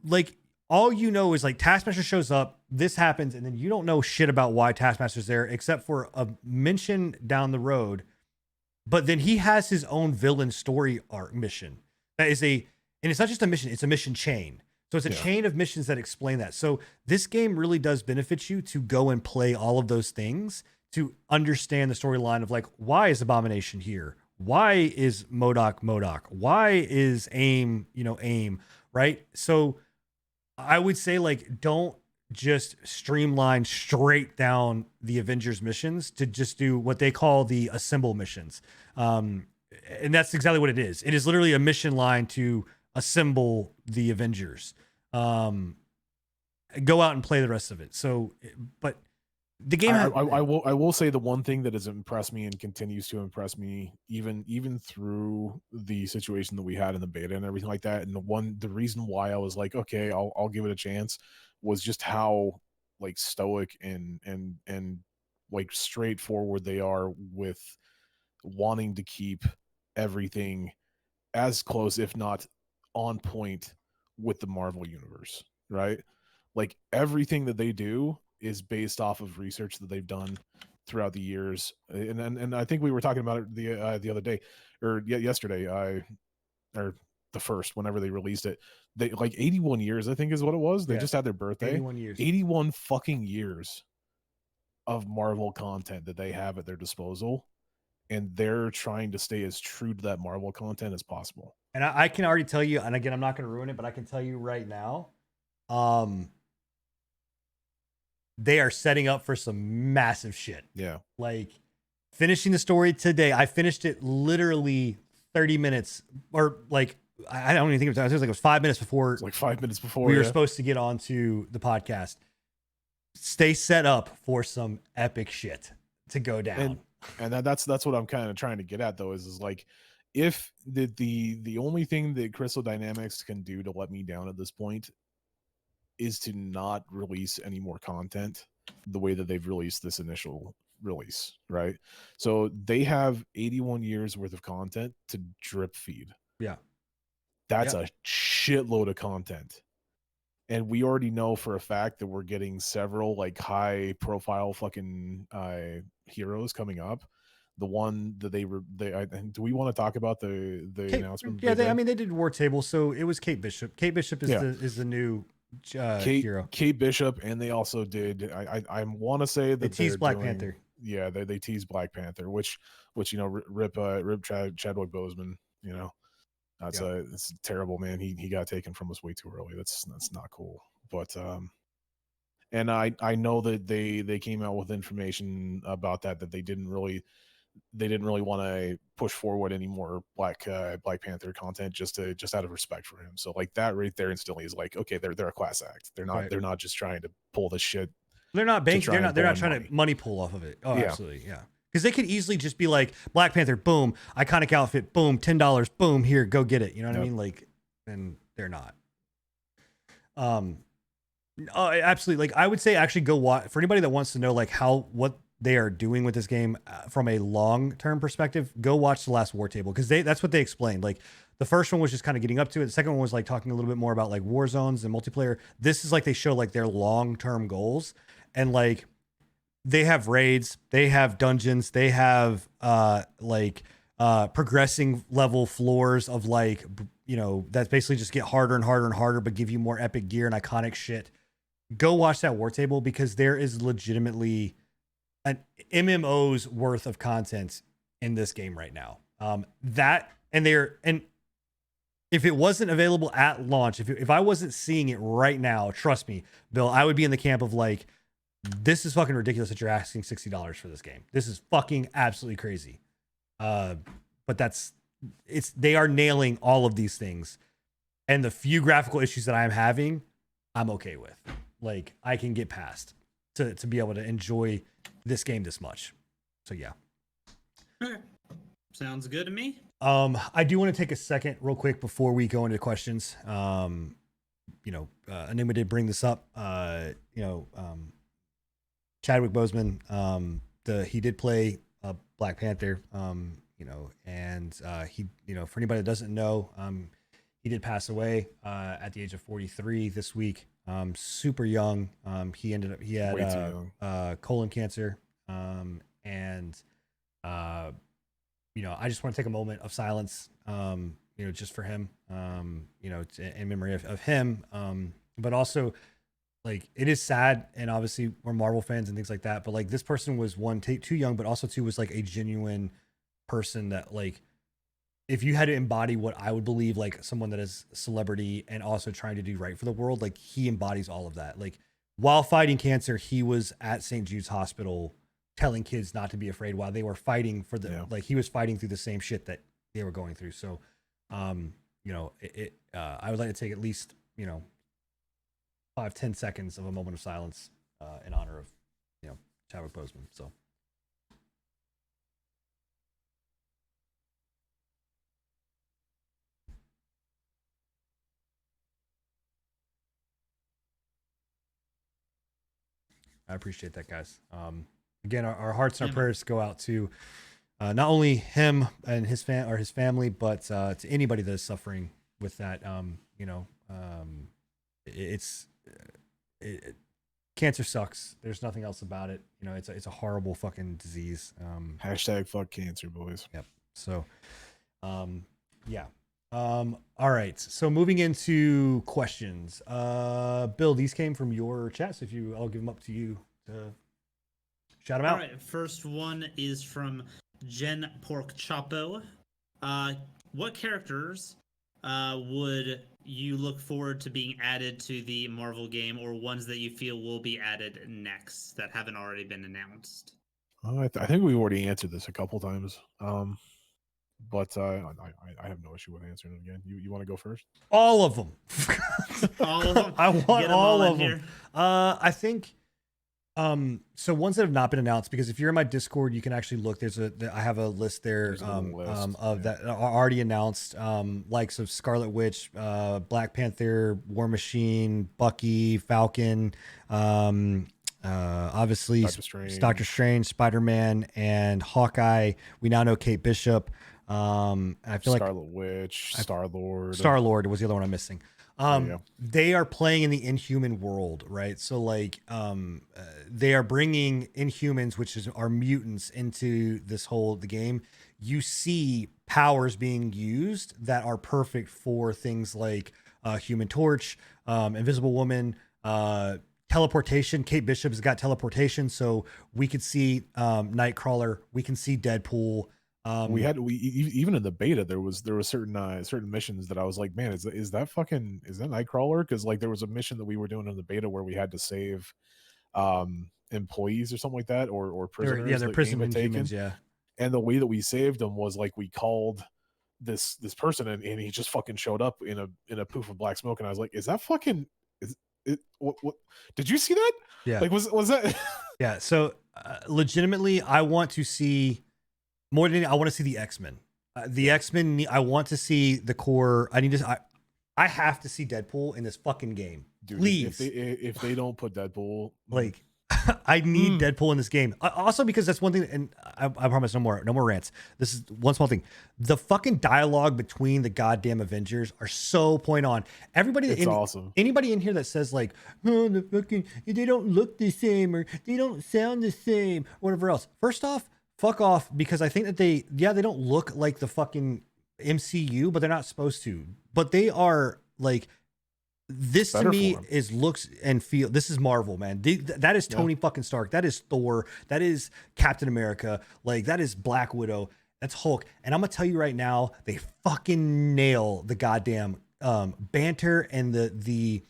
Speaker 1: like, all you know is like Taskmaster shows up, this happens, and then you don't know shit about why Taskmaster's there except for a mention down the road. But then he has his own villain story arc mission. And it's not just a mission; it's a mission chain. So it's a chain of missions that explain that. So this game really does benefit you to go and play all of those things to understand the storyline of like, why is Abomination here? Why is MODOK? Why is AIM, AIM, right? So I would say like, don't just streamline straight down the Avengers missions to just do what they call the assemble missions. And that's exactly what it is. It is literally a mission line to assemble the Avengers. Go out and play the rest of it. So, but the game,
Speaker 3: I will say the one thing that has impressed me and continues to impress me, even through the situation that we had in the beta and everything like that. And the reason why I was like, okay, I'll give it a chance, was just how like stoic and like straightforward they are with wanting to keep everything as close, if not on point, with the Marvel universe, right? Like everything that they do is based off of research that they've done throughout the years, and I think we were talking about it the other day or yesterday, or the first, whenever they released it, they like 81 years, I think is what it was. They just had their birthday.
Speaker 1: 81 years.
Speaker 3: 81 fucking years of Marvel content that they have at their disposal, and they're trying to stay as true to that Marvel content as possible.
Speaker 1: And I can already tell you, and again, I'm not going to ruin it, but I can tell you right now, they are setting up for some massive shit.
Speaker 3: Yeah.
Speaker 1: Like finishing the story today. I finished it literally 30 minutes or like, I don't even think it was 5 minutes before.
Speaker 3: It's like 5 minutes before
Speaker 1: we were supposed to get onto the podcast. Stay set up for some epic shit to go down.
Speaker 3: And that's what I'm kind of trying to get at though, is like, if the only thing that Crystal Dynamics can do to let me down at this point is to not release any more content the way that they've released this initial release, right? So they have 81 years worth of content to drip feed.
Speaker 1: Yeah.
Speaker 3: That's a shitload of content. And we already know for a fact that we're getting several like high profile fucking heroes coming up. The one that do we want to talk about the announcement?
Speaker 1: Yeah, they did War Table, so it was Kate Bishop. Kate Bishop is the new hero.
Speaker 3: Kate Bishop, and they also did. I want to say that
Speaker 1: they teased Black Panther.
Speaker 3: Yeah, they teased Black Panther, which rip Chadwick Boseman. It's terrible, man. He got taken from us way too early. That's not cool. But and I know that they came out with information about that they didn't really want to push forward any more Black Panther content just out of respect for him. So like that right there instantly is like, okay, they're a class act. They're not just trying to pull this shit.
Speaker 1: They're not banking. They're not trying to money pull off of it. Oh, yeah. Absolutely, yeah. Because they could easily just be like Black Panther, boom, iconic outfit, boom, $10, boom, here, go get it. You know what I mean? Like, and they're not. Absolutely. Like I would say, actually, go watch for anybody that wants to know like what they are doing with this game from a long-term perspective. Go watch the last War Table because that's what they explained. Like the first one was just kind of getting up to it. The second one was like talking a little bit more about like war zones and multiplayer. This is like they show like their long-term goals and like they have raids, they have dungeons, they have progressing level floors of like that basically just get harder and harder and harder, but give you more epic gear and iconic shit. Go watch that War Table because there is legitimately an MMO's worth of content in this game right now. And if it wasn't available at launch, if I wasn't seeing it right now, trust me, Bill, I would be in the camp of like, this is fucking ridiculous that you're asking $60 for this game. This is fucking absolutely crazy. But they are nailing all of these things. And the few graphical issues that I'm having, I'm okay with. Like I can get past to be able to enjoy this game this much. So yeah.
Speaker 2: Okay. Sounds good to me.
Speaker 1: I do want to take a second real quick before we go into questions. Enigma did bring this up. Chadwick Boseman, he did play Black Panther. And he, for anybody that doesn't know, he did pass away at the age of 43 this week. Super young. He had colon cancer. I just want to take a moment of silence, just for him, in memory of him. But also, like, it is sad, and obviously we're Marvel fans and things like that. But like, this person was too young, but also two was like a genuine person that, like, if you had to embody what I would believe, like someone that is a celebrity and also trying to do right for the world, like he embodies all of that. Like, while fighting cancer, he was at St. Jude's Hospital telling kids not to be afraid while they were fighting for like he was fighting through the same shit that they were going through. So, I would like to take at least, 5-10 seconds of a moment of silence in honor of, Chadwick Boseman. So. I appreciate that, guys. Again, our hearts and our prayers go out to not only him and his family, but to anybody that is suffering with that. Cancer sucks. There's nothing else about it. It's a horrible fucking disease.
Speaker 3: Hashtag fuck cancer, boys.
Speaker 1: Yep. So, yeah. All right. So moving into questions. Bill, these came from your chat, so I'll give them up to you to shout them out.
Speaker 2: All right. First one is from Jen Pork Chapo. What characters would you look forward to being added to the Marvel game, or ones that you feel will be added next that haven't already been announced?
Speaker 3: I think we already answered this a couple times. But I have no issue with answering it again. You want to go first?
Speaker 1: All of them.
Speaker 2: All of them.
Speaker 1: I want all of them. I think. So ones that have not been announced, because if you're in my Discord, you can actually look. I have a list there that are already announced. Likes of Scarlet Witch, Black Panther, War Machine, Bucky, Falcon. Obviously Doctor Strange, Spider-Man, and Hawkeye. We now know Kate Bishop. I feel
Speaker 3: Scarlet Witch, Star-Lord.
Speaker 1: Star-Lord was the other one I'm missing. They are playing in the Inhuman world, right? So like, they are bringing Inhumans, which are mutants, into the game. You see powers being used that are perfect for things like Human Torch, Invisible Woman, teleportation. Kate Bishop has got teleportation, so we could see Nightcrawler. We can see Deadpool.
Speaker 3: We even in the beta there was certain missions that I was like, man, is that Nightcrawler? Because like there was a mission that we were doing in the beta where we had to save employees or something like that, or prisoners.
Speaker 1: They're prison Inhumans, yeah.
Speaker 3: And the way that we saved them was like we called this person and he just fucking showed up in a poof of black smoke, and I was like, is that fucking what did you see that?
Speaker 1: Yeah.
Speaker 3: Like was that
Speaker 1: Yeah. So legitimately, I want to see. More than anything, I want to see the X-Men. The X-Men, I want to see the core. I have to see Deadpool in this fucking game. Dude, please.
Speaker 3: If they don't put Deadpool,
Speaker 1: like, I need Deadpool in this game. Also, because that's one thing, and I promise no more rants. This is one small thing. The fucking dialogue between the goddamn Avengers are so point on. Everybody,
Speaker 3: awesome.
Speaker 1: Anybody in here that says like, oh, they don't look the same, or they don't sound the same, or whatever else. First off, fuck off, because I think that they don't look like the fucking MCU, but they're not supposed to. But they are like, this to me is looks and feel. This is Marvel, man. That is Tony fucking Stark. That is Thor. That is Captain America. Like, that is Black Widow. That's Hulk. And I'm gonna tell you right now, they fucking nail the goddamn banter and the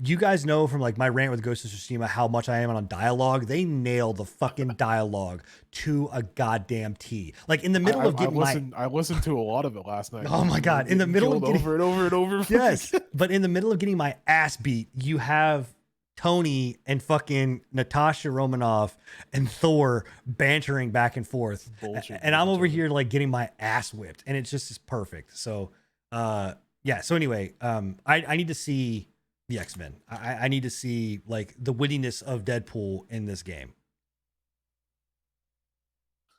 Speaker 1: you guys know from like my rant with Ghost of Tsushima how much I am on dialogue. They nail the fucking dialogue to a goddamn T. Like in the middle of getting
Speaker 3: I listened to a lot of it last night.
Speaker 1: Oh my god! In the middle of getting
Speaker 3: over and over and over.
Speaker 1: Yes, but in the middle of getting my ass beat, you have Tony and fucking Natasha Romanoff and Thor bantering back and forth, and I'm over here like getting my ass whipped, and it's just perfect. So, yeah. So anyway, I need to see the X-Men. I need to see like the wittiness of Deadpool in this game.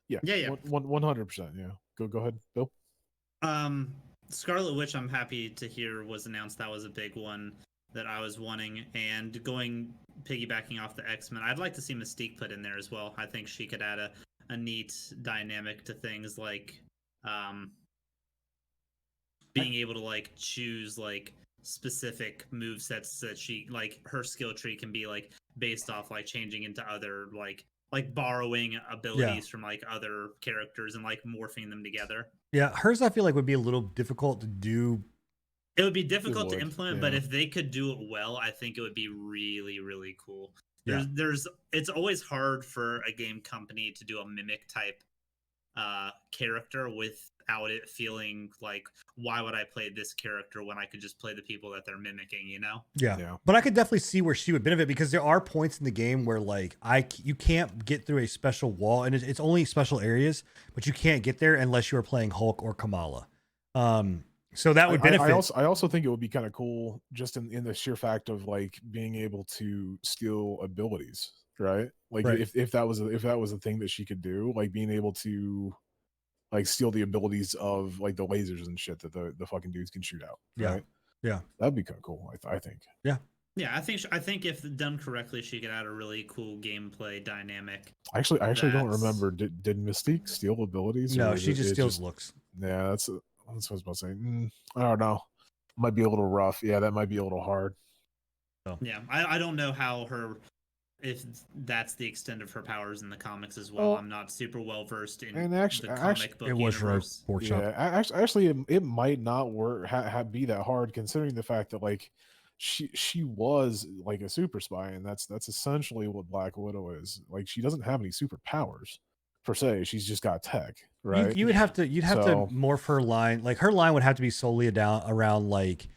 Speaker 3: Yeah. 100%. Yeah. Go ahead, Bill.
Speaker 2: Scarlet Witch, I'm happy to hear was announced. That was a big one that I was wanting. And piggybacking off the X-Men, I'd like to see Mystique put in there as well. I think she could add a neat dynamic to things, like being able to like choose like specific move sets that she, like, her skill tree can be like based off like changing into other like borrowing abilities from like other characters and like morphing them together.
Speaker 1: Yeah, hers I feel like would be a little difficult to do.
Speaker 2: It would be difficult to implement, but if they could do it well, I think it would be really, really cool. It's always hard for a game company to do a mimic type character without it feeling like, why would I play this character when I could just play the people that they're mimicking, you know?
Speaker 1: Yeah. But I could definitely see where she would benefit, because there are points in the game where like you can't get through a special wall, and it's only special areas, but you can't get there unless you are playing Hulk or Kamala. So that would benefit.
Speaker 3: I also think it would be kind of cool just in the sheer fact of like being able to steal abilities, right? Like if that was a thing that she could do, like being able to like steal the abilities of like the lasers and shit that the fucking dudes can shoot out. Right?
Speaker 1: Yeah.
Speaker 3: That'd be kind of cool, I think.
Speaker 1: Yeah.
Speaker 2: Yeah, I think if done correctly, she could add a really cool gameplay dynamic.
Speaker 3: I actually don't remember. Did Mystique steal abilities?
Speaker 1: No, she just steals looks.
Speaker 3: Yeah, that's what I was about to say. I don't know. Might be a little rough. Yeah, that might be a little hard.
Speaker 2: So. Yeah, I don't know if that's the extent of her powers in the comics as well. I'm not super well versed in the comic book universe.
Speaker 3: Yeah, actually, it might not work be that hard, considering the fact that like she was like a super spy, and that's essentially what Black Widow is. Like, she doesn't have any superpowers per se. She's just got tech, right?
Speaker 1: You'd have to morph her line. Like, her line would have to be solely around like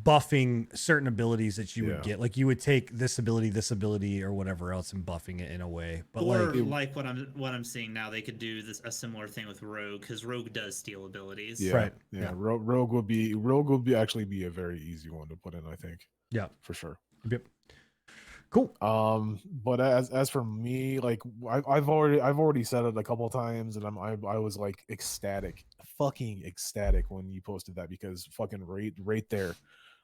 Speaker 1: buffing certain abilities that you would get. Like, you would take this ability or whatever else and buffing it in a way. But
Speaker 2: like what I'm seeing now, they could do a similar thing with Rogue, because Rogue does steal abilities.
Speaker 3: Yeah, right. Yeah. Rogue would be actually be a very easy one to put in, I think.
Speaker 1: Yeah,
Speaker 3: for sure.
Speaker 1: Yep. Cool.
Speaker 3: But as for me, like I've already said it a couple of times, and I was like fucking ecstatic when you posted that, because fucking right there,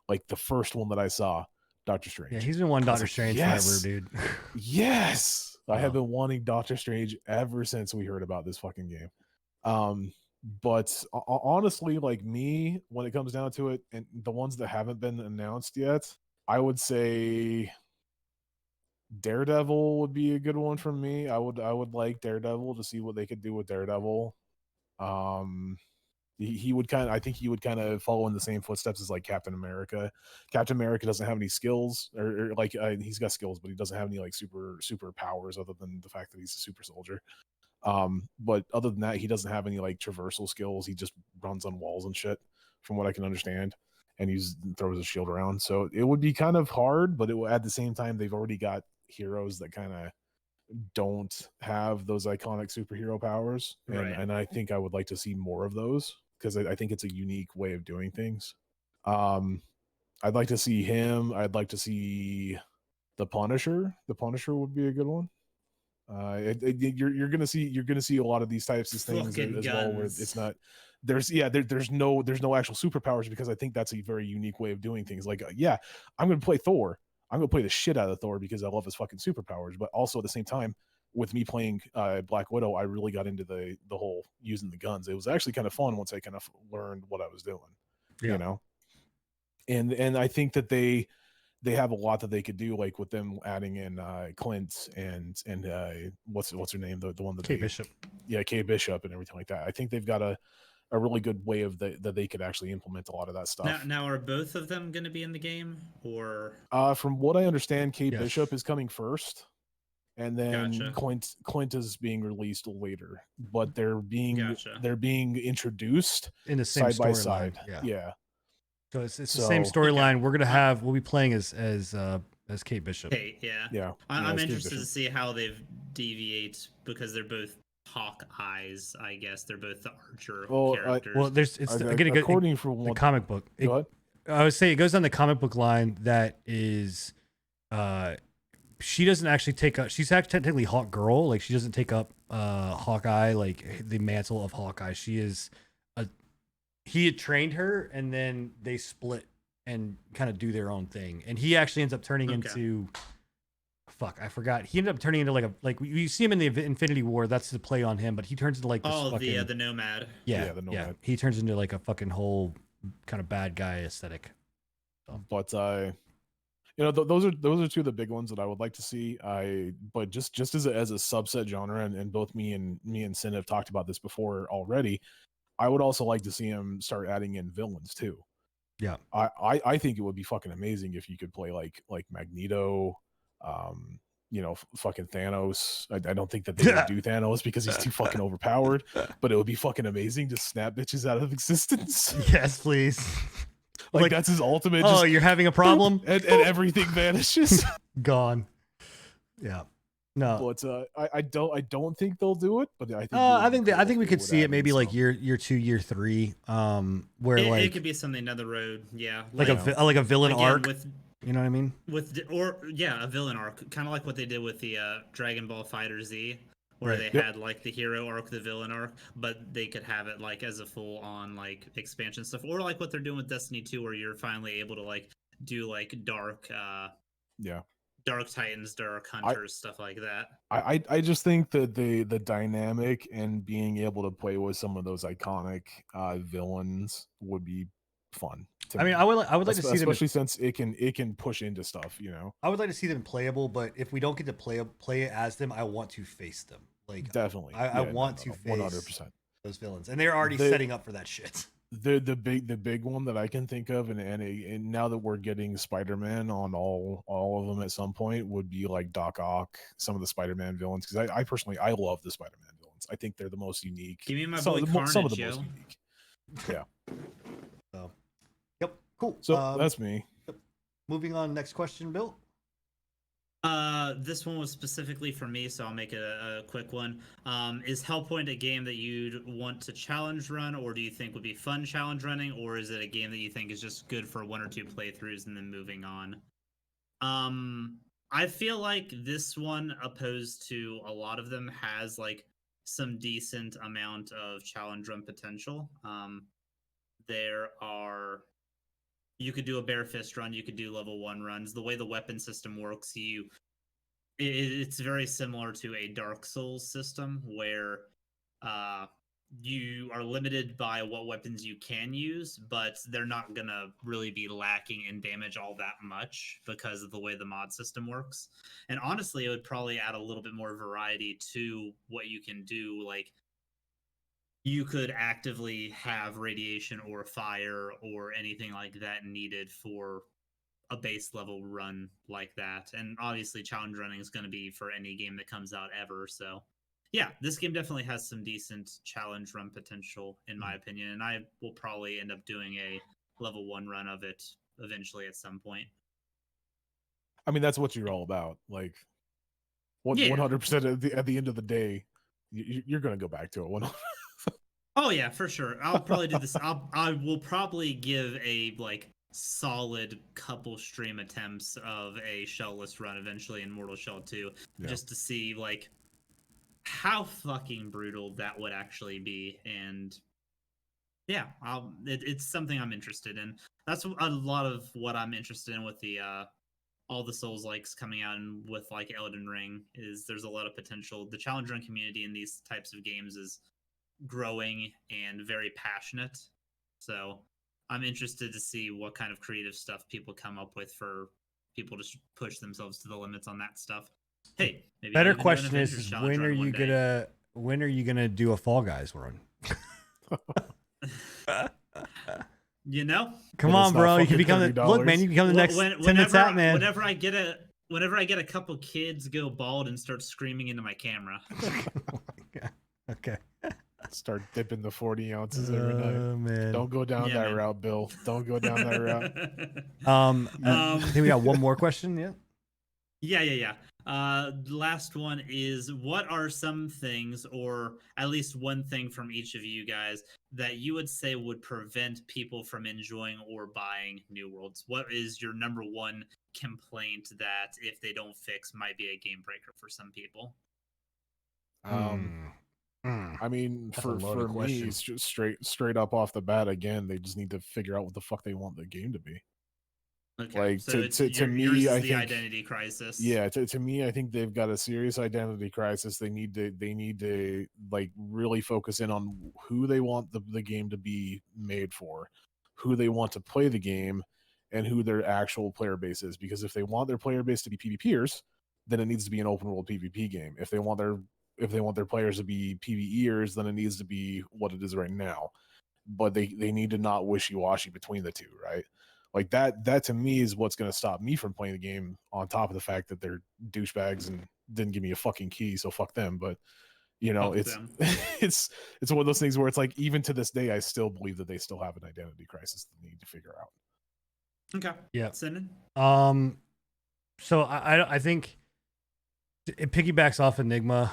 Speaker 3: like the first one that I saw, Doctor Strange.
Speaker 1: Yeah, he's been wanting Doctor Strange forever, dude.
Speaker 3: Yes, I have been wanting Doctor Strange ever since we heard about this fucking game. But honestly, like me, when it comes down to it, and the ones that haven't been announced yet, I would say Daredevil would be a good one for me. I would like Daredevil to see what they could do with Daredevil. He would I think he would kind of follow in the same footsteps as like Captain America. Captain America doesn't have any skills, or like he's got skills, but he doesn't have any like super powers other than the fact that he's a super soldier. But other than that, he doesn't have any like traversal skills. He just runs on walls and shit, from what I can understand, and he throws a shield around. So it would be kind of hard, but at the same time, they've already got heroes that kind of don't have those iconic superhero powers, and I think I would like to see more of those, because I think it's a unique way of doing things. I'd like to see him. I'd like to see the Punisher. The Punisher would be a good one. You're gonna see a lot of these types of things as well, where it's not there's no actual superpowers, because I think that's a very unique way of doing things. Like, I'm gonna play Thor. I'm gonna play the shit out of Thor because I love his fucking superpowers. But also at the same time, with me playing Black Widow, I really got into the whole using the guns. It was actually kind of fun once I kind of learned what I was doing. You know, and I think that they have a lot that they could do, like with them adding in Clint and what's her name, the one that
Speaker 1: Kate Bishop.
Speaker 3: Yeah, Kate Bishop and everything like that. I think they've got a really good way of that they could actually implement a lot of that stuff.
Speaker 2: Now are both of them going to be in the game, or?
Speaker 3: From what I understand, Kate Bishop is coming first, and then Clint is being released later. But they're being introduced
Speaker 1: in the same
Speaker 3: side by side. Yeah.
Speaker 1: So it's the same storyline. We're gonna we'll be playing as Kate Bishop.
Speaker 2: Kate, yeah. I'm interested to see how they've deviate, because they're both Hawkeyes, I guess. They're both the Archer characters.
Speaker 1: Well, according from
Speaker 3: the
Speaker 1: comic book. I would say it goes on the comic book line that is, she doesn't actually take up. She's actually technically Hawk Girl. Like she doesn't take up Hawkeye, like the mantle of Hawkeye. She is he had trained her, and then they split and kind of do their own thing. And he actually ends up turning into. Fuck, I forgot. He ended up turning into like you see him in the Infinity War. That's the play on him, but he turns into like this fucking,
Speaker 2: the Nomad.
Speaker 1: Yeah, the Nomad. Yeah. He turns into like a fucking whole kind of bad guy aesthetic.
Speaker 3: But those are two of the big ones that I would like to see. But just as a subset genre, and both me and Sin have talked about this before already. I would also like to see him start adding in villains too.
Speaker 1: Yeah,
Speaker 3: I think it would be fucking amazing if you could play like Magneto. Fucking Thanos. I don't think that they would do Thanos because he's too fucking overpowered, but it would be fucking amazing to snap bitches out of existence.
Speaker 1: Yes, please.
Speaker 3: Like that's his ultimate.
Speaker 1: Oh, you're having a problem,
Speaker 3: and everything vanishes.
Speaker 1: Gone. Yeah. No.
Speaker 3: But I don't think they'll do it. But
Speaker 1: I think we could see it maybe like year 2, year 3. Where
Speaker 2: it could be something down the road. Yeah.
Speaker 1: Like a villain arc. You know what I mean?
Speaker 2: A villain arc, kind of like what they did with the Dragon Ball Fighter Z, where they had like the hero arc, the villain arc, but they could have it like as a full on like expansion stuff, or like what they're doing with Destiny 2, where you're finally able to like do like Dark Titans, Dark Hunters, stuff like that.
Speaker 3: I just think that the dynamic and being able to play with some of those iconic villains would be fun.
Speaker 1: I mean, I would like to see them,
Speaker 3: especially since it can push into stuff.
Speaker 1: I would like to see them playable, but if we don't get to play it as them, I want to face them. Like
Speaker 3: definitely,
Speaker 1: I want to face
Speaker 3: 100%
Speaker 1: those villains, and they're already setting up for that shit.
Speaker 3: The big one that I can think of, and now that we're getting Spider-Man on all of them at some point, would be like Doc Ock, some of the Spider-Man villains, because I personally love the Spider-Man villains. I think they're the most unique.
Speaker 2: Give me my boy Carnage,
Speaker 3: some of the most unique. Yeah.
Speaker 1: So, yep, cool.
Speaker 3: So that's me.
Speaker 1: Yep. Moving on, next question, Bill.
Speaker 2: This one was specifically for me, so I'll make it a quick one. Is Hellpoint a game that you'd want to challenge run, or do you think would be fun challenge running, or is it a game that you think is just good for 1 or 2 playthroughs and then moving on? I feel like this one, opposed to a lot of them, has like some decent amount of challenge run potential. You could do a bare fist run, you could do level 1 runs. The way the weapon system works, it's very similar to a Dark Souls system where you are limited by what weapons you can use, but they're not gonna really be lacking in damage all that much because of the way the mod system works. And honestly, it would probably add a little bit more variety to what you can do. Like, you could actively have radiation or fire or anything like that needed for a base level run like that. And obviously challenge running is going to be for any game that comes out ever. So yeah, this game definitely has some decent challenge run potential in my opinion. And I will probably end up doing a level 1 run of it eventually at some point.
Speaker 3: I mean, that's what you're all about. Like 100% at the end of the day, you're going to go back to it.
Speaker 2: Oh yeah, for sure. I'll probably do this. I will probably give a like solid couple stream attempts of a shellless run eventually in Mortal Shell 2, just to see like how fucking brutal that would actually be. And yeah, it's something I'm interested in. That's a lot of what I'm interested in with the all the Souls likes coming out, and with like Elden Ring, is there's a lot of potential. The challenge run community in these types of games is growing and very passionate, so I'm interested to see what kind of creative stuff people come up with for people to push themselves to the limits on that stuff. Maybe
Speaker 1: better question is when are you gonna do a Fall Guys run? Come on, bro, you can become you become the next Tatman.
Speaker 2: Whenever I get a couple kids go bald and start screaming into my camera.
Speaker 1: Okay.
Speaker 3: Start dipping the 40 ounces every night.
Speaker 1: Man.
Speaker 3: Don't go down that route, Bill. Don't go down that route.
Speaker 1: I think we got one more question. Yeah.
Speaker 2: Last one is, what are some things, or at least one thing from each of you guys, that you would say would prevent people from enjoying or buying New Worlds? What is your number one complaint that if they don't fix might be a game breaker for some people?
Speaker 3: I mean, for me, it's just straight up off the bat. Again, they just need to figure out what the fuck they want the game to be.
Speaker 2: Okay,
Speaker 3: like
Speaker 2: so
Speaker 3: to me, I think
Speaker 2: identity crisis.
Speaker 3: Yeah, to me, I think they've got a serious identity crisis. They need to like really focus in on who they want the game to be made for, who they want to play the game, and who their actual player base is. Because if they want their player base to be PvPers, then it needs to be an open world PvP game. If they want their players to be PvEers, then it needs to be what it is right now. But they need to not wishy-washy between the two, right? Like that to me is what's going to stop me from playing the game, on top of the fact that they're douchebags and didn't give me a fucking key, so fuck them. But it's it's one of those things where it's like, even to this day, I still believe that they still have an identity crisis that they need to figure out.
Speaker 2: Okay.
Speaker 1: Yeah.
Speaker 2: Sinan?
Speaker 1: So I think it piggybacks off Enigma.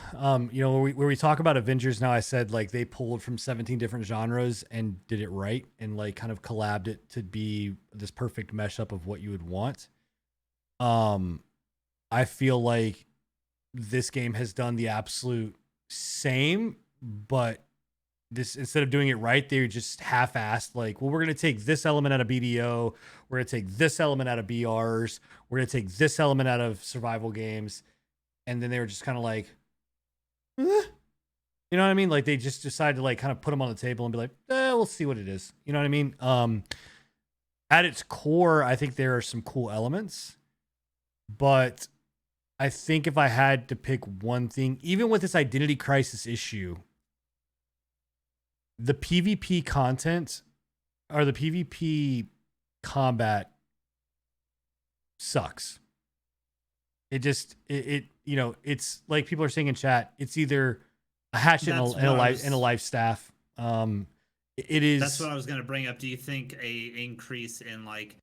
Speaker 1: Where we talk about Avengers now, I said like they pulled from 17 different genres and did it right and like kind of collabed it to be this perfect mesh up of what you would want. I feel like this game has done the absolute same, but this, instead of doing it right, they just half-assed like, well, we're going to take this element out of BDO, we're going to take this element out of BRs, we're going to take this element out of survival games. And then they were just kind of like, you know what I mean? Like they just decided to like kind of put them on the table and be like, we'll see what it is. You know what I mean? At its core, I think there are some cool elements, but I think if I had to pick one thing, even with this identity crisis issue, the PvP content or the PvP combat sucks. It's like people are saying in chat, it's either a hatchet and a life staff. It is.
Speaker 2: That's what I was going to bring up. Do you think a increase in like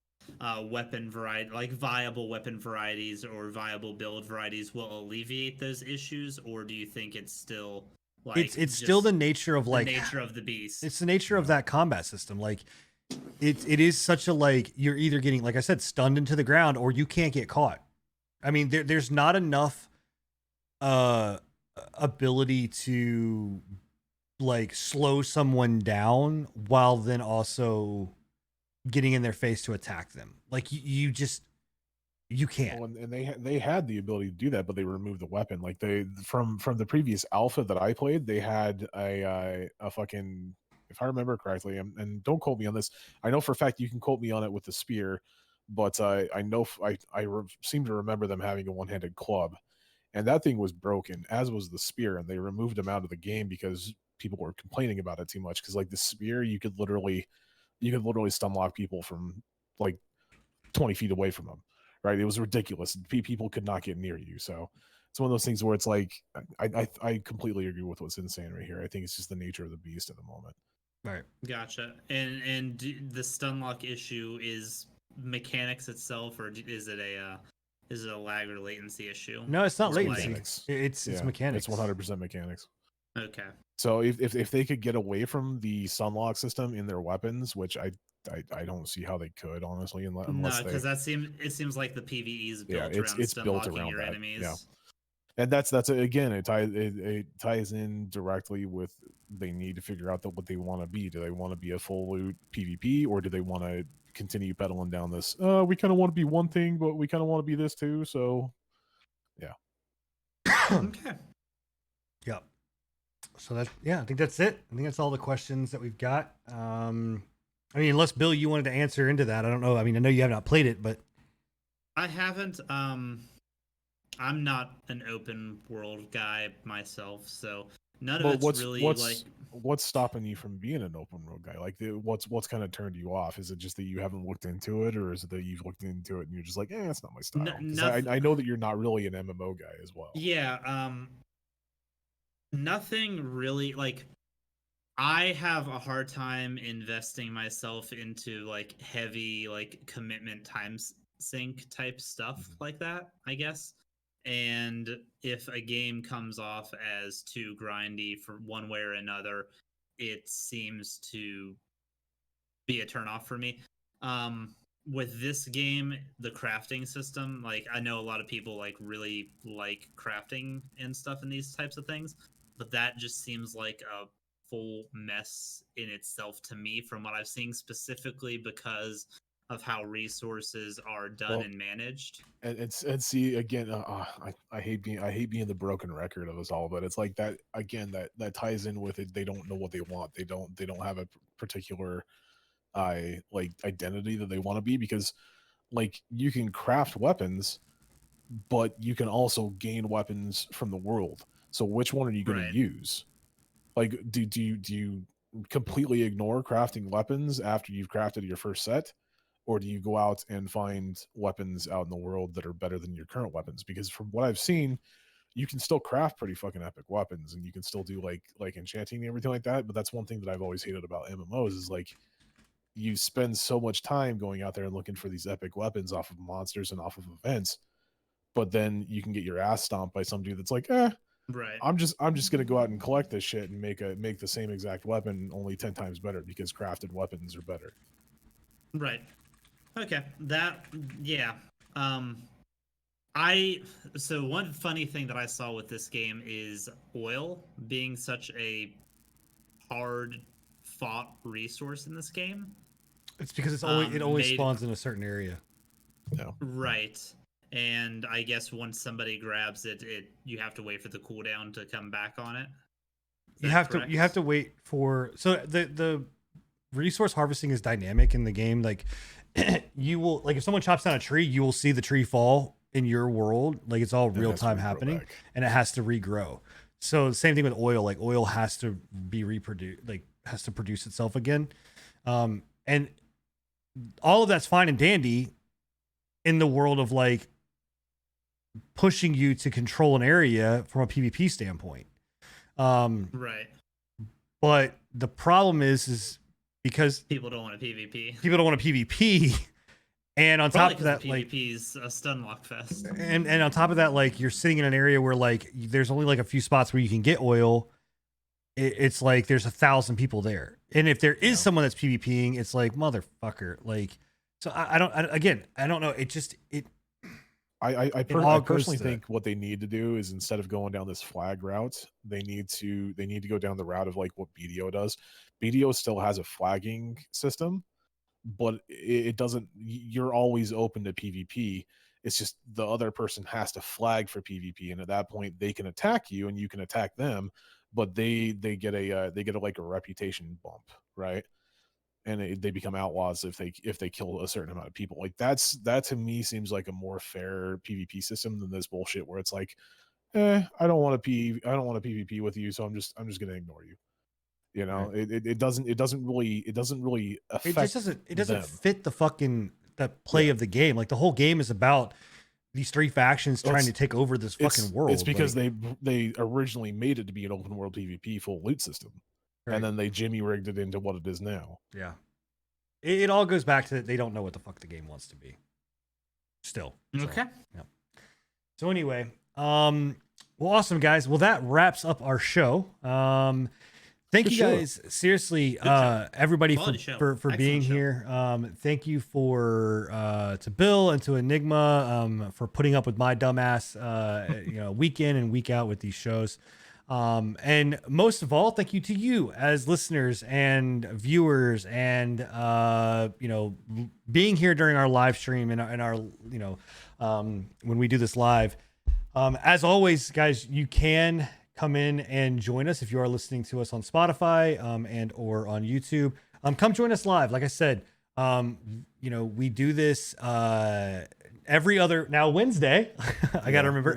Speaker 2: weapon variety, like viable weapon varieties or viable build varieties, will alleviate those issues, or do you think it's still like
Speaker 1: it's still the nature of like
Speaker 2: the nature of the beast?
Speaker 1: It's the nature of that combat system. Like it is such a, like, you're either getting, like I said, stunned into the ground or you can't get caught. I mean, there's not enough ability to like slow someone down while then also getting in their face to attack them. Like you can't.
Speaker 3: Well, and they had the ability to do that, but they removed the weapon. Like they from the previous alpha that I played, they had a fucking, if I remember correctly, and don't quote me on this. I know for a fact you can quote me on it with the spear. But I know I seem to remember them having a one-handed club, and that thing was broken, as was the spear, and they removed them out of the game because people were complaining about it too much. Because like the spear, you could literally stun lock people from like 20 feet away from them, right? It was ridiculous. People could not get near you. So it's one of those things where it's like, I completely agree with what's insane right here. I think it's just the nature of the beast at the moment.
Speaker 1: Right.
Speaker 2: Gotcha. And the stun lock issue is mechanics itself, or is it a lag or latency issue?
Speaker 1: No, it's not latency.
Speaker 3: Mechanics.
Speaker 1: It's mechanics.
Speaker 3: It's 100% mechanics.
Speaker 2: Okay.
Speaker 3: So if they could get away from the stun lock system in their weapons, which I don't see how they could, honestly, unless
Speaker 2: because it seems like the PvE is built around
Speaker 3: it's
Speaker 2: stun
Speaker 3: built
Speaker 2: locking
Speaker 3: around
Speaker 2: your
Speaker 3: that.
Speaker 2: enemies.
Speaker 3: Yeah. And that's again, it ties in directly with, they need to figure out what they want to be. Do they want to be a full loot PvP, or do they want to continue pedaling down this? We kind of want to be one thing, but we kind of want to be this too. So, yeah.
Speaker 2: Okay.
Speaker 1: Yep. So I think that's it. I think that's all the questions that we've got. I mean, unless Bill, you wanted to answer into that. I don't know. I mean, I know you have not played it, but
Speaker 2: I haven't. I'm not an open world guy myself, so none of it's really like.
Speaker 3: What's stopping you from being an open world guy? Like, what's kind of turned you off? Is it just that you haven't looked into it, or is it that you've looked into it and you're just like, it's not my style? I know that you're not really an MMO guy as well.
Speaker 2: Yeah. Nothing really, like, I have a hard time investing myself into like heavy like commitment time sink type stuff like that, I guess. and if a game comes off as too grindy for one way or another, it seems to be a turnoff for me. With this game, the crafting system, like I know a lot of people like really like crafting and stuff in these types of things, but that just seems like a full mess in itself to me from what I've seen, specifically because of how resources are done and managed.
Speaker 3: And see again, I hate being the broken record of us all, but it's like that again, that ties in with it. They don't know what they want. They don't have a particular like identity that they want to be, because like you can craft weapons, but you can also gain weapons from the world. So which one are you going to use? Like, do you completely ignore crafting weapons after you've crafted your first set, or do you go out and find weapons out in the world that are better than your current weapons? Because from what I've seen, you can still craft pretty fucking epic weapons, and you can still do like enchanting and everything like that. But that's one thing that I've always hated about MMOs is like you spend so much time going out there and looking for these epic weapons off of monsters and off of events, but then you can get your ass stomped by some dude that's like,
Speaker 2: right,
Speaker 3: I'm just gonna go out and collect this shit and make the same exact weapon only 10 times better because crafted weapons are better.
Speaker 2: Right. Okay. So one funny thing that I saw with this game is oil being such a hard fought resource in this game.
Speaker 1: It's because it always spawns in a certain area.
Speaker 3: No.
Speaker 2: Right. And I guess once somebody grabs it, you have to wait for the cooldown to come back on it.
Speaker 1: You have to wait for, so the resource harvesting is dynamic in the game. Like you will, like if someone chops down a tree, you will see the tree fall in your world. Like it's all real time happening, and it has to regrow. So the same thing with oil. Like oil has to be reproduced, like has to produce itself again. And all of that's fine and dandy in the world of like pushing you to control an area from a PvP standpoint.
Speaker 2: Right.
Speaker 1: But the problem is because
Speaker 2: people don't want a PvP.
Speaker 1: People don't want a PvP. And on top of that, like
Speaker 2: PvP's a stun lock fest.
Speaker 1: And on top of that, like you're sitting in an area where like there's only like a few spots where you can get oil. It's like there's 1,000 people there. And if there is someone that's PvPing, it's like motherfucker. Like, so I don't know.
Speaker 3: I personally think what they need to do is, instead of going down this flag route, they need to go down the route of like what BDO does. BDO still has a flagging system, but it doesn't. You're always open to PvP. It's just the other person has to flag for PvP, and at that point they can attack you and you can attack them, but they get a like a reputation bump, right? And they become outlaws if they kill a certain amount of people. Like that to me seems like a more fair PvP system than this bullshit where it's like, I don't want to PvP with you, so I'm just gonna ignore you. You know, right. it doesn't really affect.
Speaker 1: It doesn't fit the fucking play of the game. Like the whole game is about these three factions trying to take over this fucking world.
Speaker 3: It's because they originally made it to be an open world PvP full loot system. Right. And then they Jimmy rigged it into what it is now.
Speaker 1: Yeah. It all goes back to they don't know what the fuck the game wants to be. Still.
Speaker 2: Okay.
Speaker 1: Yeah. So anyway, well, awesome guys. Well, that wraps up our show. Thank you guys, seriously, everybody for being here. Thank you to Bill and to Enigma for putting up with my dumbass, week in and week out with these shows. And most of all, thank you to you as listeners and viewers and, being here during our live stream and our when we do this live. As always, guys, you can come in and join us if you are listening to us on Spotify, and or on YouTube. Come join us live. Like I said, we do this, every other Wednesday. I gotta remember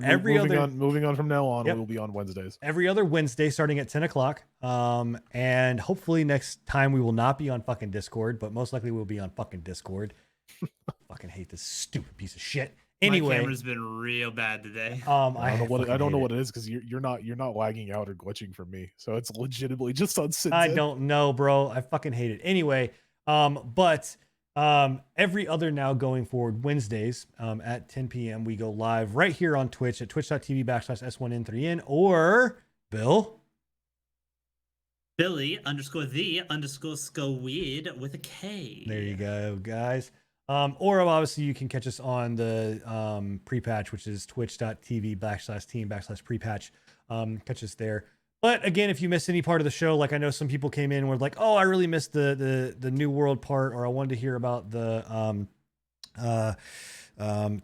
Speaker 3: moving on from now on. We'll be on Wednesdays.
Speaker 1: Every other Wednesday starting at 10 o'clock. And hopefully next time we will not be on fucking Discord, but most likely we'll be on fucking Discord. Fucking hate this stupid piece of shit. Anyway,
Speaker 2: my camera's been real bad today.
Speaker 3: I don't know what it is because you're not lagging out or glitching for me. So it's legitimately just on Sinzin.
Speaker 1: I don't know, bro. I fucking hate it. Anyway, but Every other now going forward Wednesdays at 10 p.m. we go live right here on Twitch at twitch.tv/S1N3N or Bill.
Speaker 2: Billy_the_Scoweed with a K.
Speaker 1: There you go, guys. Or obviously you can catch us on the pre-patch, which is twitch.tv/team/pre-patch. Catch us there. But again, if you missed any part of the show, like I know some people came in and were like, oh, I really missed the New World part, or I wanted to hear about the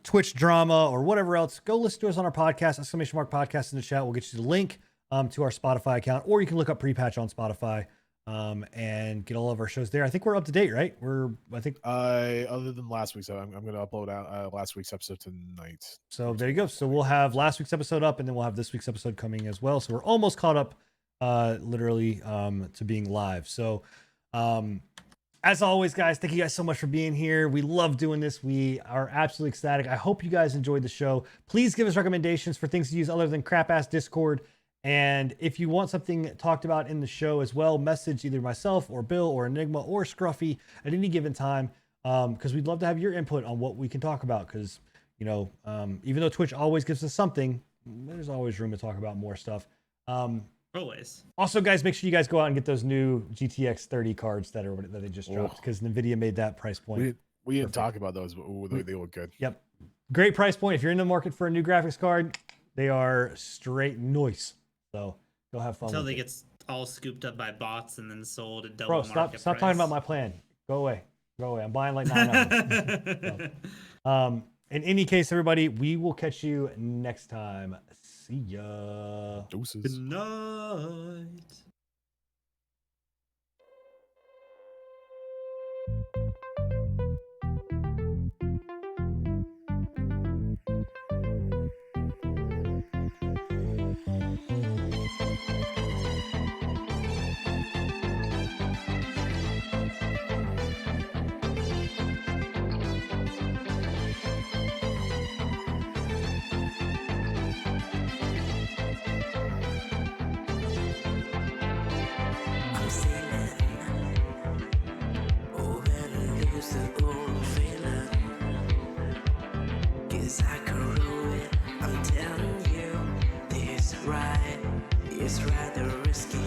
Speaker 1: Twitch drama or whatever else, go listen to us on our podcast, !podcast in the chat. We'll get you the link to our Spotify account, or you can look up pre-patch on Spotify and get all of our shows there. I think we're up to date, right?
Speaker 3: Other than last week's, I'm going to upload out last week's episode tonight.
Speaker 1: So there you go. So we'll have last week's episode up, and then we'll have this week's episode coming as well. So we're almost caught up, literally, to being live. So, as always, guys, thank you guys so much for being here. We love doing this. We are absolutely ecstatic. I hope you guys enjoyed the show. Please give us recommendations for things to use other than crap ass Discord. And if you want something talked about in the show as well, message either myself or Bill or Enigma or Scruffy at any given time, because we'd love to have your input on what we can talk about. Because, you know, even though Twitch always gives us something, there's always room to talk about more stuff.
Speaker 2: Always.
Speaker 1: Also, guys, make sure you guys go out and get those new GTX 30 cards that they just dropped, because NVIDIA made that price point.
Speaker 3: We didn't talk about those, but they look good.
Speaker 1: Yep. Great price point. If you're in the market for a new graphics card, they are straight noise. So go have fun.
Speaker 2: Until they get all scooped up by bots and then sold at double market price.
Speaker 1: Stop talking about my plan. Go away. I'm buying like 9 of them. So, in any case, everybody, we will catch you next time. See ya.
Speaker 3: Deuces.
Speaker 2: Good night. It's rather risky.